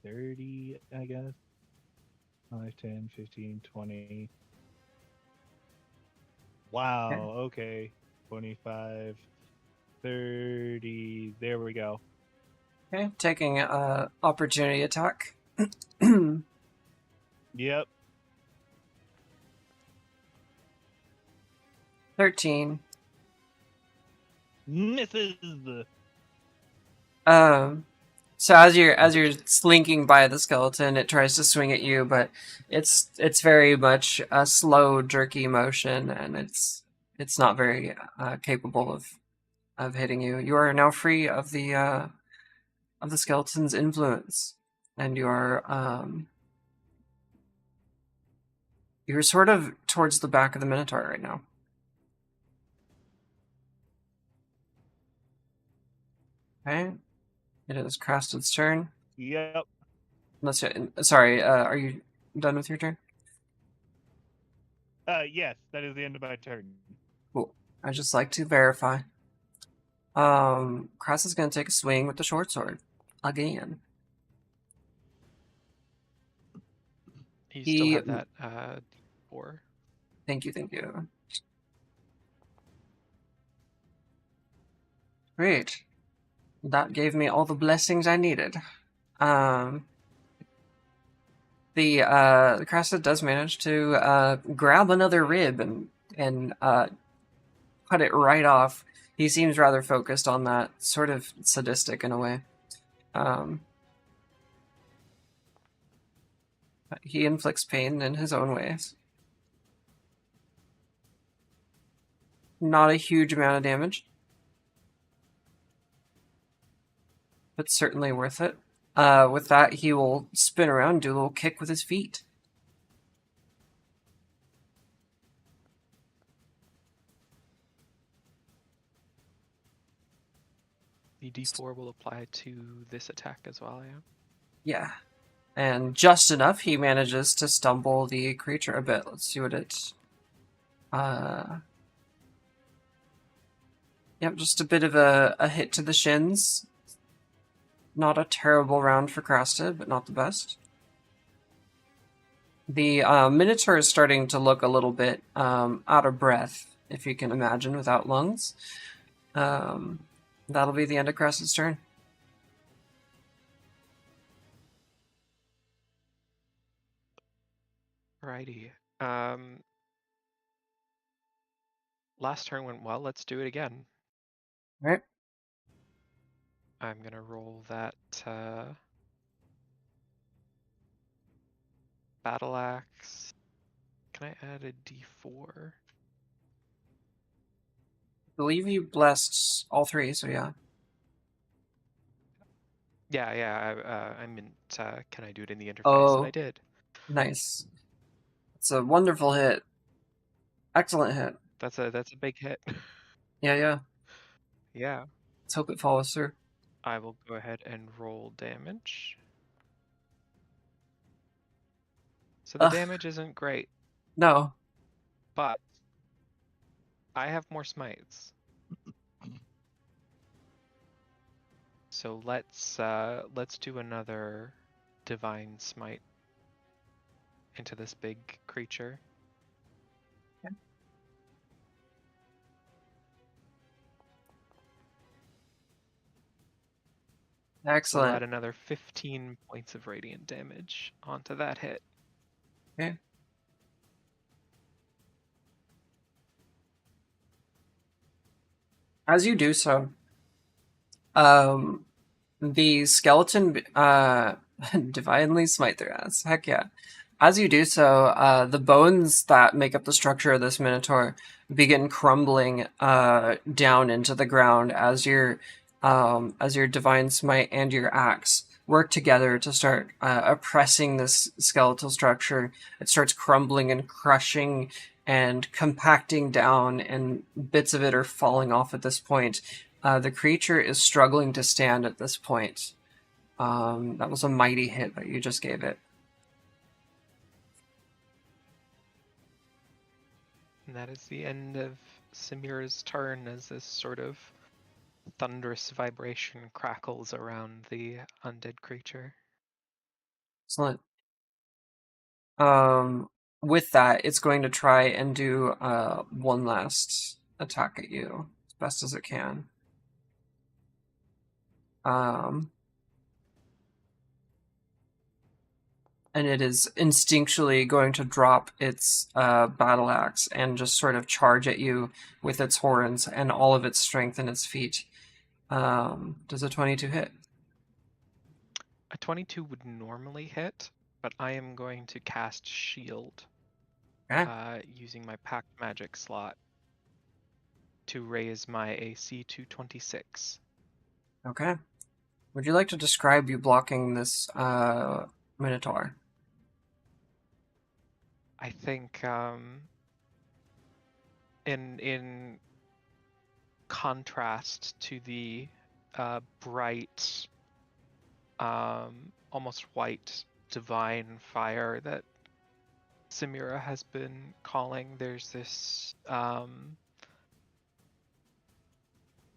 30, I guess. 5, 10, 15, 20. Wow, okay. 25, 30. There we go. Okay, taking opportunity attack. Yep. 13. Misses. So as you're slinking by the skeleton, it tries to swing at you, but it's very much a slow, jerky motion, and it's not very capable of hitting you. You are now free of the skeleton's influence, and you're sort of towards the back of the Minotaur right now. Okay. It is Crasted's turn. Yep. Sorry, are you done with your turn? Yes, that is the end of my turn. Cool. I just like to verify. Crast is going to take a swing with the short sword again. You still have that 4. Thank you. Great. That gave me all the blessings I needed. The Crasta does manage to grab another rib and cut it right off. He seems rather focused on that, sort of sadistic in a way. But he inflicts pain in his own ways. Not a huge amount of damage, but certainly worth it. With that, he will spin around and do a little kick with his feet. The D4 will apply to this attack as well, yeah? Yeah. And just enough, he manages to stumble the creature a bit. Let's see what it... Yep, just a bit of a hit to the shins. Not a terrible round for Krasta, but not the best. The Minotaur is starting to look a little bit out of breath, if you can imagine, without lungs. That'll be the end of Krasta's turn. Alrighty. Last turn went well. Let's do it again. All right. I'm gonna roll that battle axe. Can I add a D4? I believe you blessed all three, so yeah. Yeah. I meant, can I do it in the interface? And I Oh, did. nice. It's a wonderful hit. Excellent hit. That's a big hit. Yeah. Yeah. Let's hope it follows through. I will go ahead and roll damage. So the damage isn't great, No. but I have more smites. So let's do another divine smite into this big creature. Okay. So we'll add Excellent. another 15 points of radiant damage onto that hit. Okay. As you do so, the skeleton divinely smite their ass. Heck yeah. As you do so, the bones that make up the structure of this minotaur begin crumbling down into the ground as your divine smite and your axe work together to start oppressing this skeletal structure. It starts crumbling and crushing and compacting down, and bits of it are falling off at this point. The creature is struggling to stand at this point. That was a mighty hit that you just gave it. And that is the end of Samira's turn as this sort of thunderous vibration crackles around the undead creature. Excellent. With that, it's going to try and do one last attack at you as best as it can. And it is instinctually going to drop its battle axe and just sort of charge at you with its horns and all of its strength in its feet. Does a 22 hit? A 22 would normally hit, but I am going to cast Shield using my Pact Magic slot to raise my AC to 26. Okay. Would you like to describe you blocking this Minotaur? I think in contrast to the bright, almost white divine fire that Samira has been calling, there's this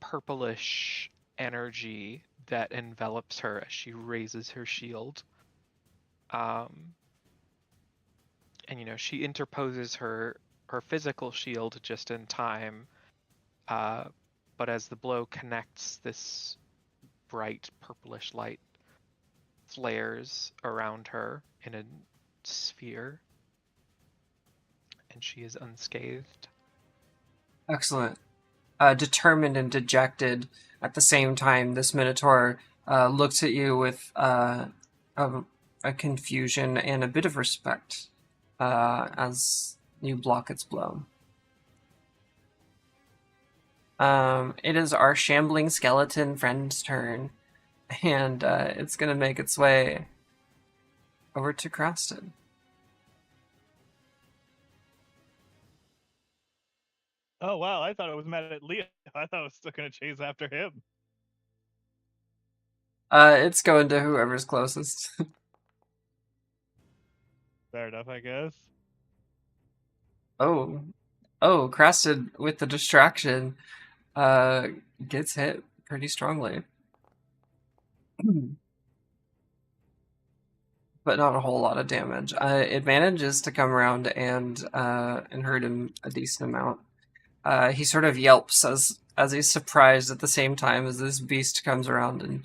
purplish energy that envelops her as she raises her shield. And she interposes her physical shield just in time, but as the blow connects, this bright purplish light flares around her in a sphere, and she is unscathed. Excellent. Determined and dejected at the same time, this Minotaur looks at you with a confusion and a bit of respect as you block its blow. It is our shambling skeleton friend's turn, and it's gonna make its way over to Croston. Oh wow, I thought it was mad at Leo. I thought it was still gonna chase after him. It's going to whoever's closest. Fair enough, I guess. Oh, Croston with the distraction, uh, gets hit pretty strongly, but not a whole lot of damage. It manages to come around and hurt him a decent amount. He sort of yelps as he's surprised at the same time as this beast comes around and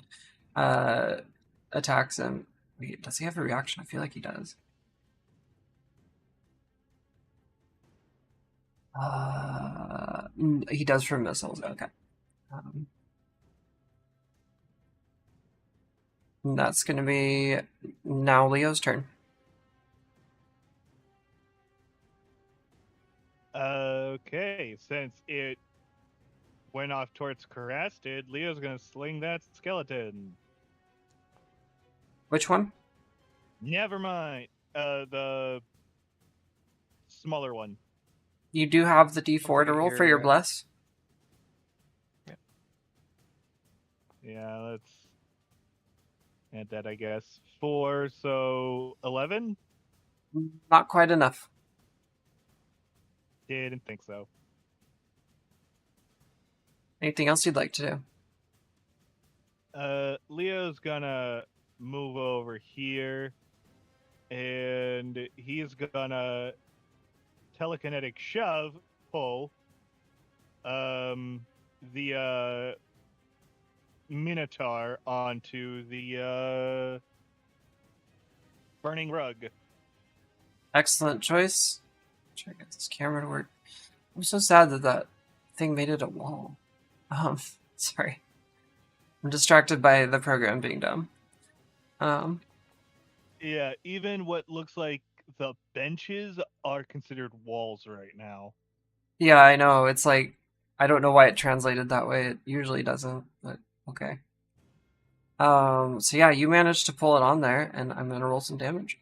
uh, attacks him. Wait, does he have a reaction? I feel like he does. He does for missiles. Okay. Um, that's going to be now Leo's turn. Okay, since it went off towards Carasted, Leo's gonna sling that skeleton. Which one? Never mind. The smaller one. You do have the D4 to Looking at roll for your your, bless. Yeah, let's add that, I guess. 4, so 11? Not quite enough. Didn't think so. Anything else you'd like to do? Leo's gonna move over here, and he's gonna telekinetic shove, pull, the Minotaur onto the burning rug. Excellent choice. Try to get this camera to work. I'm so sad that that thing made it a wall. Sorry. I'm distracted by the program being dumb. Yeah, even what looks like the benches are considered walls right now. Yeah, I know. It's like, I don't know why it translated that way. It usually doesn't, but okay. So yeah, you managed to pull it on there, and I'm gonna roll some damage.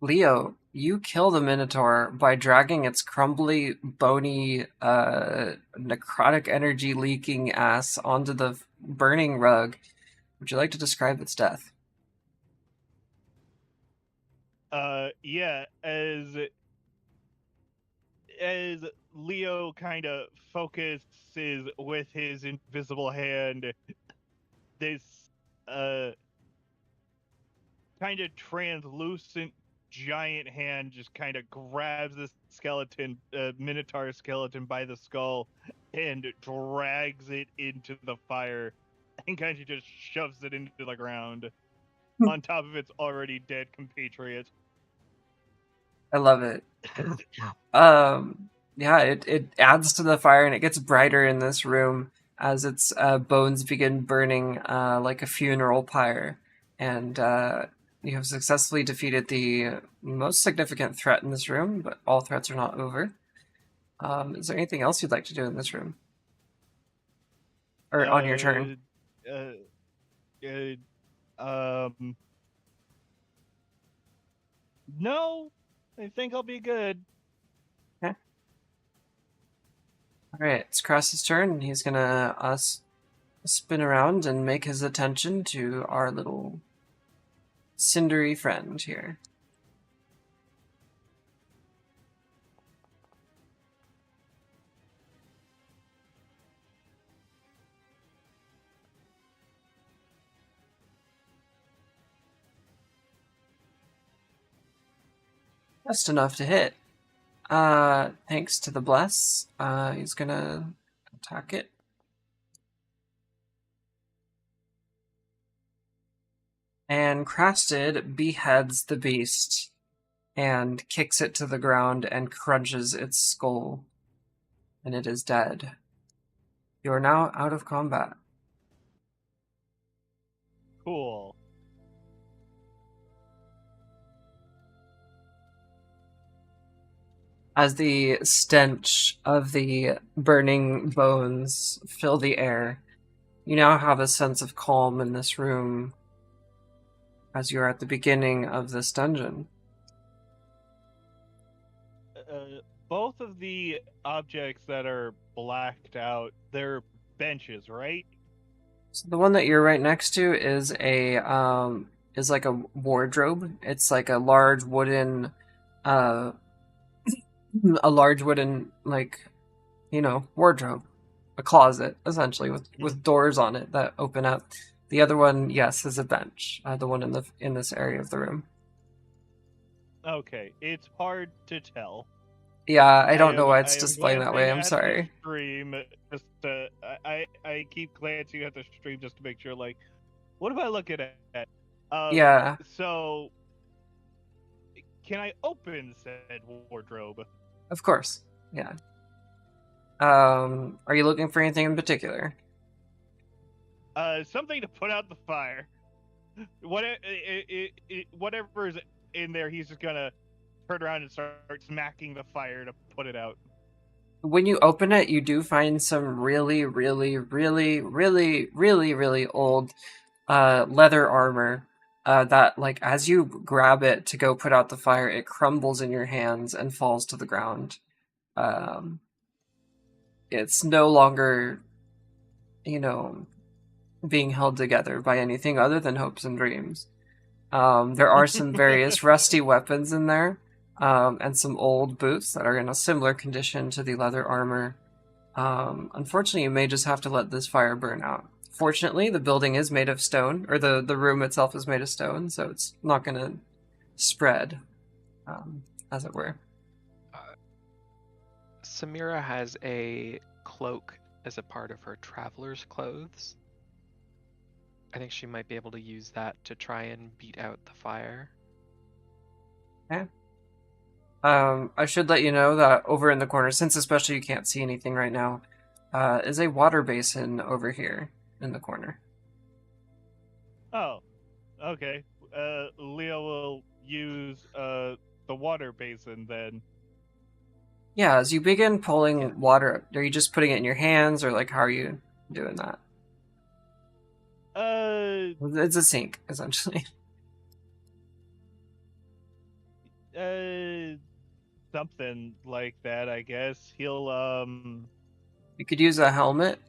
Leo, you kill the Minotaur by dragging its crumbly, bony, necrotic energy leaking ass onto the burning rug. Would you like to describe its death? Yeah, as Leo kind of focuses with his invisible hand, this uh kind of translucent giant hand just kind of grabs the skeleton, Minotaur skeleton by the skull and drags it into the fire and kind of just shoves it into the ground on top of its already dead compatriot. I love it. Yeah, it adds to the fire and it gets brighter in this room as its bones begin burning like a funeral pyre. And you have successfully defeated the most significant threat in this room, but all threats are not over. Is there anything else you'd like to do in this room? Or on your turn? Uh, um, no, I think I'll be good. Okay. Alright, it's Cross's turn, and he's gonna spin around and make his attention to our little cindery friend here. Just enough to hit. Thanks to the bless, he's gonna attack it. And Crasted beheads the beast and kicks it to the ground and crunches its skull. And it is dead. You are now out of combat. Cool. as the stench of the burning bones fill the air. You now have a sense of calm in this room as you're at the beginning of this dungeon. Both of the objects that are blacked out, they're benches, right? So the one that you're right next to is like a wardrobe. It's like uh a large wooden like, wardrobe, a closet essentially with doors on it that open up. The other one, yes, is a bench. The one in this area of the room. Okay, it's hard to tell. Yeah, I don't know why I it's am displaying that way. glancing I'm at the sorry. stream just to, I keep glancing at the stream just to make sure, like, what am I looking at? Yeah, So can I open said wardrobe? of course. Yeah. Are you looking for anything in particular? Something to put out the fire. Whatever's in there, he's just gonna turn around and start smacking the fire to put it out. When you open it, you do find some really, really, really, really, really, really old leather armor that, like, as you grab it to go put out the fire, it crumbles in your hands and falls to the ground. Um, it's no longer, you know, being held together by anything other than hopes and dreams. There are some various rusty weapons in there, and some old boots that are in a similar condition to the leather armor. Unfortunately, you may just have to let this fire burn out. Fortunately, the building is made of stone, or the room itself is made of stone, so it's not going to spread, as it were. Samira has a cloak as a part of her traveler's clothes. I think she might be able to use that to try and beat out the fire. Okay. I should let you know that over in the corner, since especially you can't see anything right now, is a water basin over here in the corner. Oh, okay. Leo will use the water basin then. Yeah, as you begin pulling Yeah. water, are you just putting it in your hands, or like how are you doing that? It's a sink, essentially. Something like that, I guess. He'll You could use a helmet.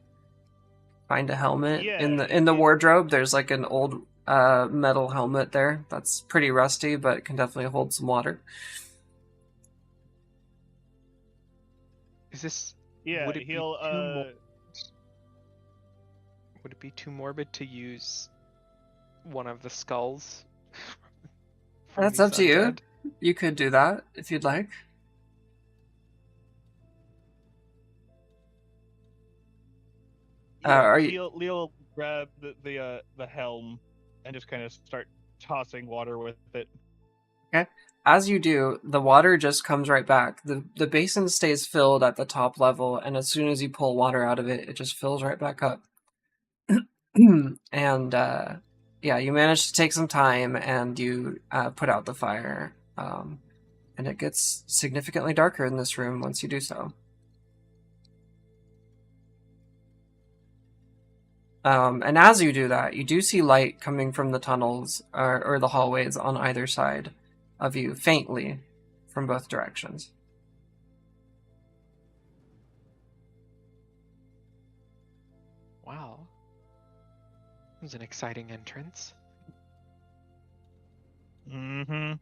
Find a helmet yeah, in the wardrobe. There's like an old metal helmet there that's pretty rusty, but can definitely hold some water. Is this? yeah, Would it be he'll would it be too morbid to use one of the skulls from That's these up to you. undead? You could do that if you'd like. yeah, Are you Leo will grab the helm and just kind of start tossing water with it. okay? As you do, the water just comes right back. The basin stays filled at the top level, and as soon as you pull water out of it, it just fills right back up. And yeah, you manage to take some time, and you put out the fire. And it gets significantly darker in this room once you do so. And as you do that, you do see light coming from the tunnels or the hallways on either side of you, faintly, from both directions. Wow. It was an exciting entrance. Mm-hmm.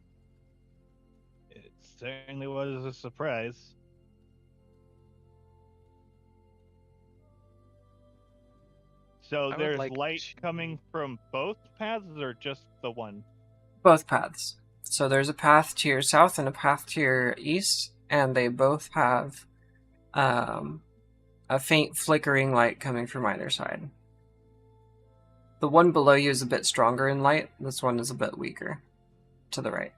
It certainly was a surprise. So I would there's like light to- coming from both paths or just the one? Both paths. So there's a path to your south and a path to your east, and they both have a faint flickering light coming from either side. The one below you is a bit stronger in light. This one is a bit weaker to the right.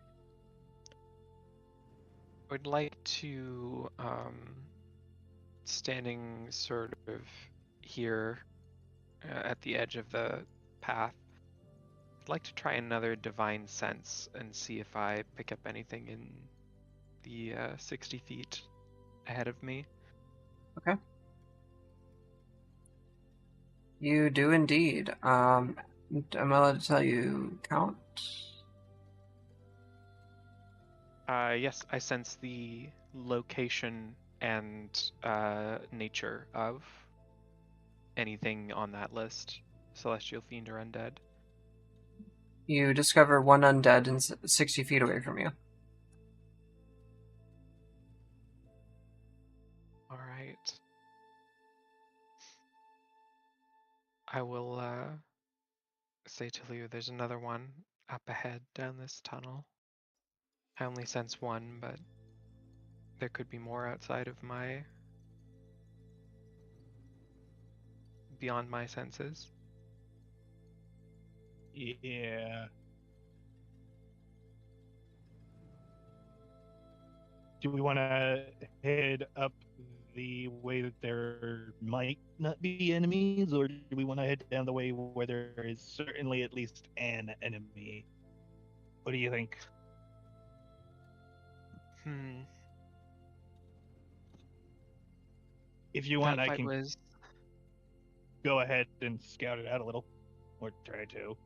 I would like to, standing sort of here at the edge of the path, I'd like to try another divine sense and see if I pick up anything in the 60 feet ahead of me. Okay. You do indeed. Am I allowed to tell you count? Yes, I sense the location and nature of anything on that list. Celestial fiend or undead. You discover one undead and 60 feet away from you. All right. I will say to Leo, there's another one up ahead down this tunnel. I only sense one, but there could be more outside of my... beyond my senses. Yeah. Do we want to head up the way that there might not be enemies, or do we want to head down the way where there is certainly at least an enemy? What do you think? If you want, That I fight can was... go ahead and scout it out a little, or try to.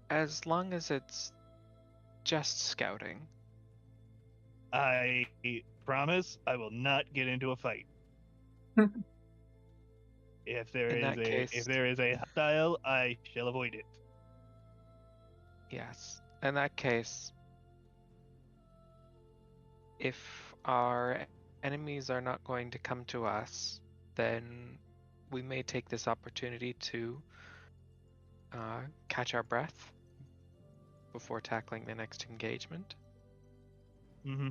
As long as it's just scouting. I promise I will not get into a fight. If In that case, there is a hostile, I shall avoid it. yes. In that case, if our enemies are not going to come to us, then we may take this opportunity to catch our breath before tackling the next engagement. Mm-hmm.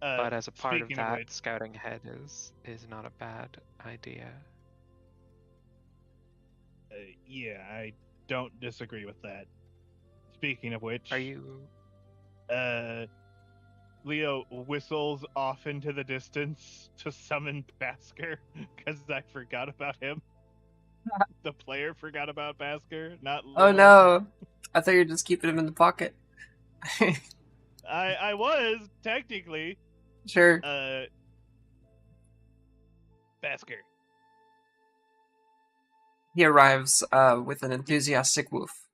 But as a part of Speaking of that, which, scouting ahead is not a bad idea. yeah, I don't disagree with that. Speaking of which, Are you... Leo whistles off into the distance to summon Basker because I forgot about him. The player forgot about Basker, not Leo. Oh no! I thought you were just keeping him in the pocket. I was technically Sure. Basker. He arrives with an enthusiastic woof.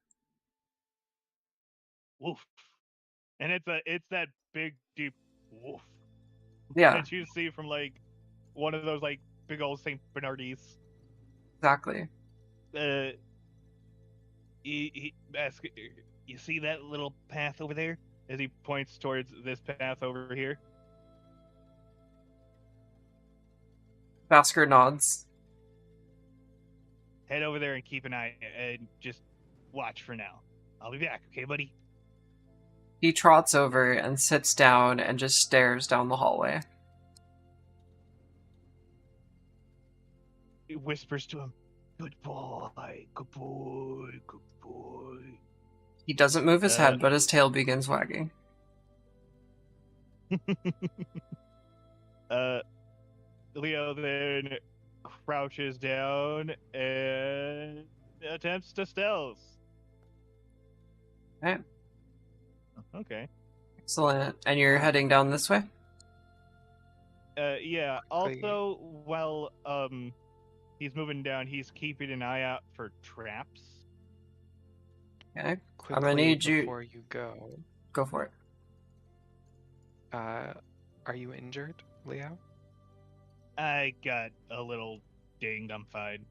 Woof. And it's that big deep woof Yeah, that you see from like one of those like big old Saint Bernardis. exactly. Basker, you see that little path over there? As he points towards this path over here. Basker nods. Head over there and keep an eye and just watch for now. I'll be back, okay, buddy? He trots over and sits down and just stares down the hallway. He whispers to him, "Good boy, good boy, good boy." He doesn't move his head, but his tail begins wagging. Leo then crouches down and attempts to stealth. Right. Okay. Excellent. And you're heading down this way? Yeah. Also, while he's moving down, he's keeping an eye out for traps. Okay. Quickly, I'm gonna need you. before you go, Go for it. are you injured, Leo? I got a little dinged. I'm fine.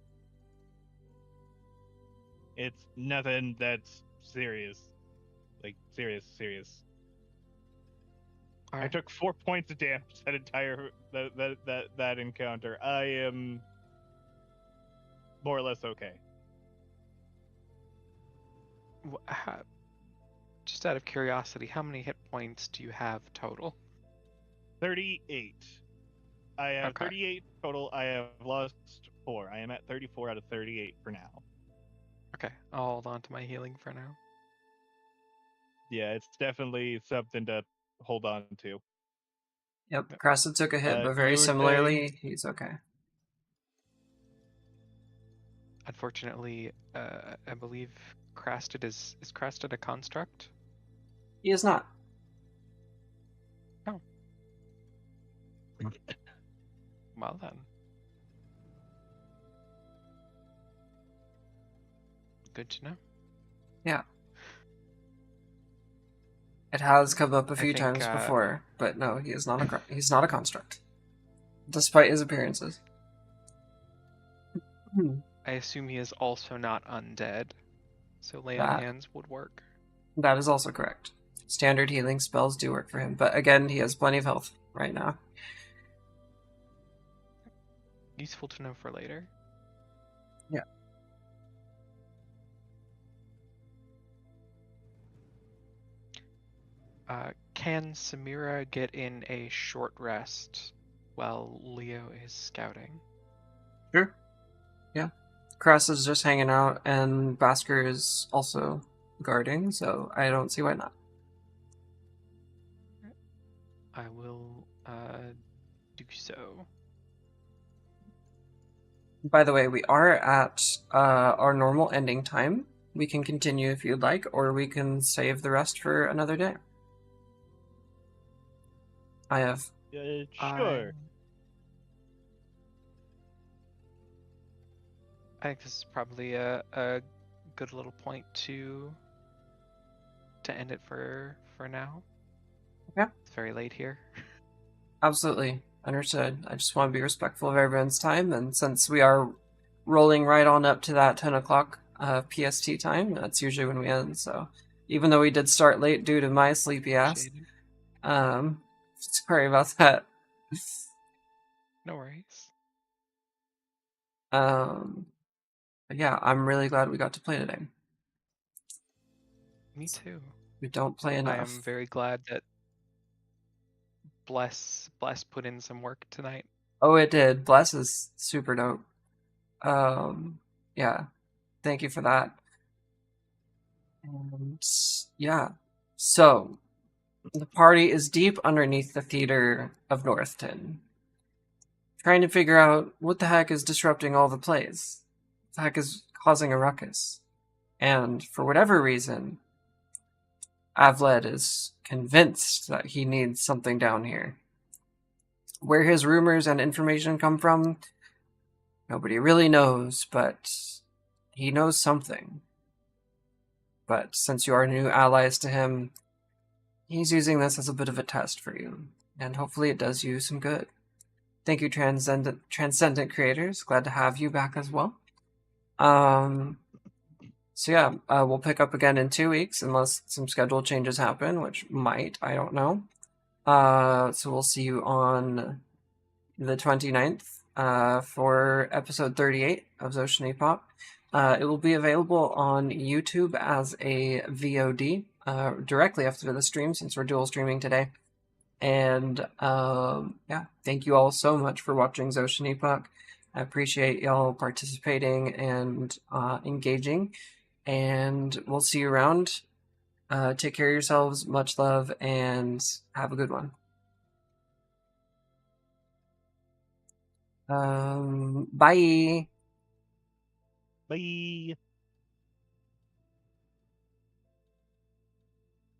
It's nothing that's serious. Like, serious. All I right. took 4 points of damage that encounter. I am more or less okay. Just out of curiosity, how many hit points do you have total? 38. I have Okay. 38 total. I have lost 4. I am at 34 out of 38 for now. Okay, I'll hold on to my healing for now. Yeah, it's definitely something to hold on to. Yep. Cressa took a hit, but very You were saying? similarly, he's okay. Unfortunately, I believe Crasted is Crasted a construct? He is not. Oh. Well then. Good to know. Yeah. It has come up a I few think, times before, but no, he is not he's not a construct, despite his appearances. I assume he is also not undead, so lay on That hands would work. that is also correct. Standard healing spells do work for him, but again, he has plenty of health right now. Useful to know for later. Yeah. Can Samira get in a short rest while Leo is scouting? Sure. Yeah. Kress is just hanging out, and Basker is also guarding, so I don't see why not. I will do so. By the way, we are at our normal ending time. We can continue if you'd like, or we can save the rest for another day. I have. Sure. I think this is probably a good little point to end it for now. Okay. It's very late here. Absolutely. Understood. I just want to be respectful of everyone's time, and since we are rolling right on up to that 10 o'clock PST time, that's usually when we end, so even though we did start late due to my sleepy ass, sorry about that. No worries. But yeah, I'm really glad we got to play today. Me too. We don't play enough. I am very glad that Bless put in some work tonight. Oh, it did. Bless is super dope. Yeah, thank you for that. And yeah, so the party is deep underneath the theater of Northton, trying to figure out what the heck is disrupting all the plays. What the heck is causing a ruckus? And for whatever reason, Avled is convinced that he needs something down here. Where his rumors and information come from, nobody really knows, but he knows something. But since you are new allies to him, he's using this as a bit of a test for you, and hopefully it does you some good. Thank you, Transcendent Creators. Glad to have you back as well. So yeah, we'll pick up again in 2 weeks, unless some schedule changes happen, which might, I don't know. So we'll see you on the 29th for episode 38 of Zotian Epoch. It will be available on YouTube as a VOD directly after the stream, since we're dual streaming today. And yeah, thank you all so much for watching Zotian Epoch. I appreciate y'all participating and engaging. And we'll see you around. Take care of yourselves. Much love, and have a good one. Bye. Bye.